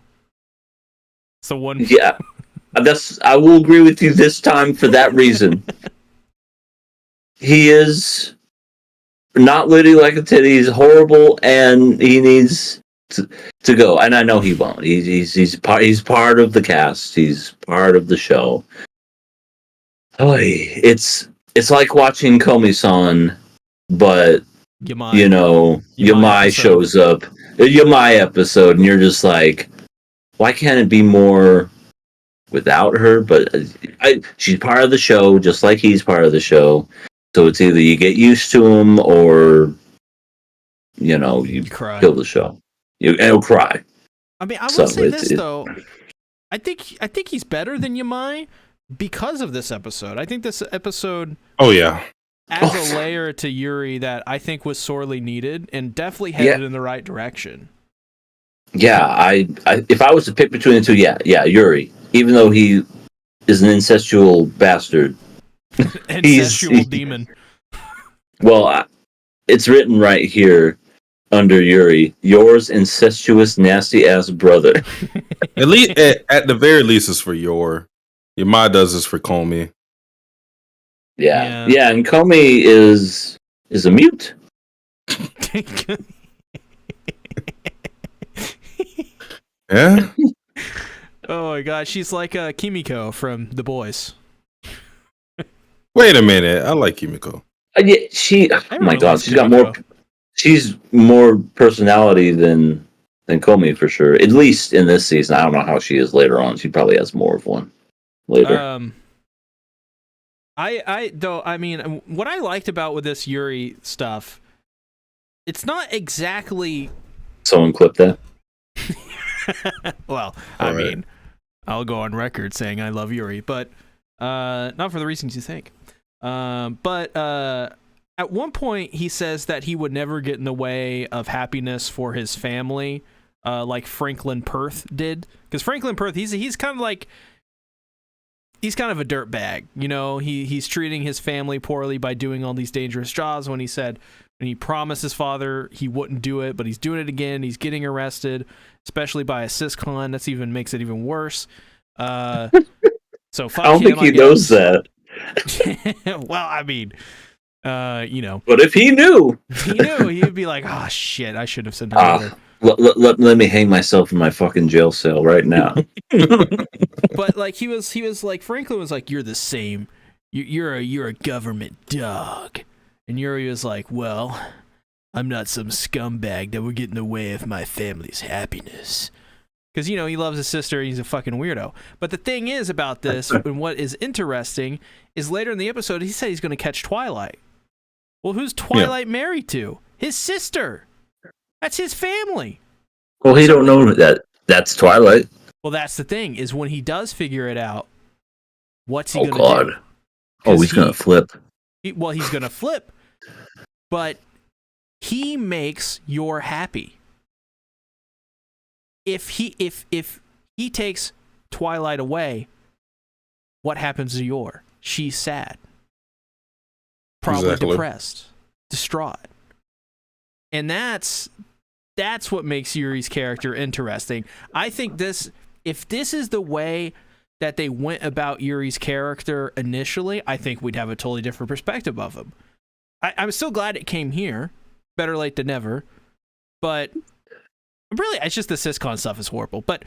So one. Yeah, I will agree with you this time for that reason. He is not litty like a titty. He's horrible, and he needs to go. And I know he won't. He's part of the cast. He's part of the show. It's like watching Komi-san, but Yamai shows up. Yamai episode, and you're just like, why can't it be more without her? But she's part of the show, just like he's part of the show. So it's either you get used to him, or you cry. kill the show. You'll cry. I mean, I will say this though. I think he's better than Yamai because of this episode. I think this episode. Oh yeah. Adds a layer to Yuri that I think was sorely needed and definitely headed in the right direction. Yeah, I if I was to pick between the two, yeah, Yuri. Even though he is an incestual bastard. Incestual demon. Well, it's written right here under Yuri. Yours incestuous, nasty ass brother. At least, at the very least, it's for Your Ma does this for Komi. Yeah, and Komi is a mute. Yeah. Oh my god, she's like Kimiko from The Boys. Wait a minute, I like Kimiko. Yeah, oh my god, she's got Kimiko. She's more personality than Komi for sure. At least in this season. I don't know how she is later on. She probably has more of one later. I mean, what I liked about with this Yuri stuff, it's not exactly. Someone clip that. Well, I mean, I'll go on record saying I love Yuri, but not for the reasons you think. But at one point, he says that he would never get in the way of happiness for his family, like Franklin Perth did. Because Franklin Perth, he's kind of like. He's kind of a dirtbag, he's treating his family poorly by doing all these dangerous jobs when he promised his father he wouldn't do it, but he's doing it again. He's getting arrested, especially by a syscon. That's makes it even worse. So fuck I don't think he knows that. Well, I mean, But if he knew, he'd be like, oh shit, I should have sent him a letter. Let me hang myself in my fucking jail cell right now. But like he was like, Franklin was like, you're the same. You're a government dog. And Yuri was like, well, I'm not some scumbag that would get in the way of my family's happiness. Because, he loves his sister. He's a fucking weirdo. But the thing is about this, and what is interesting, is later in the episode, he said he's going to catch Twilight. Well, who's Twilight married to? His sister. That's his family. Well, he don't know that's Twilight. Well, that's the thing, is when he does figure it out, what's he going to do? Oh, he's going to flip. He's going to flip. But he makes Yor happy. If he takes Twilight away, what happens to Yor? She's sad. Probably depressed. Distraught. And that's what makes Yuri's character interesting. I think if this is the way that they went about Yuri's character initially, I think we'd have a totally different perspective of him. I'm still glad it came here. Better late than never. But really, it's just the syscon stuff is horrible. But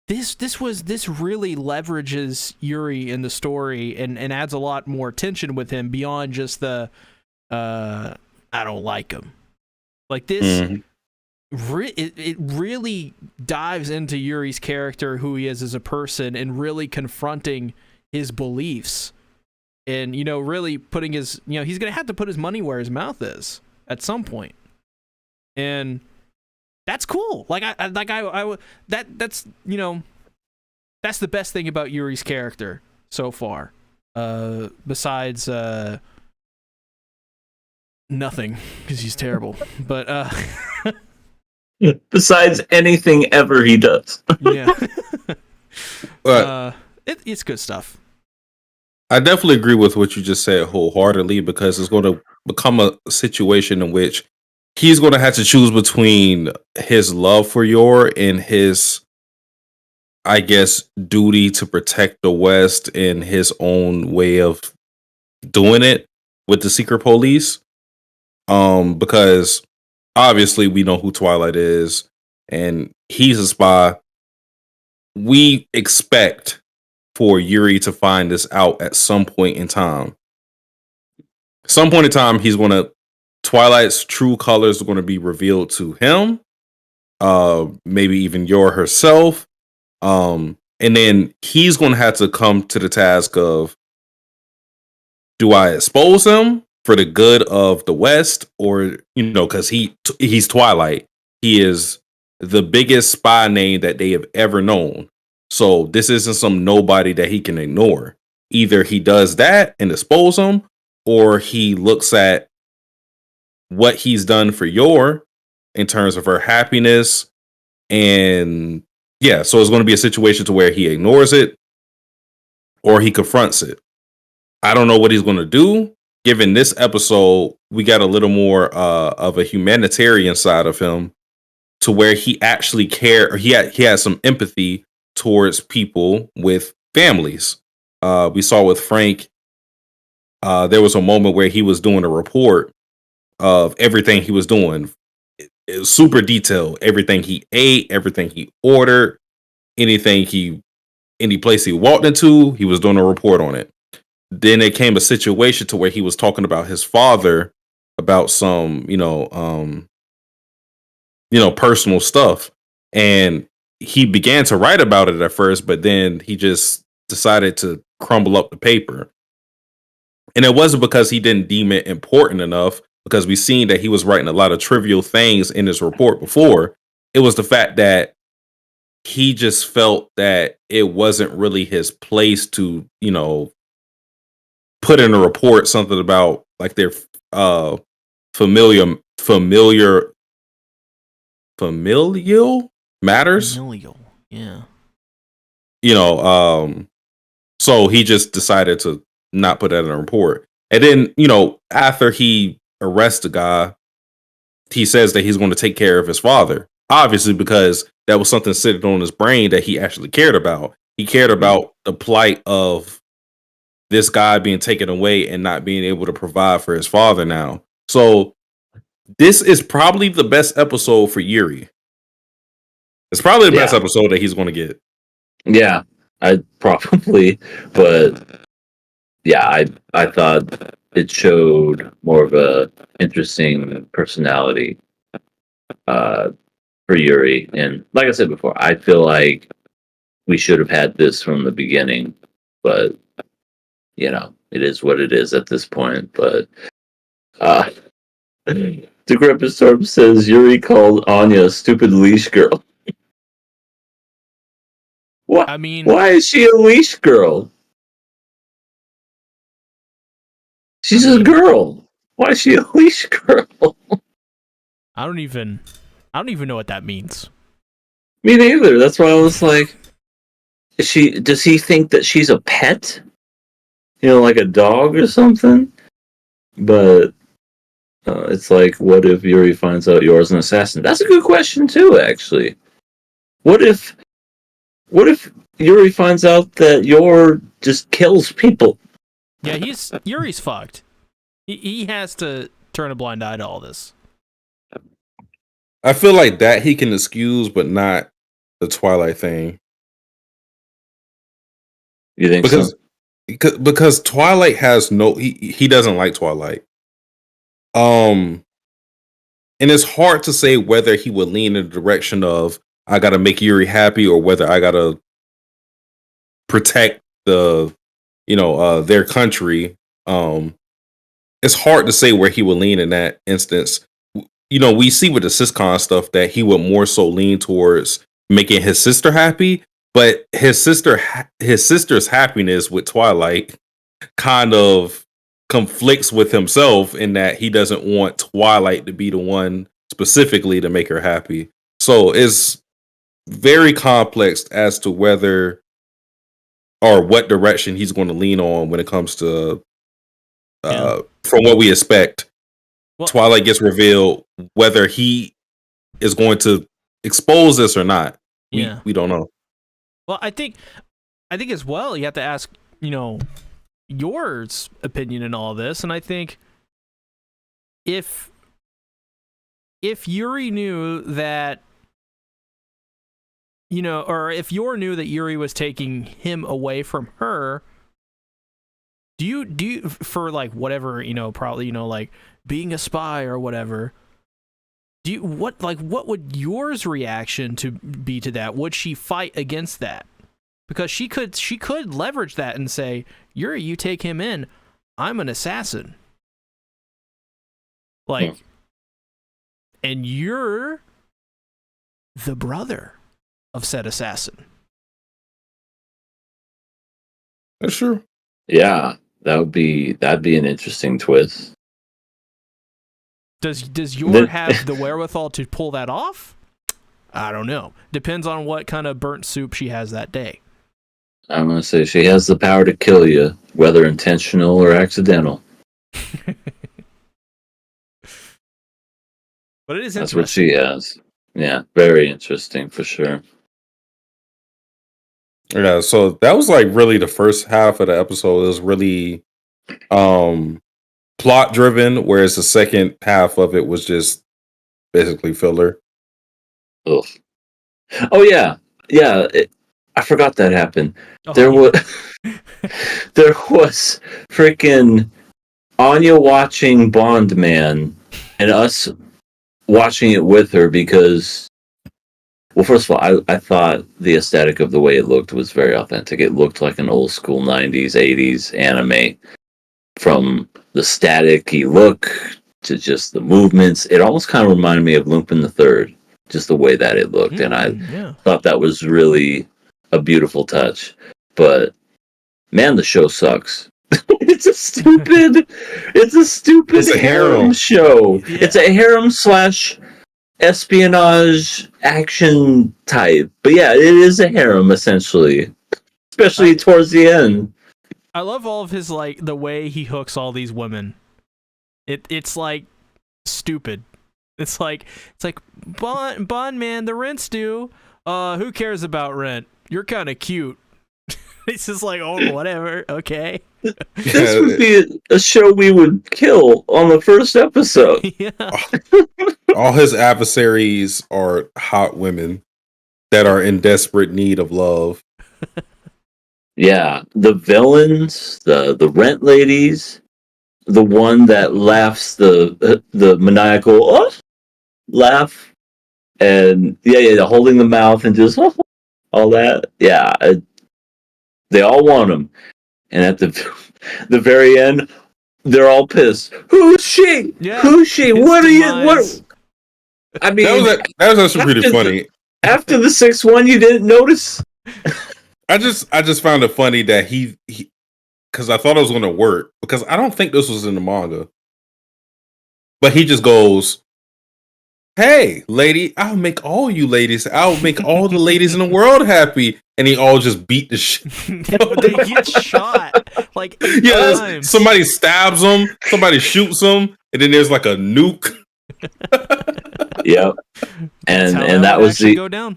this really leverages Yuri in the story and adds a lot more tension with him beyond just the I don't like him. Like this, it really dives into Yuri's character, who he is as a person, and really confronting his beliefs, and really putting his, he's gonna have to put his money where his mouth is at some point, and that's cool. That's that's the best thing about Yuri's character so far, besides Nothing, because he's terrible. But Besides anything ever he does. yeah, But it's good stuff. I definitely agree with what you just said wholeheartedly, because it's going to become a situation in which he's going to have to choose between his love for Yor and his, I guess, duty to protect the West in his own way of doing it with the secret police. Because obviously we know who Twilight is, and he's a spy. We expect for Yuri to find this out at some point in time. Some point in time, Twilight's true colors are going to be revealed to him. Maybe even Yor herself. And then he's going to have to come to the task of, do I expose him for the good of the West, or because he's Twilight, he is the biggest spy name that they have ever known. So this isn't some nobody that he can ignore. Either he does that and expose him, or he looks at what he's done for Yor in terms of her happiness, and yeah, so it's going to be a situation to where he ignores it or he confronts it. I don't know what he's going to do. Given this episode, we got a little more of a humanitarian side of him, to where he actually cared, or he had some empathy towards people with families. We saw with Frank, there was a moment where he was doing a report of everything he was doing. It was super detailed. Everything he ate, everything he ordered, any place he walked into, he was doing a report on it. Then there came a situation to where he was talking about his father, about some, personal stuff. And he began to write about it at first, but then he just decided to crumble up the paper. And it wasn't because he didn't deem it important enough, because we've seen that he was writing a lot of trivial things in his report before. It was the fact that he just felt that it wasn't really his place to, put in a report something about like their familial matters. Familial, yeah. So he just decided to not put that in a report. And then, after he arrests the guy, he says that he's going to take care of his father. Obviously, because that was something sitting on his brain that he actually cared about. He cared about the plight of this guy being taken away and not being able to provide for his father now. So this is probably the best episode for Yuri. It's probably the best episode that he's going to get. Yeah, I probably, but yeah, I thought it showed more of a interesting personality for Yuri. And like I said before, I feel like we should have had this from the beginning, but it is what it is at this point. But the Decrepit Storm says Yuri called Anya a stupid leash girl. What? I mean, why is she a leash girl? She's a girl. Why is she a leash girl? I don't even know what that means. Me neither. That's why I was like, does he think that she's a pet? Like a dog or something? But it's like, what if Yuri finds out Yor's an assassin? That's a good question too, actually. What if Yuri finds out that Yor just kills people? Yeah, Yuri's fucked. He has to turn a blind eye to all this. I feel like that he can excuse, but not the Twilight thing. You think so? Because Twilight has he doesn't like Twilight. And it's hard to say whether he would lean in the direction of, I gotta make Yuri happy, or whether I gotta protect their country. It's hard to say where he would lean in that instance. We see with the Syscon stuff that he would more so lean towards making his sister happy, but his sister's happiness with Twilight kind of conflicts with himself in that he doesn't want Twilight to be the one specifically to make her happy. So it's very complex as to whether or what direction he's going to lean on when it comes to from what we expect. Well, Twilight gets revealed, whether he is going to expose this or not. We don't know. Well, I think as well, you have to ask, your opinion in all this, and I think if Yuri knew that, or if Yor knew that Yuri was taking him away from her, do you for like whatever, probably, like being a spy or whatever, what would Yor's reaction to be to that? Would she fight against that? Because she could leverage that and say, Yuri, you take him in, I'm an assassin. And you're the brother of said assassin. That's true. Yeah, that'd be an interesting twist. Does Yor have the wherewithal to pull that off? I don't know. Depends on what kind of burnt soup she has that day. I'm going to say she has the power to kill you, whether intentional or accidental. But it is interesting. That's what she has. Yeah, very interesting for sure. Yeah, so that was like really the first half of the episode. It was really plot driven, whereas the second half of it was just basically filler. Ugh. Oh yeah, I forgot that happened. There was freaking Anya watching Bond Man and us watching it with her because, well, first of all, I thought the aesthetic of the way it looked was very authentic. It looked like an old school 90s, 80s anime, from the static-y look to just the movements. It almost kind of reminded me of Lupin the Third, just the way that it looked. And I thought that was really a beautiful touch. But man, the show sucks. It's a stupid harem show. Yeah. It's a harem / espionage action type. But yeah, it is a harem essentially, especially towards the end. I love all of his, like, the way he hooks all these women. It's like stupid. It's like Bond Man, the rent's due. Who cares about rent? You're kind of cute. It's just like, oh, whatever. Okay. This would be a show we would kill on the first episode. Yeah. All his adversaries are hot women that are in desperate need of love. Yeah, the villains, the rent ladies, the one that laughs the maniacal laugh, and holding the mouth and just all that. Yeah, they all want him, and at the very end, they're all pissed. Who's she? Yeah, who's she? What are you? What? I mean, that was actually pretty funny. After the 6-1, you didn't notice. I just found it funny that he because I thought it was going to work because I don't think this was in the manga, but he just goes, "Hey, lady, I'll make all you ladies. I'll make all the ladies in the world happy," and he all just beat the shit. They get shot like 8 times. Somebody stabs him, somebody shoots him, and then there's like a nuke. Yep, and that was go down.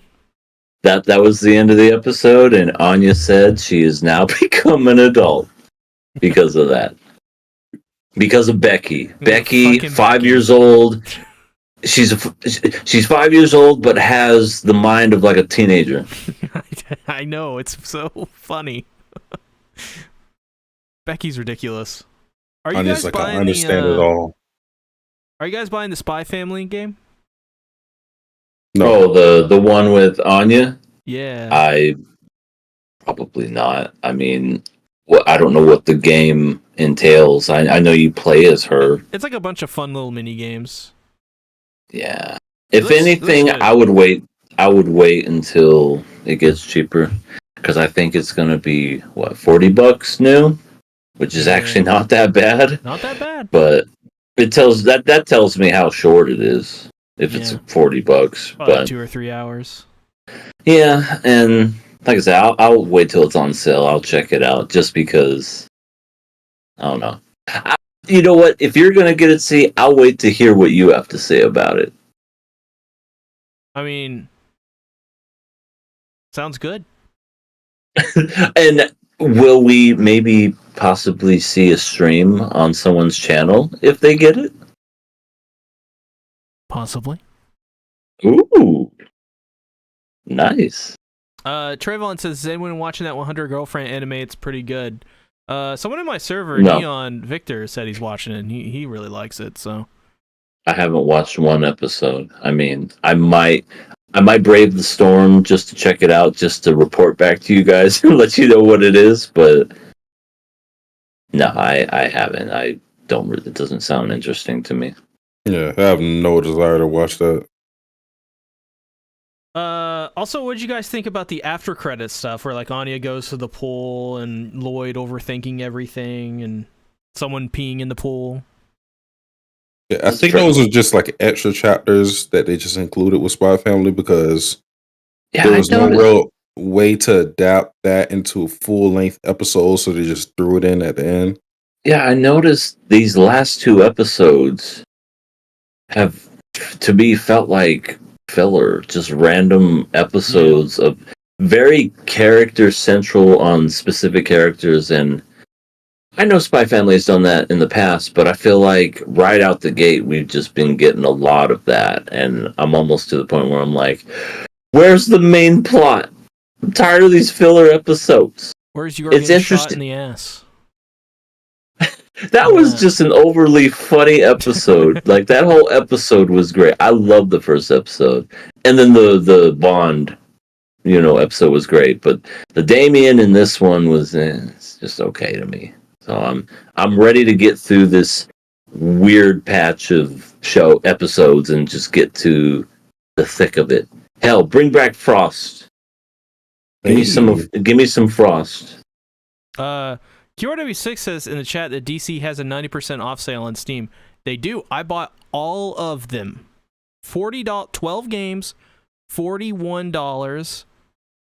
That was the end of the episode, and Anya said she has now become an adult because of that. Because of Becky. Becky, 5 years old. She's 5 years old, but has the mind of like a teenager. I know, it's so funny. Becky's ridiculous. Are you Anya's guys like, buying I understand it all. Are you guys buying the Spy Family game? No, the one with Anya? Yeah. I probably not. I mean, I don't know what the game entails. I know you play as her. It's like a bunch of fun little mini games. Yeah. If anything, I would wait until it gets cheaper because I think it's going to be $40 new. which is actually not that bad. Not that bad. But it tells me how short it is. If it's $40, probably but 2 or 3 hours. Yeah, and like I said, I'll wait till it's on sale. I'll check it out just because. I don't know. You know what? If you're gonna get it, I'll wait to hear what you have to say about it. I mean, sounds good. And will we maybe possibly see a stream on someone's channel if they get it? Possibly. Ooh, nice. Trayvon says, is anyone watching that 100 Girlfriend anime? It's pretty good. Someone in my server, No. Neon Victor, said he's watching it, and he really likes it, so. I haven't watched one episode. I mean, I might brave the storm just to check it out, just to report back to you guys and let you know what it is, but no, I haven't. I don't. It doesn't sound interesting to me. Yeah, I have no desire to watch that. Also, what did you guys think about the after credits stuff, where like Anya goes to the pool and Lloyd overthinking everything and someone peeing in the pool? Yeah, I think those are just like extra chapters that they just included with Spy Family because there was no real way to adapt that into a full length episode, so they just threw it in at the end. Yeah, I noticed these last 2 episodes have, to me, felt like filler, just random episodes of very character central on specific characters. And I know Spy Family has done that in the past, but I feel like right out the gate we've just been getting a lot of that, and I'm almost to the point where I'm like, where's the main plot? I'm tired of these filler episodes. Where's your shot in the ass? That was just an overly funny episode. Like, that whole episode was great. I loved the first episode. And then the Bond, episode was great. But the Damien in this one was it's just okay to me. So I'm ready to get through this weird patch of show episodes and just get to the thick of it. Hell, bring back Frost. Give me some Frost. QRW6 says in the chat that DC has a 90% off sale on Steam. They do. I bought all of them. $40, 12 games, $41.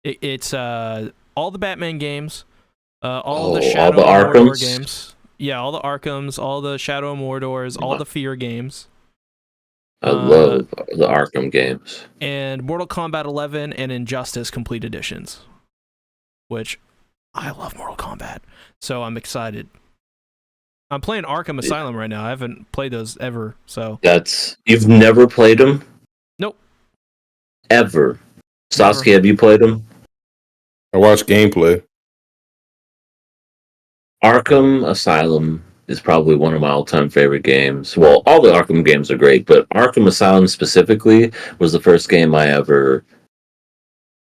It's all the Batman games, all the Shadow of Mordor games. Yeah, all the Arkhams, all the Shadow of Mordors, all the Fear games. I love the Arkham games. And Mortal Kombat 11 and Injustice Complete Editions, which I love Mortal Kombat, so I'm excited. I'm playing Arkham Asylum right now. I haven't played those ever, so. You've never played them? Nope. Ever? Sasuke, have you played them? I watched gameplay. Arkham Asylum is probably one of my all-time favorite games. Well, all the Arkham games are great, but Arkham Asylum specifically was the first game I ever,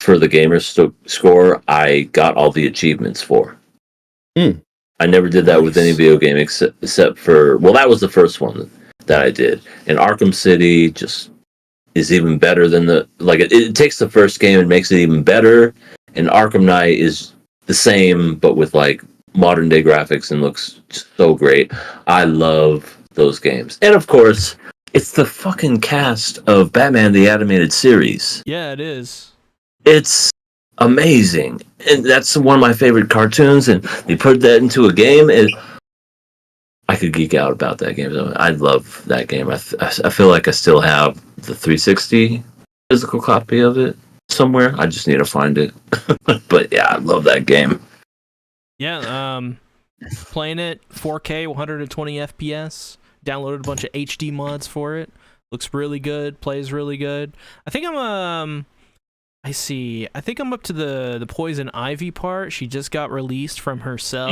for the gamer score, I got all the achievements for. I never did that with any video game except for, well, that was the first one that I did. And Arkham City just is even better than it takes the first game and makes it even better. And Arkham Knight is the same, but with like modern day graphics and looks so great. I love those games. And of course, it's the fucking cast of Batman the Animated Series. Yeah, it is. It's amazing. And that's one of my favorite cartoons, and they put that into a game, and I could geek out about that game. I love that game. I feel like I still have the 360 physical copy of it somewhere. I just need to find it. But yeah, I love that game. Yeah, playing it 4K, 120 FPS. Downloaded a bunch of HD mods for it. Looks really good. Plays really good. I think I'm I think I'm up to the Poison Ivy part. She just got released from her cell.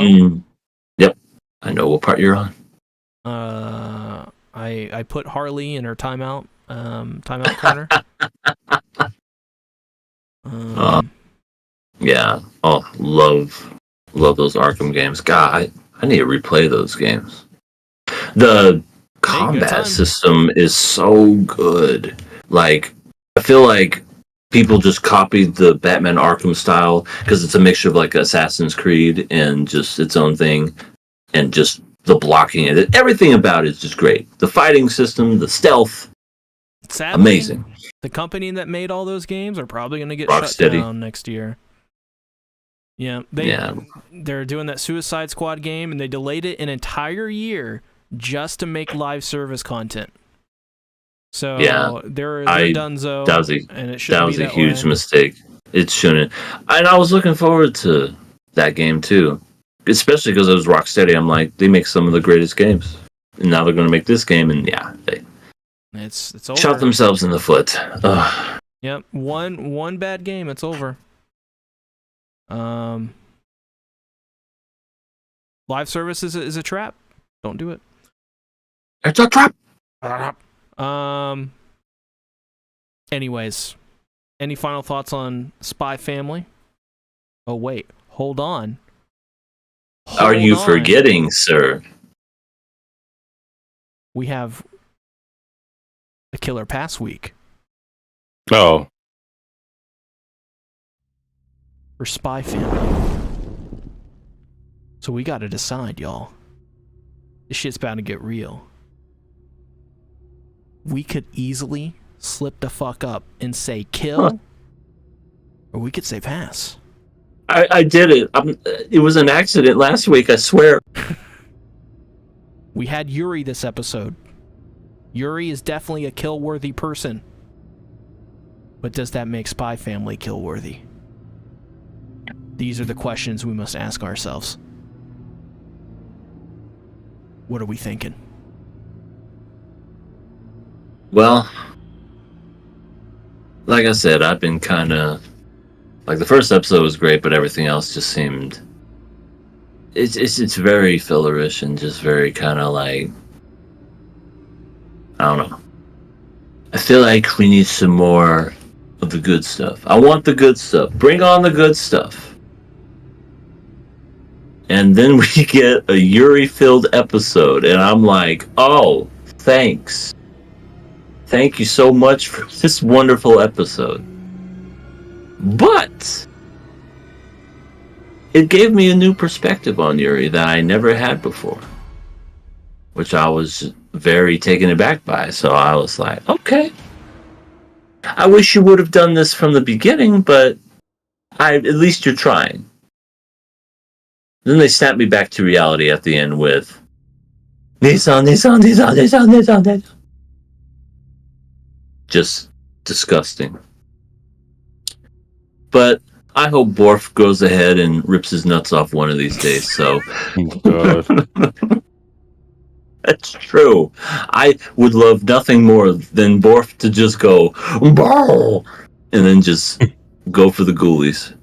Yep, I know what part you're on. I put Harley in her timeout corner. Yeah. Oh, love those Arkham games. God, I need to replay those games. The combat system is so good. Like, I feel like people just copied the Batman Arkham style because it's a mixture of like Assassin's Creed and just its own thing. and just the blocking and everything about it is just great. The fighting system, the stealth, Sadly, amazing. The company that made all those games are probably going to get Rocksteady. shut down next year. Yeah, they're doing that Suicide Squad game, and they delayed it an entire year just to make live service content. So they're donezo, and it shouldn't be that was a huge way. mistake. It shouldn't. And I was looking forward to that game too, especially because it was Rocksteady. I'm like, they make some of the greatest games, and now they're going to make this game, and they it's over. shot themselves in the foot. Ugh. Yep, one bad game, it's over. Live service is a trap. Don't do it. It's a trap. Anyways, any final thoughts on Spy Family? Oh wait, hold on. Are you forgetting, sir? We have a Killer Pass week Oh, for Spy Family. So we got to decide, y'all. This shit's bound to get real. We could easily slip the fuck up and say kill, or we could say pass. I did it. It was an accident last week, I swear. We had Yuri this episode. Yuri is definitely a kill-worthy person. But does that make Spy Family kill-worthy? These are the questions we must ask ourselves. What are we thinking? Well, like I said, I've been kind of... Like, the first episode was great, but everything else just seemed... It's very fillerish and just very kind of like... I don't know. I feel like we need some more of the good stuff. I want the good stuff. Bring on the good stuff. And then we get a Yuri-filled episode, and I'm like, oh, thanks. Thank you so much for this wonderful episode. But it gave me a new perspective on Yuri that I never had before, which I was very taken aback by. So I was like, okay. I wish you would have done this from the beginning, but at least you're trying. Then they snapped me back to reality at the end with Nissan. Just disgusting. But I hope Borf goes ahead and rips his nuts off one of these days, so... That's true. I would love nothing more than Borf to just go, Bow! And then just go for the ghoulies.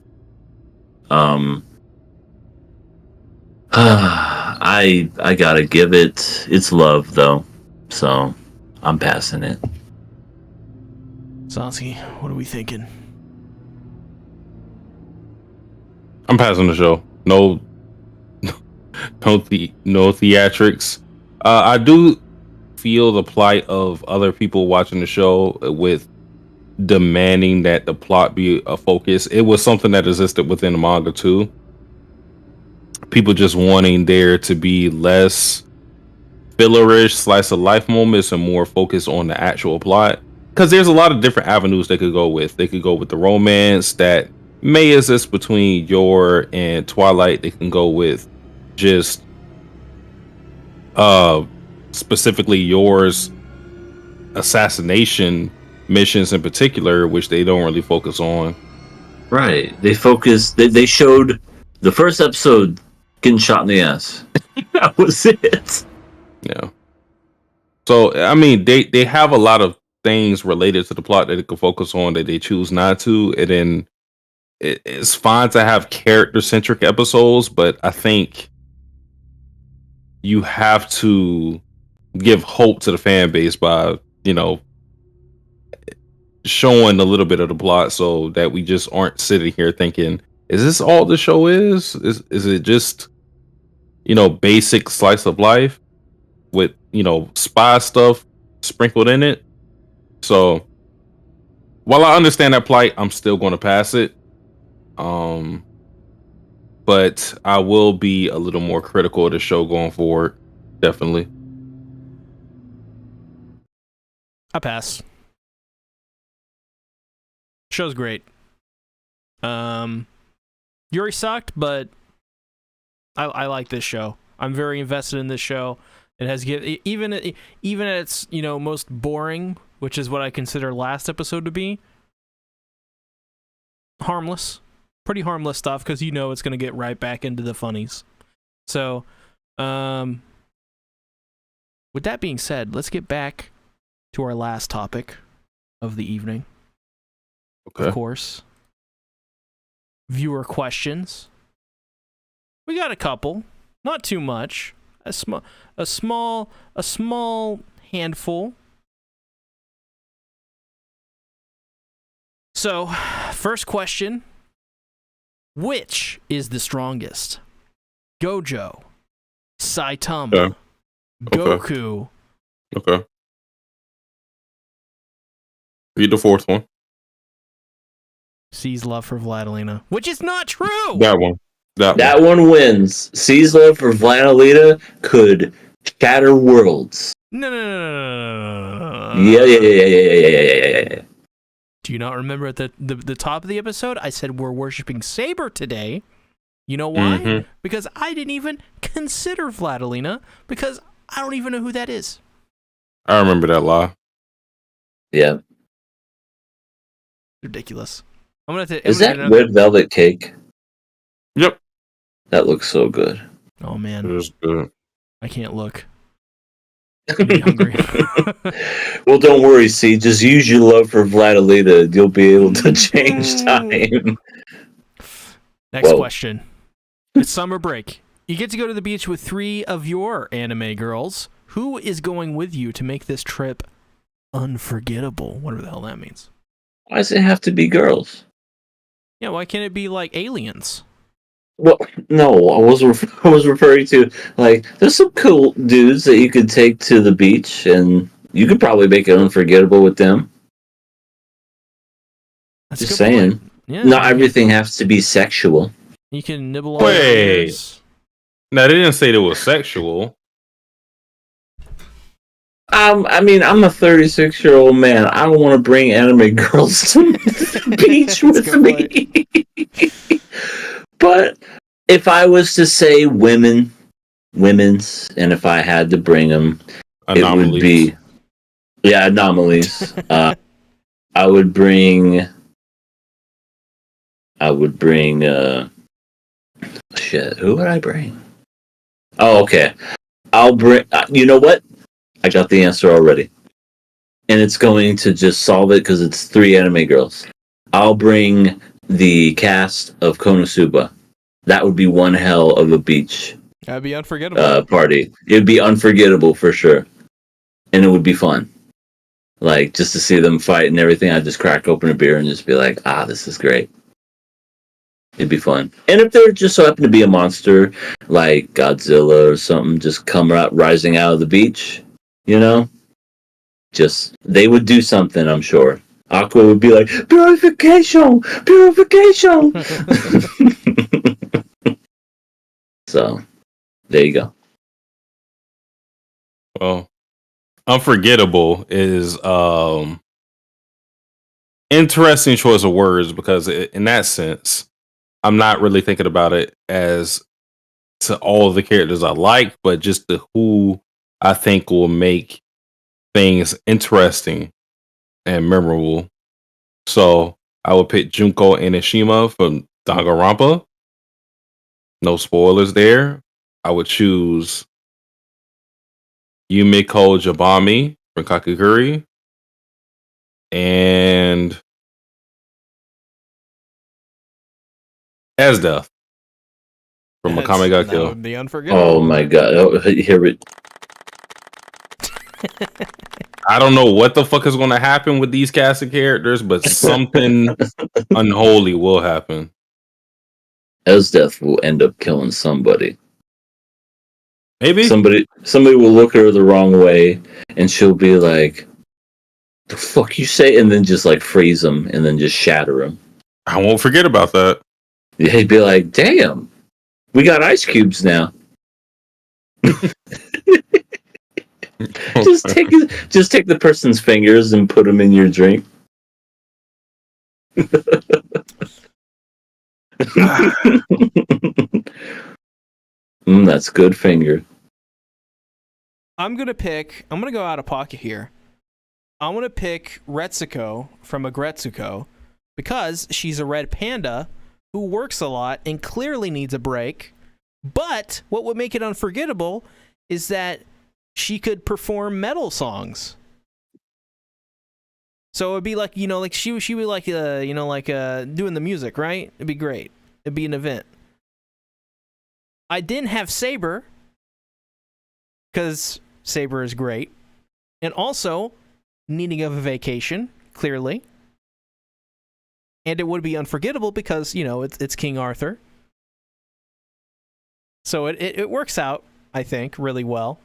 I gotta give it... It's love, though. So, I'm passing it. Saucy, what are we thinking? I'm passing the show. No theatrics. I do feel the plight of other people watching the show with demanding that the plot be a focus. It was something that existed within the manga too. People just wanting there to be less fillerish slice of life moments and more focus on the actual plot. Because there's a lot of different avenues they could go with. They could go with the romance that may exist between Yor and Twilight. They can go with just specifically Yor's assassination missions in particular, which they don't really focus on. Right. They showed the first episode getting shot in the ass. That was it. Yeah. So, I mean, they have a lot of things related to the plot that they can focus on that they choose not to. And then it's fine to have character-centric episodes, but I think you have to give hope to the fan base by, showing a little bit of the plot so that we just aren't sitting here thinking, is this all the show is? Is it just, basic slice of life with, spy stuff sprinkled in it? So while I understand that plight, I'm still going to pass it. but I will be a little more critical of the show going forward. Definitely. I pass. Show's great. Yuri sucked, but I like this show. I'm very invested in this show. It has even at its most boring, which is what I consider last episode to be. Harmless, pretty harmless stuff because it's gonna get right back into the funnies. So, with that being said, let's get back to our last topic of the evening. Okay. Of course, viewer questions. We got a couple, not too much. A small handful. So, first question: which is the strongest? Gojo, Saitama, Okay. Goku. Okay. Read the fourth one. C's love for Vladilena, which is not true. That one. That one wins. C's love for Vladilena could shatter worlds. No. Yeah. Do you not remember at the top of the episode? I said we're worshiping Saber today. You know why? Mm-hmm. Because I didn't even consider Vladilena because I don't even know who that is. I remember that lie. Yeah. Ridiculous. I'm gonna Is that red velvet cake? Yep. That looks so good. Oh It man, was good. I can't look. I'm hungry. Well, don't worry, C. Just use your love for Vladilena. You'll be able to change time. Next Whoa. question. It's summer break. You get to go to the beach with 3 of your anime girls. Who is going with you to make this trip unforgettable? Whatever the hell that means. Why does it have to be girls? Yeah, why can't it be like aliens? Well, no, I was referring to, like, there's some cool dudes that you could take to the beach, and you could probably make it unforgettable with them. That's a Just good saying. point. Yeah, Not everything has to be sexual. You can nibble on Wait. their ears. Now, they didn't say it was sexual. I mean, I'm a 36-year-old man. I don't want to bring anime girls to the beach with me. But if I was to say women's, and if I had to bring them, it would be, anomalies. I would bring, shit, who would I bring? Oh, okay. I'll bring, you know what? I got the answer already. And it's going to just solve it because it's 3 anime girls. I'll bring the cast of Konosuba. That would be one hell of a beach That'd be unforgettable. party. It would be unforgettable for sure. And it would be fun. Like, just to see them fight and everything, I'd just crack open a beer and just be like, this is great. It'd be fun. And if there just so happened to be a monster like Godzilla or something just come out rising out of the beach, just they would do something, I'm sure. Aqua would be like, purification! So, there you go. Well, unforgettable is interesting choice of words because in that sense, I'm not really thinking about it as to all of the characters I like, but just to who I think will make things interesting and memorable. So I would pick Junko Enoshima from Danganronpa. No spoilers there. I would choose Yumiko Jabami from Kakegurui. And Asdeath from Akame ga That Kill. would be unforgettable. Oh my god. Oh, hear it. I don't know what the fuck is going to happen with these cast of characters, but something unholy will happen. Asdeath will end up killing somebody. Maybe. Somebody will look at her the wrong way, and she'll be like, "The fuck you say?" And then just like freeze him, and then just shatter him. I won't forget about that. He'd be like, "Damn, We got ice cubes now. Just take the person's fingers and put them in your drink. That's good finger. I'm gonna go out of pocket here. I'm gonna pick Retsuko from Agretsuko because she's a red panda who works a lot and clearly needs a break. But what would make it unforgettable is that she could perform metal songs. So it'd be like, like she would like, doing the music, right? It'd be great. It'd be an event. I didn't have Saber because Saber is great. And also needing of a vacation, clearly. And it would be unforgettable because, it's King Arthur. So it works out, I think, really well.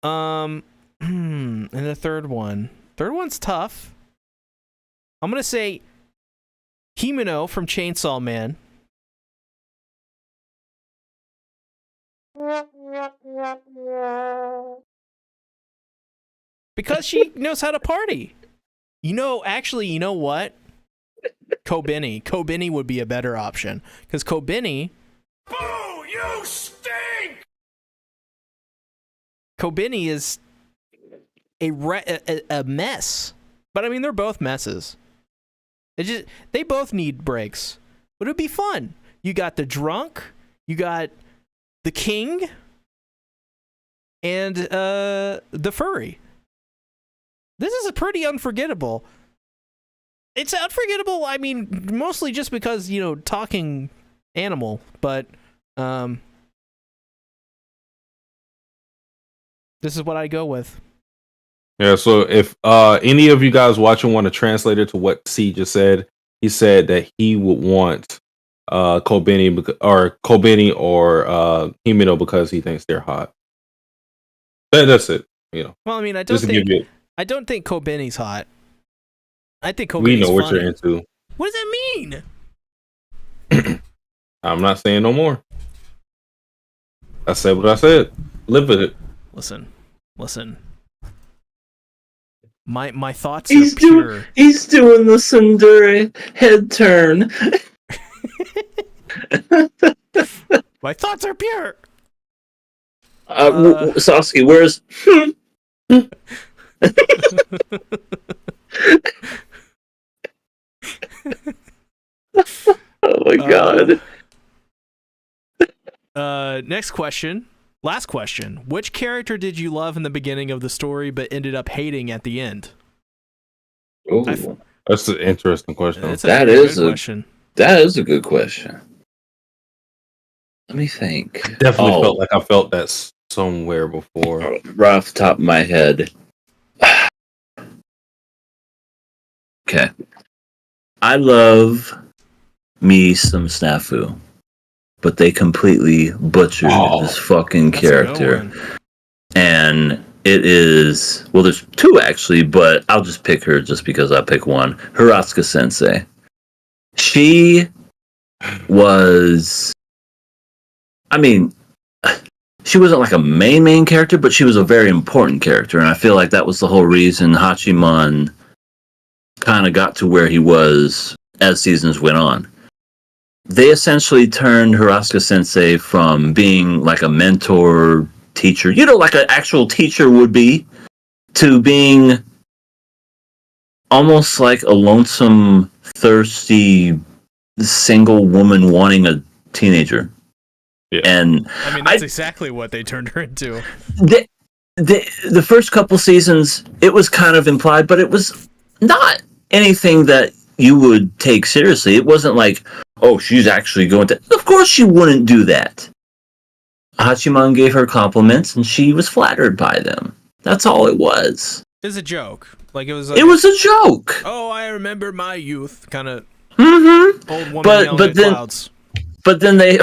And the third one's tough. I'm gonna say Himeno from Chainsaw Man. Because she knows how to party. Actually, you know what? Kobeni. Kobeni would be a better option. Because Kobeni... Boo! You stink! Kobeni is a mess. But, I mean, they're both messes. They both need breaks. But it'd be fun. You got the drunk. You got the king. And the furry. This is a pretty unforgettable. It's unforgettable, I mean, mostly just because, talking animal, but this is what I go with. Yeah, so if any of you guys watching want to translate it to what C just said, he said that he would want Kobeni or Himeno because he thinks they're hot. That's it. Well, I mean, I don't think Kobeni's hot. I think Kobeni's we know funny. what you're into. What does that mean? I'm not saying no more. I said what I said. Live with it. Listen. My thoughts are pure. He's doing the Sundari head turn. My thoughts are pure. Sasuke, where's... Oh my god. Next question. Last question. Which character did you love in the beginning of the story but ended up hating at the end? That's an interesting question. That is a good question. Let me think. Definitely felt like I felt that somewhere before. Right off the top of my head. Okay. I love me some Snafu, but they completely butchered this fucking character. And it is, well, there's two actually, but I'll just pick her just because I pick one. Hiratsuka Sensei. She was, I mean, she wasn't like a main character, but she was a very important character. And I feel like that was the whole reason Hachiman kind of got to where he was as seasons went on. They essentially turned Hiratsuka Sensei from being like a mentor teacher, like an actual teacher would be, to being almost like a lonesome, thirsty, single woman wanting a teenager. Yeah. And I mean, that's exactly what they turned her into. The first couple seasons, it was kind of implied, but it was not anything that you would take seriously. It wasn't like, oh, she's actually going to... Of course she wouldn't do that. Hachiman gave her compliments, and she was flattered by them. That's all it was. It was a joke. It was a joke. Oh, I remember my youth. Kind of old woman yelling at clouds. But then they...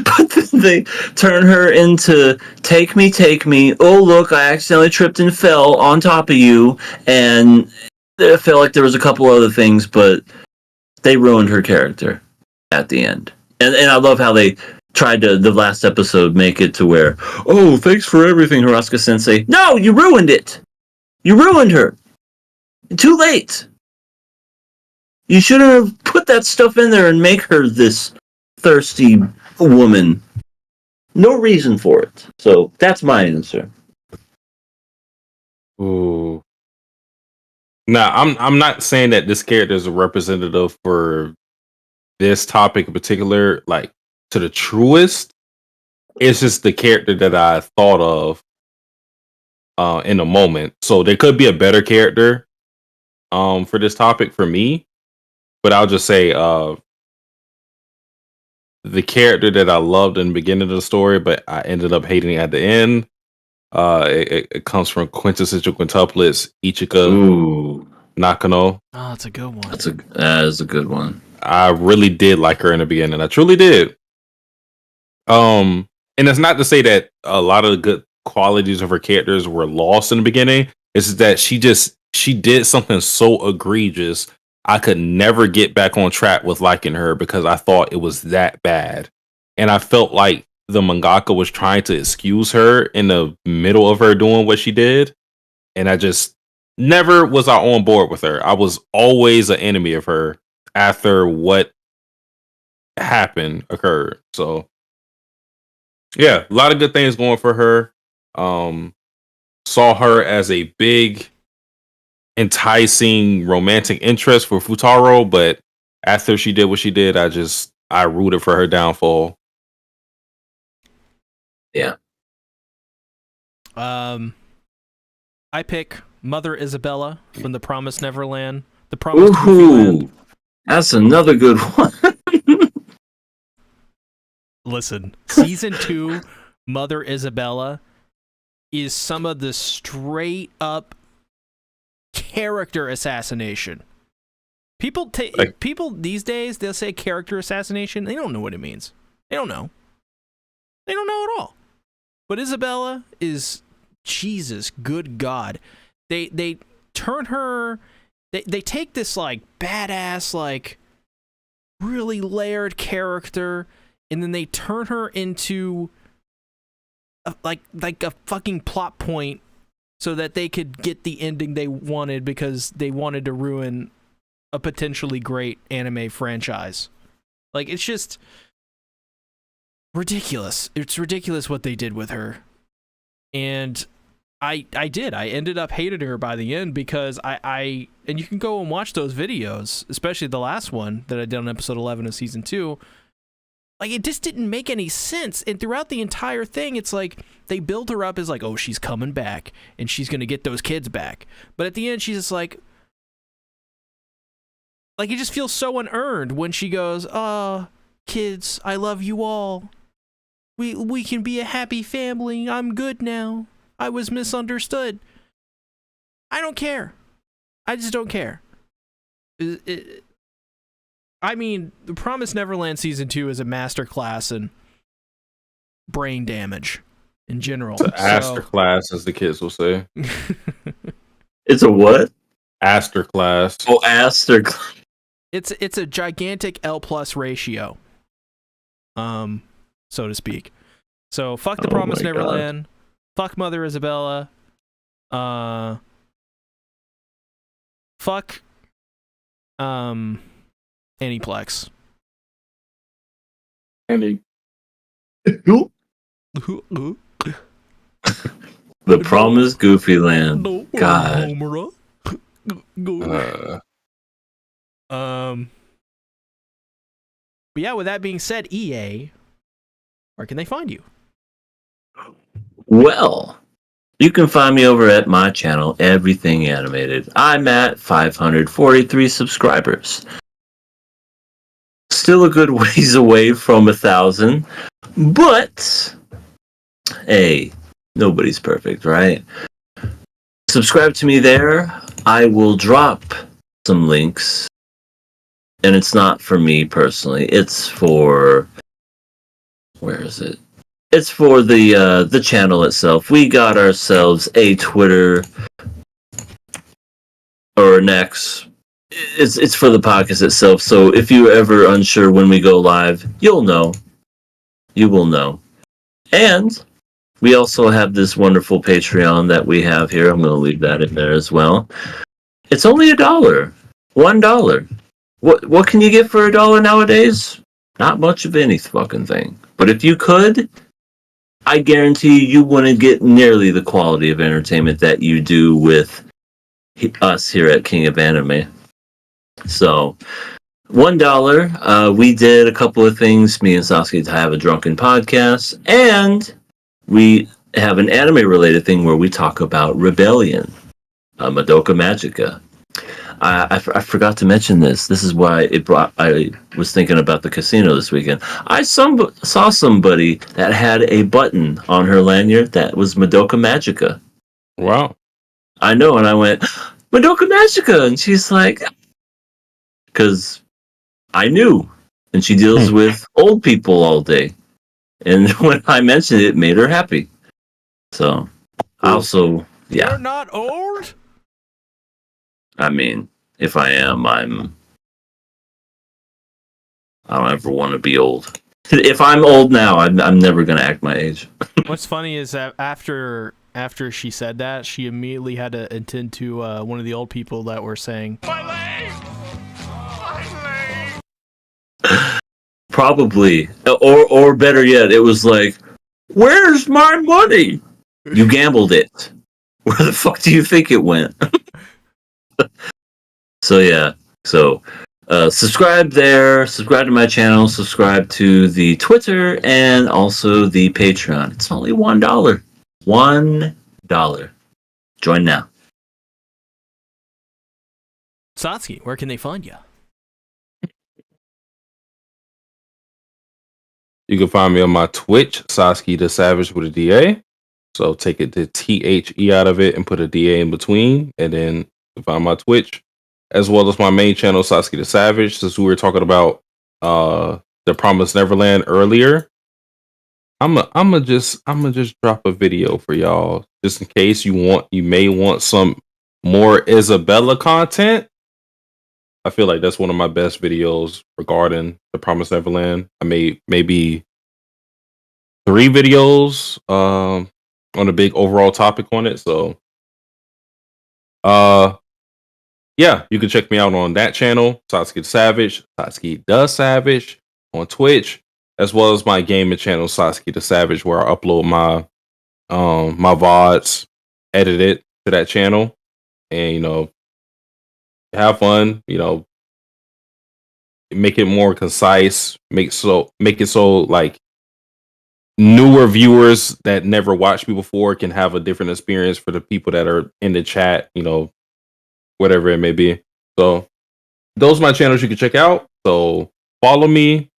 But then they turn her into take me. Oh, look, I accidentally tripped and fell on top of you. And I felt like there was a couple other things, but they ruined her character at the end. And I love how they tried to, the last episode, make it to where, oh, thanks for everything, Hiroshika Sensei. No, you ruined it. You ruined her. Too late. You shouldn't have put that stuff in there and make her this thirsty woman. No reason for it. So that's my answer. Ooh. Now, I'm not saying that this character is a representative for this topic in particular, like to the truest. It's just the character that I thought of in a moment. So there could be a better character for this topic for me, but I'll just say the character that I loved in the beginning of the story, but I ended up hating at the end. It comes from quintessential quintuplets, Ichika Nakano. Oh, that's a good one. That is a good one. I really did like her in the beginning. I truly did. And it's not to say that a lot of the good qualities of her characters were lost in the beginning. It's that she did something so egregious. I could never get back on track with liking her because I thought it was that bad. And I felt like the mangaka was trying to excuse her in the middle of her doing what she did. And I just never was on board with her. I was always an enemy of her after what occurred. So yeah, a lot of good things going for her. Saw her as a big, enticing romantic interest for Futaro, but after she did what she did, I rooted for her downfall. Yeah. I pick Mother Isabella from The Promised Neverland. The Promised Goofy Land. That's another good one. Listen, season 2, Mother Isabella is some of the straight up character assassination. People these days, they'll say character assassination. They don't know what it means. They don't know. They don't know at all. But Isabella is, Jesus, good God. They turn her, they take this like badass, like really layered character, and then they turn her into like a fucking plot point so that they could get the ending they wanted because they wanted to ruin a potentially great anime franchise. Like, it's just ridiculous. It's ridiculous what they did with her. And I ended up hating her by the end because and you can go and watch those videos, especially the last one that I did on episode 11 of season 2. Like, it just didn't make any sense. And throughout the entire thing, it's like they build her up as like, oh, she's coming back and she's going to get those kids back. But at the end, she's just like it just feels so unearned when she goes, oh, kids, I love you all. We can be a happy family. I'm good now. I was misunderstood. I don't care. I just don't care. I mean, The Promised Neverland Season 2 is a masterclass in brain damage in general. It's an masterclass, as the kids will say. It's a what? Asterclass. Oh, Asterclass. It's a gigantic L+ ratio, so to speak. So fuck The Promised Neverland. Fuck Mother Isabella. Fuck Aniplex. The Promised Goofy Land. No, God. But yeah, with that being said, EA, where can they find you? Well, you can find me over at my channel, Everything Animated. I'm at 543 subscribers. Still a good ways away from 1,000, but hey, nobody's perfect, right? Subscribe to me there. I will drop some links, and it's not for me personally. It's for, where is it? It's for the channel itself. We got ourselves a Twitter or an X it's for the podcast itself. So if you're ever unsure when we go live, you'll know. You will know. And we also have this wonderful Patreon that we have here. I'm going to leave that in there as well. It's only $1. $1. What can you get for $1 nowadays? Not much of any fucking thing. But if you could, I guarantee you wouldn't get nearly the quality of entertainment that you do with us here at King of Anime. So, $1. We did a couple of things. Me and Sasuke have a drunken podcast, and we have an anime-related thing where we talk about Rebellion, Madoka Magica. I forgot to mention this. This is why I was thinking about the casino this weekend. I saw somebody that had a button on her lanyard that was Madoka Magica. Wow. I know, and I went, Madoka Magica! And she's like, because I knew. And she deals with old people all day. And when I mentioned it, it made her happy. So, also, yeah. You're not old? I mean, if I am, I don't ever want to be old. If I'm old now, I'm never going to act my age. What's funny is that after she said that, she immediately had to attend to one of the old people that were saying, "My leg! My leg!" Probably. Or better yet, it was like, where's my money? You gambled it. Where the fuck do you think it went? So yeah, subscribe there, subscribe to my channel, subscribe to the Twitter, and also the Patreon. It's only $1. $1. Join now. Satsuki, where can they find you? You can find me on my Twitch, Sasuke the Savage with a DA. So take it the THE out of it and put a DA in between, and then you can find my Twitch, as well as my main channel, Sasuke the Savage. Since we were talking about the Promised Neverland earlier, I'ma just drop a video for y'all just in case you may want some more Isabella content. I feel like that's one of my best videos regarding the Promised Neverland. I made maybe 3 videos on a big overall topic on it. So yeah, you can check me out on that channel, Sasuke the Savage, Sasuke the Savage on Twitch, as well as my gaming channel, Sasuke the Savage, where I upload my my VODs, edit it to that channel, and have fun, make it more concise, make it so like newer viewers that never watched me before can have a different experience for the people that are in the chat, whatever it may be. So those are my channels you can check out. So follow me,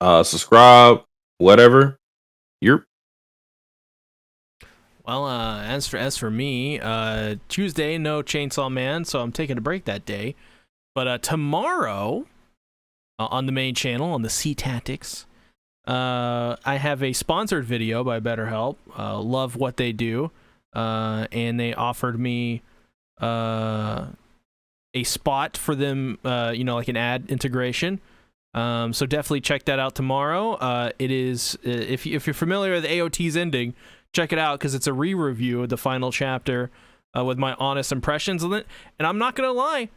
subscribe, whatever. Well, as for me, Tuesday, no Chainsaw Man, so I'm taking a break that day. But tomorrow, on the main channel, on the C Tactics, I have a sponsored video by BetterHelp. Love what they do, and they offered me a spot for them, like an ad integration. So definitely check that out tomorrow. It is if you're familiar with AOT's ending, check it out because it's a re-review of the final chapter with my honest impressions on it. And I'm not gonna lie,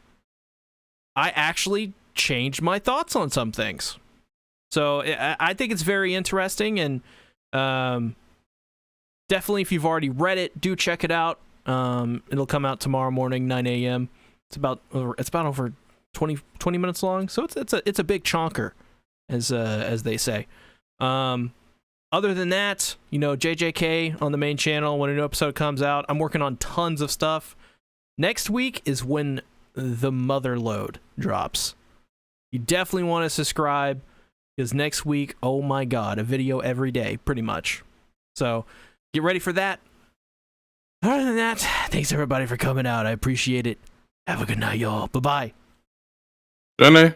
I actually changed my thoughts on some things. So I think it's very interesting, and definitely if you've already read it, do check it out. It'll come out tomorrow morning, 9 a.m. It's about over 20 minutes long, so it's a big chonker, as they say. Other than that, JJK on the main channel when a new episode comes out. I'm working on tons of stuff. Next week is when the Mother Load drops. You definitely want to subscribe, because next week, oh my god, a video every day, pretty much. So get ready for that. Other than that, thanks everybody for coming out. I appreciate it. Have a good night, y'all. Bye-bye. Jenny?